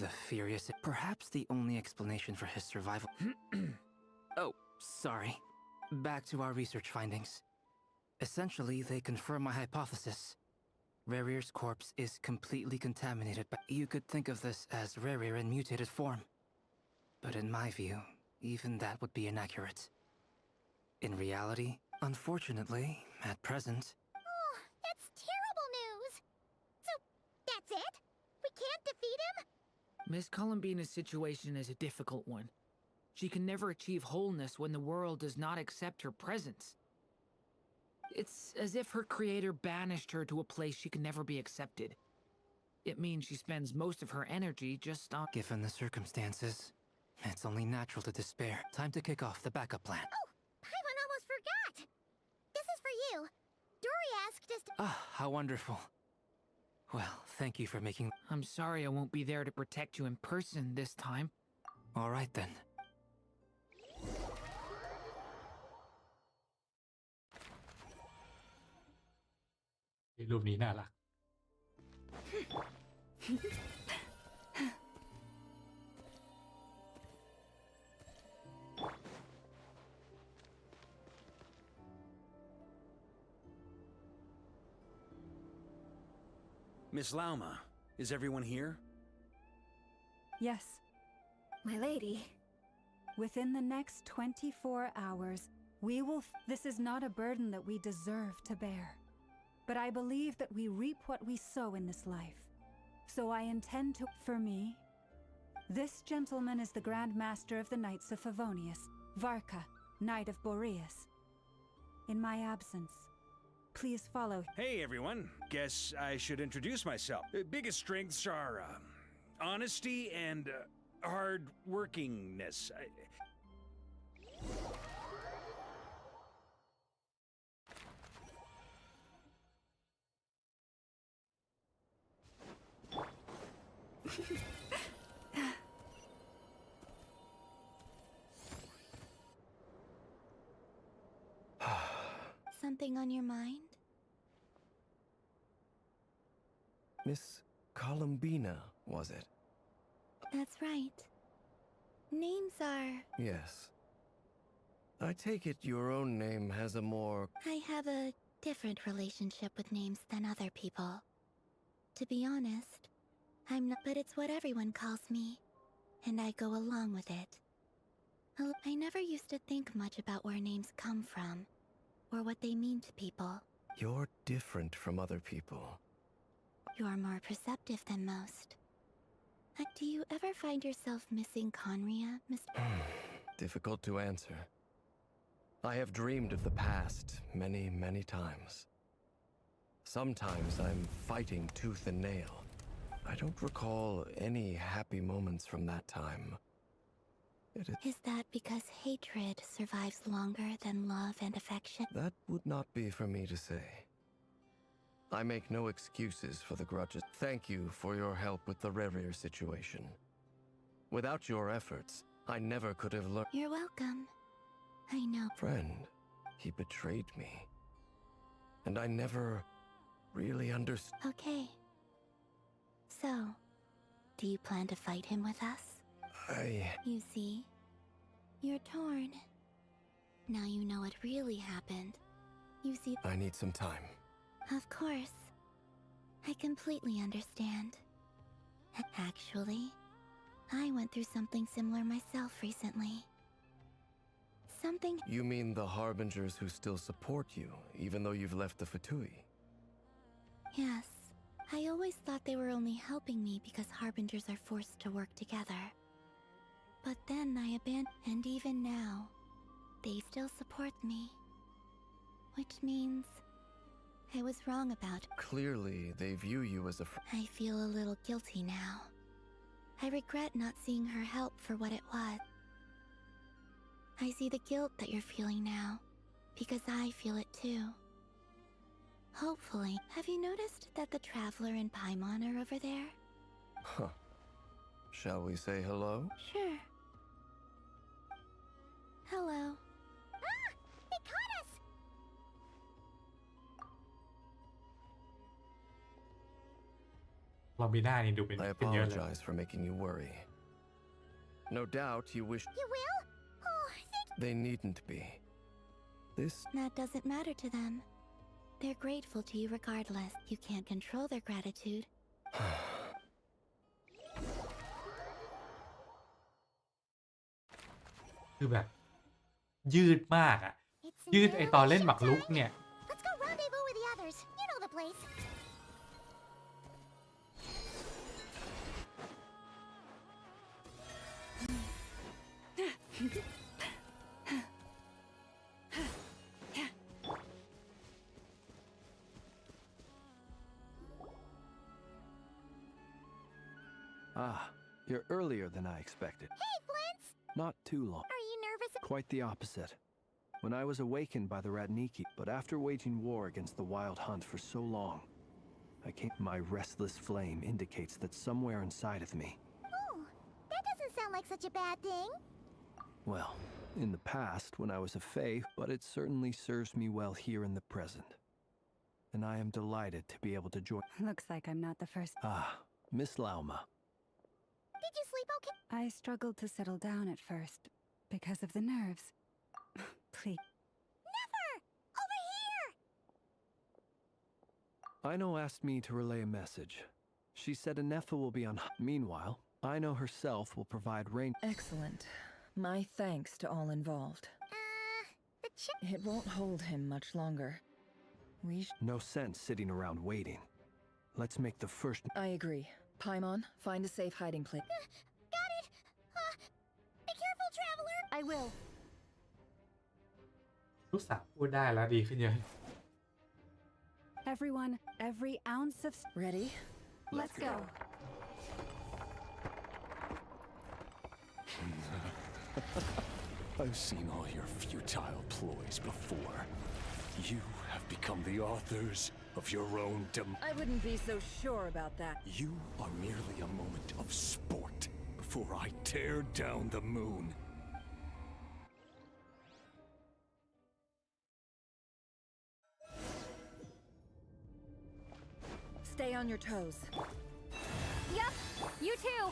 The furious— Perhaps the only explanation for his survival— Oh, sorry. Back to our research findings. Essentially, they confirm my hypothesis. Rerir's corpse is completely contaminated, but you could think of this as Rerir in mutated form. But in my view, even that would be inaccurate. In reality, unfortunately, at present— Oh, that's terrible news! So, that's it? We can't defeat him? Miss Columbina's situation is a difficult one. She can never achieve wholeness when the world does not accept her presence. It's as if her creator banished her to a place she can never be accepted. It means she spends most of her energy just on— Given the circumstances, it's only natural to despair. Time to kick off the backup plan. Oh, Paimon almost forgot! This is for you. Dory asked us to— Ah, how wonderful. Well, thank you for making— I'm sorry I won't be there to protect you in person this time. All right then.รูปนี้น่ารัก Miss Lauma, is everyone here? Yes. My lady. Within the next 24 hours, we will— This is not a burden that we deserve to bear. But I believe that we reap what we sow in this life. So I intend to— For me, this gentleman is the Grand Master of the Knights of Favonius, Varka, Knight of Boreas. In my absence, please follow— Hey everyone, guess I should introduce myself. Biggest strengths are honesty and hard-workingness. Something on your mind? Miss Columbina, was it? That's right. Names are... Yes. I take it your own name has a more... I have a different relationship with names than other people. To be honest, I'm not... But it's what everyone calls me, and I go along with it. I never used to think much about where names come from, or what they mean to people. You're different from other people. You're more perceptive than most. Do you ever find yourself missing Conria, Mr. Difficult to answer. I have dreamed of the past many, many times. Sometimes I'm fighting tooth and nail. I don't recall any happy moments from that time. Is that because hatred survives longer than love and affection? That would not be for me to say. I make no excuses for the grudges. Thank you for your help with the Rerir situation. Without your efforts, I never could have learned. You're welcome. I know. Friend, he betrayed me. And I never really understood. Okay. So, do you plan to fight him with us? You see, you're torn. Now you know what really happened. You see... I need some time. Of course. I completely understand. Actually, I went through something similar myself recently. Something... You mean the Harbingers who still support you, even though you've left the Fatui? Yes. I always thought they were only helping me because Harbingers are forced to work together. But then I abandoned... And even now, they still support me. Which means... I was wrong about... Clearly, they view you as a I feel a little guilty now. I regret not seeing her help for what it was. I see the guilt that you're feeling now, because I feel it too. Hopefully. Have you noticed that the Traveler and Paimon are over there? Huh. Shall we say hello? Sure. Hello. Ah! They caught us! I apologize for making you worry. No doubt you wish... You will? Oh, They needn't be. This... That doesn't matter to them. They're grateful to you regardless. You can't control their gratitude. คือแบบยืดมากอะยืดไอตอนเล่นหมากรุกเนี่ย Let's go rendezvous with the others. You know the place. Ah, you're earlier than I expected. Hey, Flint's! Not too long. Are you nervous? Quite the opposite. When I was awakened by the Radniki, but after waging war against the Wild Hunt for so long, my restless flame indicates that somewhere inside of me... Oh, that doesn't sound like such a bad thing. Well, in the past, when I was a Fae, but it certainly serves me well here in the present. And I am delighted to be able to join... Looks like I'm not the first... Ah, Miss Lauma. Did you sleep okay? I struggled to settle down at first, because of the nerves. Please. Never! Over here! Aino asked me to relay a message. She said Anefa will be on... Meanwhile, Aino herself will provide rain... Excellent. My thanks to all involved. It won't hold him much longer. No sense sitting around waiting. Let's make the first... I agree. Paimon, find a safe hiding place. Got it! Be careful, Traveler! I will. ลูกสาวพูดได้แล้วดีขึ้นเยอะ Everyone, every ounce of... Ready? Let's go. I've seen all your futile ploys before. You have become the authors of your own I wouldn't be so sure about that. You are merely a moment of sport before I tear down the moon. Stay on your toes. Yep, you too.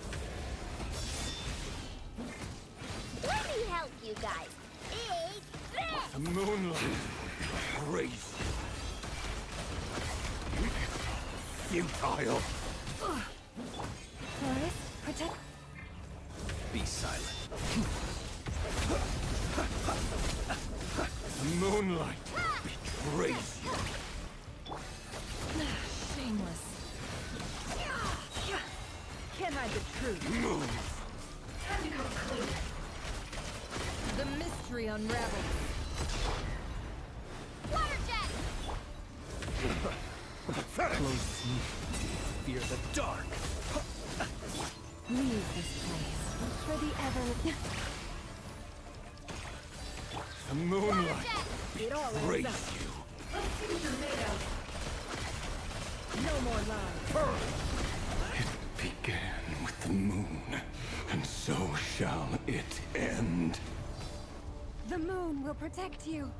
Let me help you guys. Take this! The moonlight. Crazy. Futile. Forest, protect. Be silent. The moonlight betrays you. Shameless. Can't hide the truth. Move. The mystery unravels. Water jet! Close fear the dark. Leave this place for the ever. The moonlight It all betrays ends up. you. Let's see what you're made of. No more lies. It began with the moon, and so shall it end. The moon will protect you.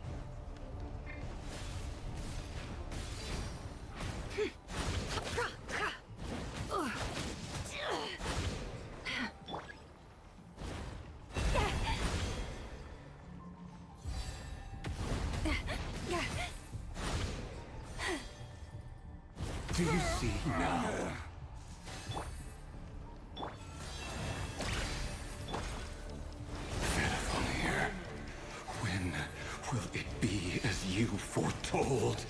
Do you see now? Vetifamir, when will it be as you foretold?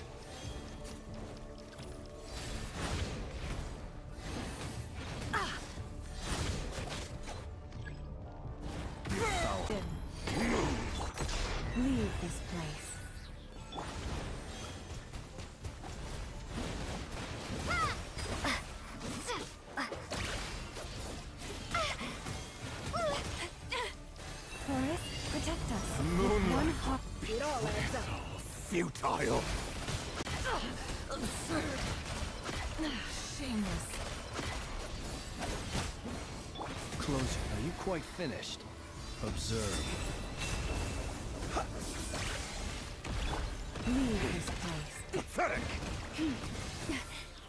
Leave this place. Forest, protect us. The moonlight One hop. It all adds up. futile. Absurd. Shameless. Closer. Are you quite finished? Observe. Leave this place. Pathetic.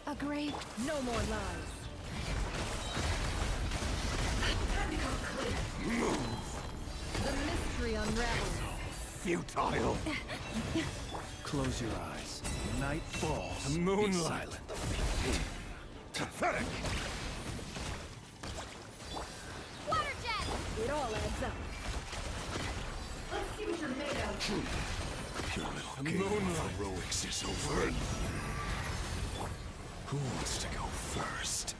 A grave. No more lies. Move. The mystery unravels. Futile. Close your eyes. Night falls. The Be moonlight. silent. Pathetic. Water jet! It all adds up. Let's see what you're made of. Your little game of heroics is over. Who wants to go first?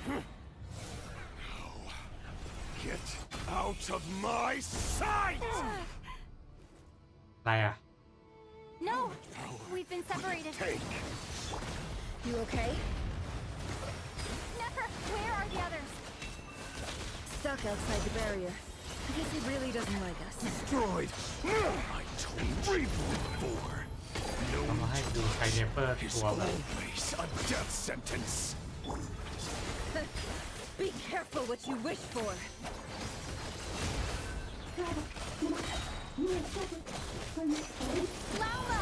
No. Get out of my sight! อะไรอ่ะ No! We've been separated. You okay? Never! Where are the others? Stuck outside the barrier. I guess he really doesn't like us. Destroyed! I told you before. ทำมาให้กูใช้เนเปอร์ Is ตัวแบบ always a death sentence. Be careful what you wish for. Laura!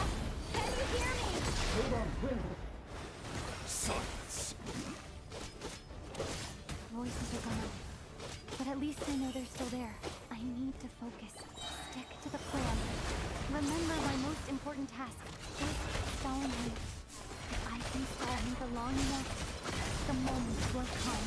Can you hear me? Silence. Voices are gone. But at least I know they're still there. I need to focus. Stick to the plan. Remember my most important task. Just stalling him. If I can stall him for long enough, the moment will come.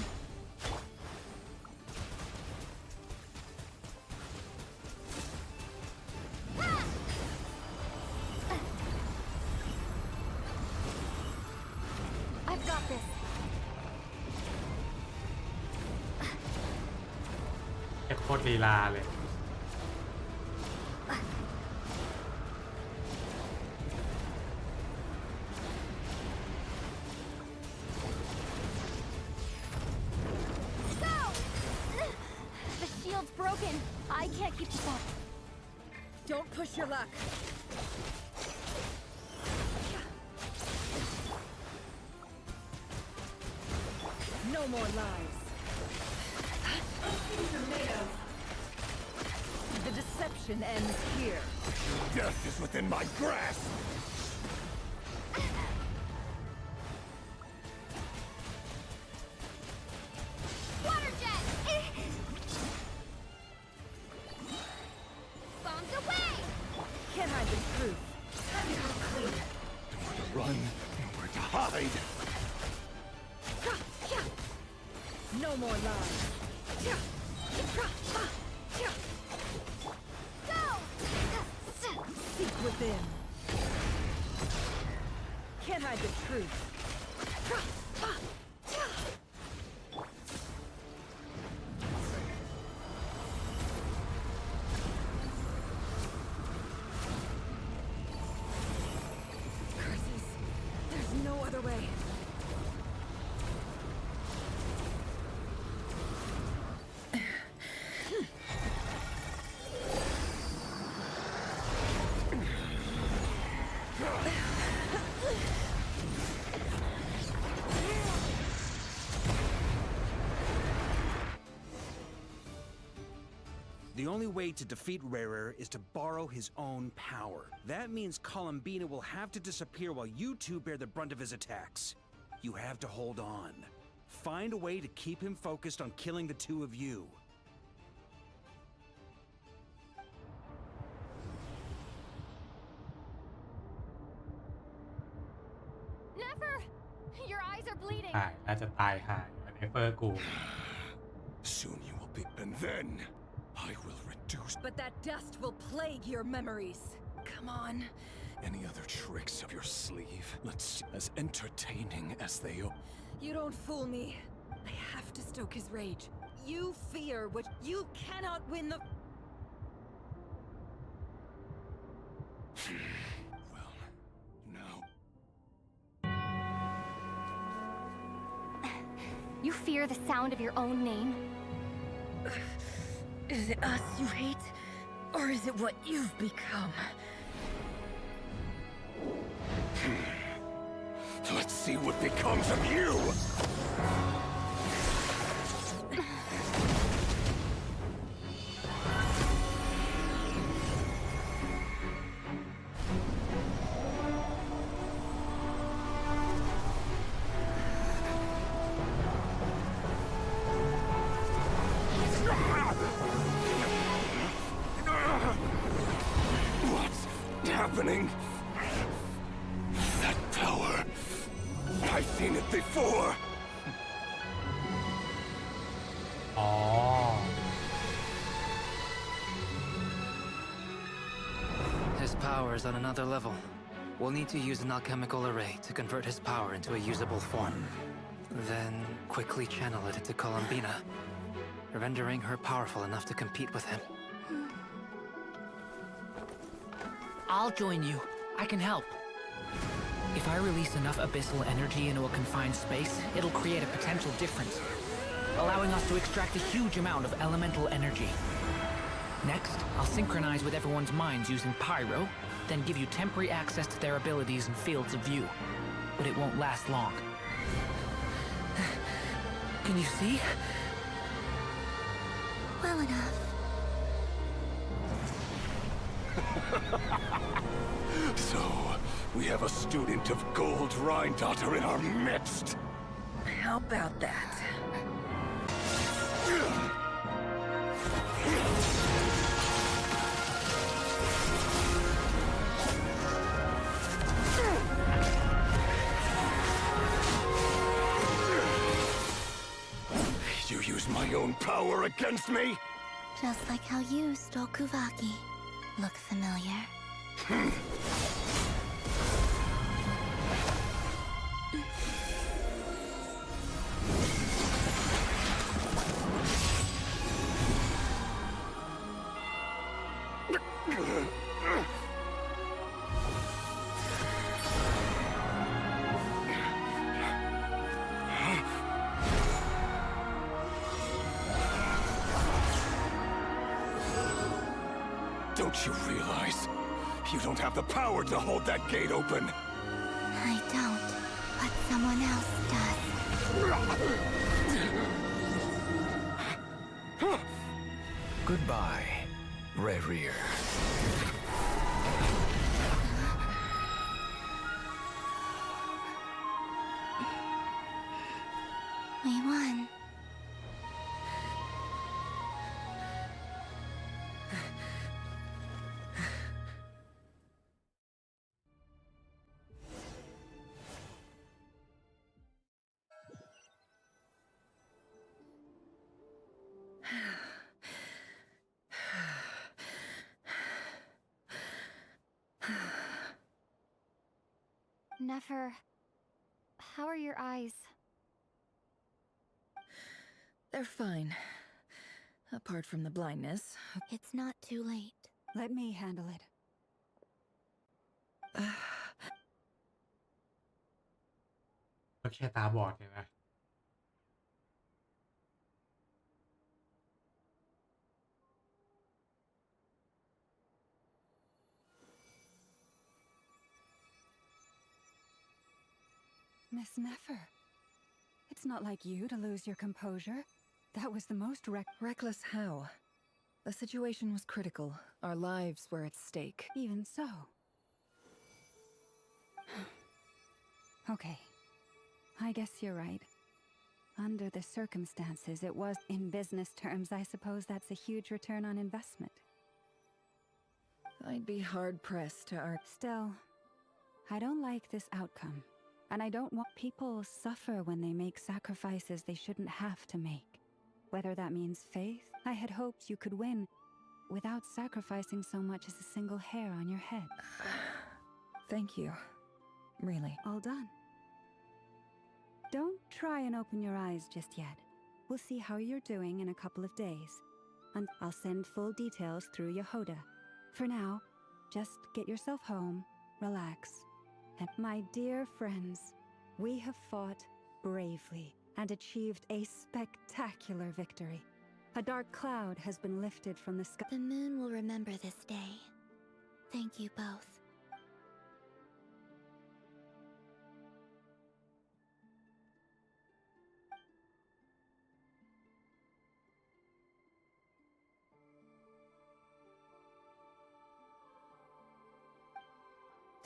I've got this. แค่โคตรลีลาเลย Go! The shield's broken. I can't keep this up. Don't push your luck. No more lies. The deception ends here. Death is within my grasp! Water jet! Bombs away! Can't hide the truth. Nowhere to run, nowhere to hide. No more lies. Go! Seek within. Can't hide the truth. Curses. There's no other way. The only way to defeat Rarer is to borrow his own power. That means Columbina will have to disappear while you two bear the brunt of his attacks. You have to hold on. Find a way to keep him focused on killing the two of you. Never! Your eyes are bleeding. หายน่าจะตายหายเหมือนเอเฟอร์กู Soon you will be, and then I will reduce But that dust will plague your memories. Come on. any other tricks up your sleeve. Let's see, as entertaining as they are. You don't fool me. I have to stoke his rage. You fear what you cannot win the. Well, now. You fear the sound of your own name? Is it us you hate? Or is it what you've become? Let's see what becomes of you! What's happening? That power. I've seen it before. อ๋อ His power is on another level. We'll need to use an alchemical array to convert his power into a usable form. Then quickly channel it into Columbina, rendering her powerful enough to compete with him. I'll join you. I can help. If I release enough abyssal energy into a confined space, it'll create a potential difference, allowing us to extract a huge amount of elemental energy. Next, I'll synchronize with everyone's minds using Pyro, then give you temporary access to their abilities and fields of view. But it won't last long. Can you see? Well enough. So, we have a student of Gold Rhine-Daughter in our midst. How about that? You use my own power against me? Just like how you stole Kuvaki. Look familiar? Don't you realize? You don't have the power to hold that gate open. I don't, but someone else does. Goodbye, Reverie. We won. Nefer, how are your eyes? They're fine. Apart from the blindness. It's not too late. Let me handle it. ก็แค่ตาบอดเนี่ยนะ Miss Nefer. It's not like you to lose your composure. That was the most reckless how? The situation was critical. Our lives were at stake. Even so. Okay. I guess you're right. Under the circumstances, it was, in business terms, I suppose that's a huge return on investment. I'd be hard-pressed to argue. Still, I don't like this outcome. And I don't want people suffer when they make sacrifices they shouldn't have to make. Whether that means faith, I had hoped you could win without sacrificing so much as a single hair on your head. Thank you. Really. All done. Don't try and open your eyes just yet. We'll see how you're doing in a couple of days. And I'll send full details through Yehoda. For now, just get yourself home, relax. And my dear friends, we have fought bravely and achieved a spectacular victory. A dark cloud has been lifted from the sky. The moon will remember this day. Thank you both.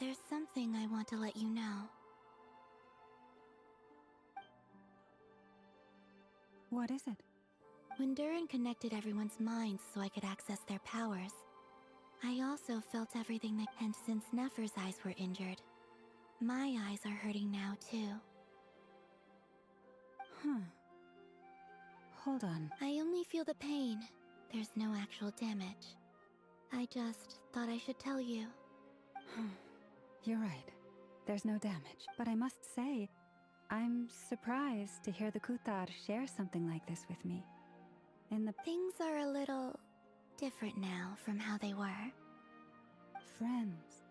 There's something I want to let you know. What is it? When Durin connected everyone's minds so I could access their powers, I also felt everything that... And since Nefer's eyes were injured, my eyes are hurting now too. Huh. Hold on. I only feel the pain. There's no actual damage. I just thought I should tell you. You're right. There's no damage. But I must say, I'm surprised to hear the Kutar share something like this with me. Things are a little different now from how they were. Friends.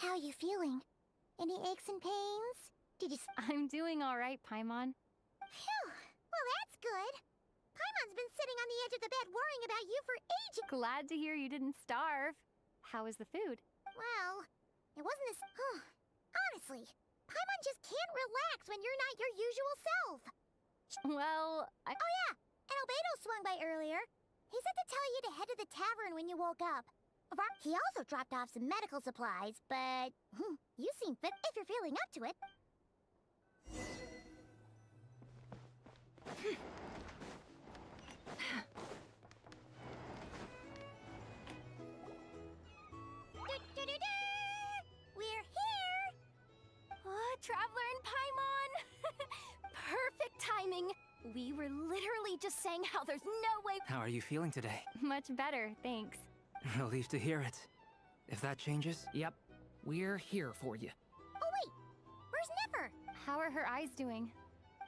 How are you feeling? Any aches and pains? Did you... I'm doing all right, Paimon. Phew! Well, that's good. Paimon's been sitting on the edge of the bed worrying about you for ages. Glad to hear you didn't starve. How was the food? Well, it wasn't as... Honestly, Paimon just can't relax when you're not your usual self. Well, Oh yeah, and Albedo swung by earlier. He said to tell you to head to the tavern when you woke up. He also dropped off some medical supplies, but you seem fit if you're feeling up to it. We're here! What, Traveler and Paimon? Perfect timing. We were literally just saying how there's no way... How are you feeling today? Much better, thanks. Relieved to hear it. If that changes... Yep. We're here for you. Oh wait! Where's Nefer? How are her eyes doing?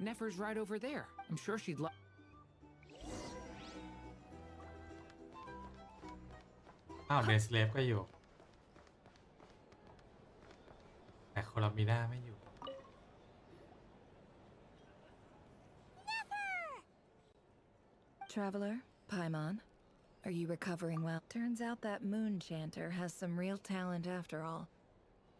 Nefer's right over there. I'm sure she'd love. อ้าวเดสเลฟก็อยู่แต่โคลามิน่าไม่อยู่ Traveler, Paimon, are you recovering well? Turns out that moon chanter has some real talent after all.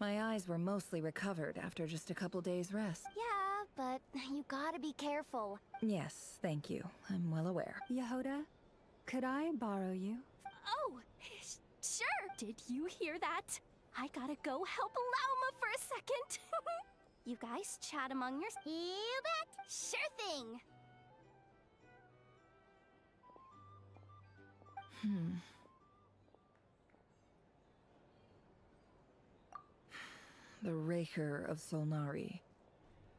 My eyes were mostly recovered after just a couple days' rest. Yeah, but you gotta be careful. Yes, thank you. I'm well aware. Yehoda, could I borrow you? Oh, sure. Did you hear that? I gotta go help Lauma for a second. You guys chat among yourselves. You bet. Sure thing. The Raker of Solnari.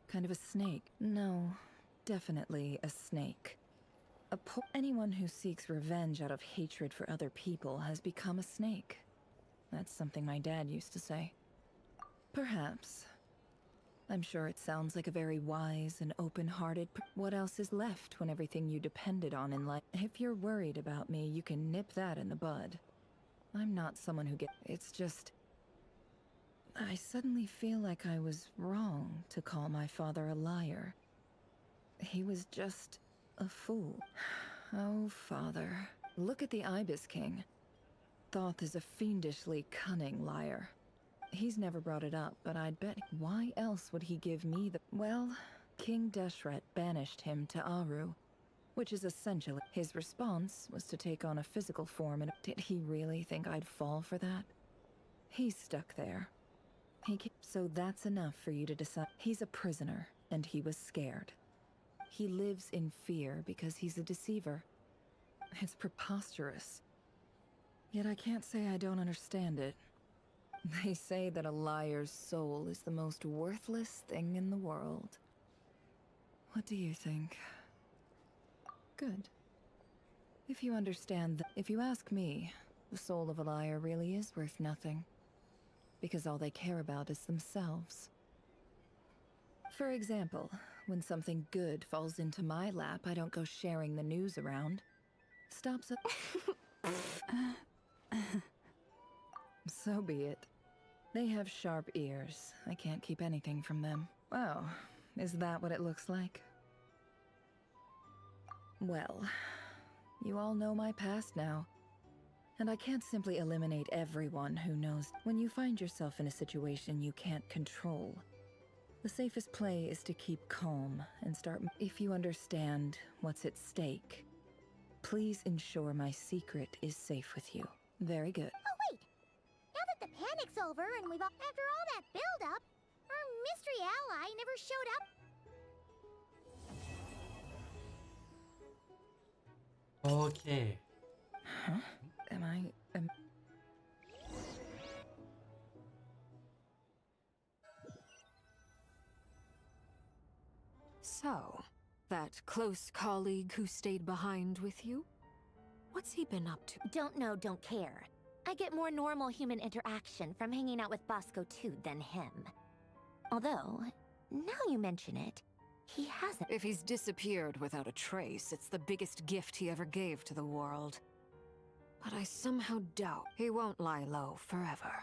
Kind of a snake. No, definitely a snake. Anyone who seeks revenge out of hatred for other people has become a snake. That's something my dad used to say. Perhaps. I'm sure it sounds like a very wise and open-hearted. What else is left when everything you depended on in life? If you're worried about me, you can nip that in the bud. I'm not someone who It's just... I suddenly feel like I was wrong to call my father a liar. He was just a fool. Oh, father. Look at the Ibis King. Thoth is a fiendishly cunning liar. He's never brought it up, but I'd bet... Why else would he give me the... Well, King Deshret banished him to Aru, which is essentially... His response was to take on a physical form, and did he really think I'd fall for that? He's stuck there. So that's enough for you to decide. He's a prisoner, and he was scared. He lives in fear because he's a deceiver. It's preposterous. Yet I can't say I don't understand it. They say that a liar's soul is the most worthless thing in the world. What do you think? Good. If you understand that, if you ask me, the soul of a liar really is worth nothing. Because all they care about is themselves. For example, when something good falls into my lap, I don't go sharing the news around. Stops at... So be it. They have sharp ears. I can't keep anything from them. Oh, is that what it looks like? Well, you all know my past now. And I can't simply eliminate everyone who knows. When you find yourself in a situation you can't control, the safest play is to keep calm and start. If you understand what's at stake, please ensure my secret is safe with you. Very good. Oh, wait! Now that the panic's over and we've all... After all that build-up, our mystery ally never showed up. Okay. Huh? So, that close colleague who stayed behind with you? What's he been up to? Don't know, don't care. I get more normal human interaction from hanging out with Bosco too than him. Although, now you mention it, he hasn't. If he's disappeared without a trace, it's the biggest gift he ever gave to the world. But I somehow doubt he won't lie low forever.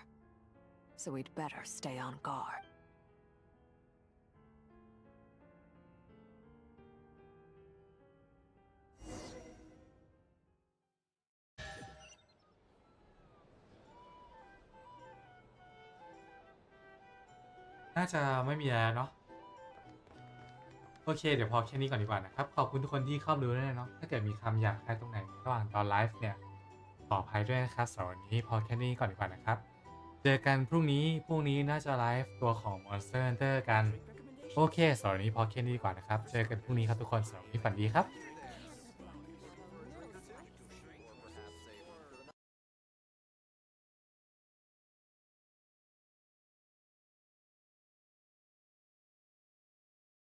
So we'd better stay on guard.น่าจะไม่มีแล้วเนาะโอเคเดี๋ยวพอแค่นี้ก่อนดีกว่านะครับขอบคุณทุกคนที่เข้ามาดูด้วยเนาะถ้าเกิดมีคำหยาบคายตรงไหนระหว่างตอนไลฟ์เนี่ยขออภัยด้วยนะครับสำหรับวันนี้พอแค่นี้ก่อนดีกว่านะครับเจอกันพรุ่งนี้น่าจะไลฟ์ตัวของ Monster Hunter กันโอเคสำหรับวันนี้พอแค่นี้ดีกว่านะครับเจอกันพรุ่งนี้ครับทุกคนสำหรับวันนี้ฝันดีครับ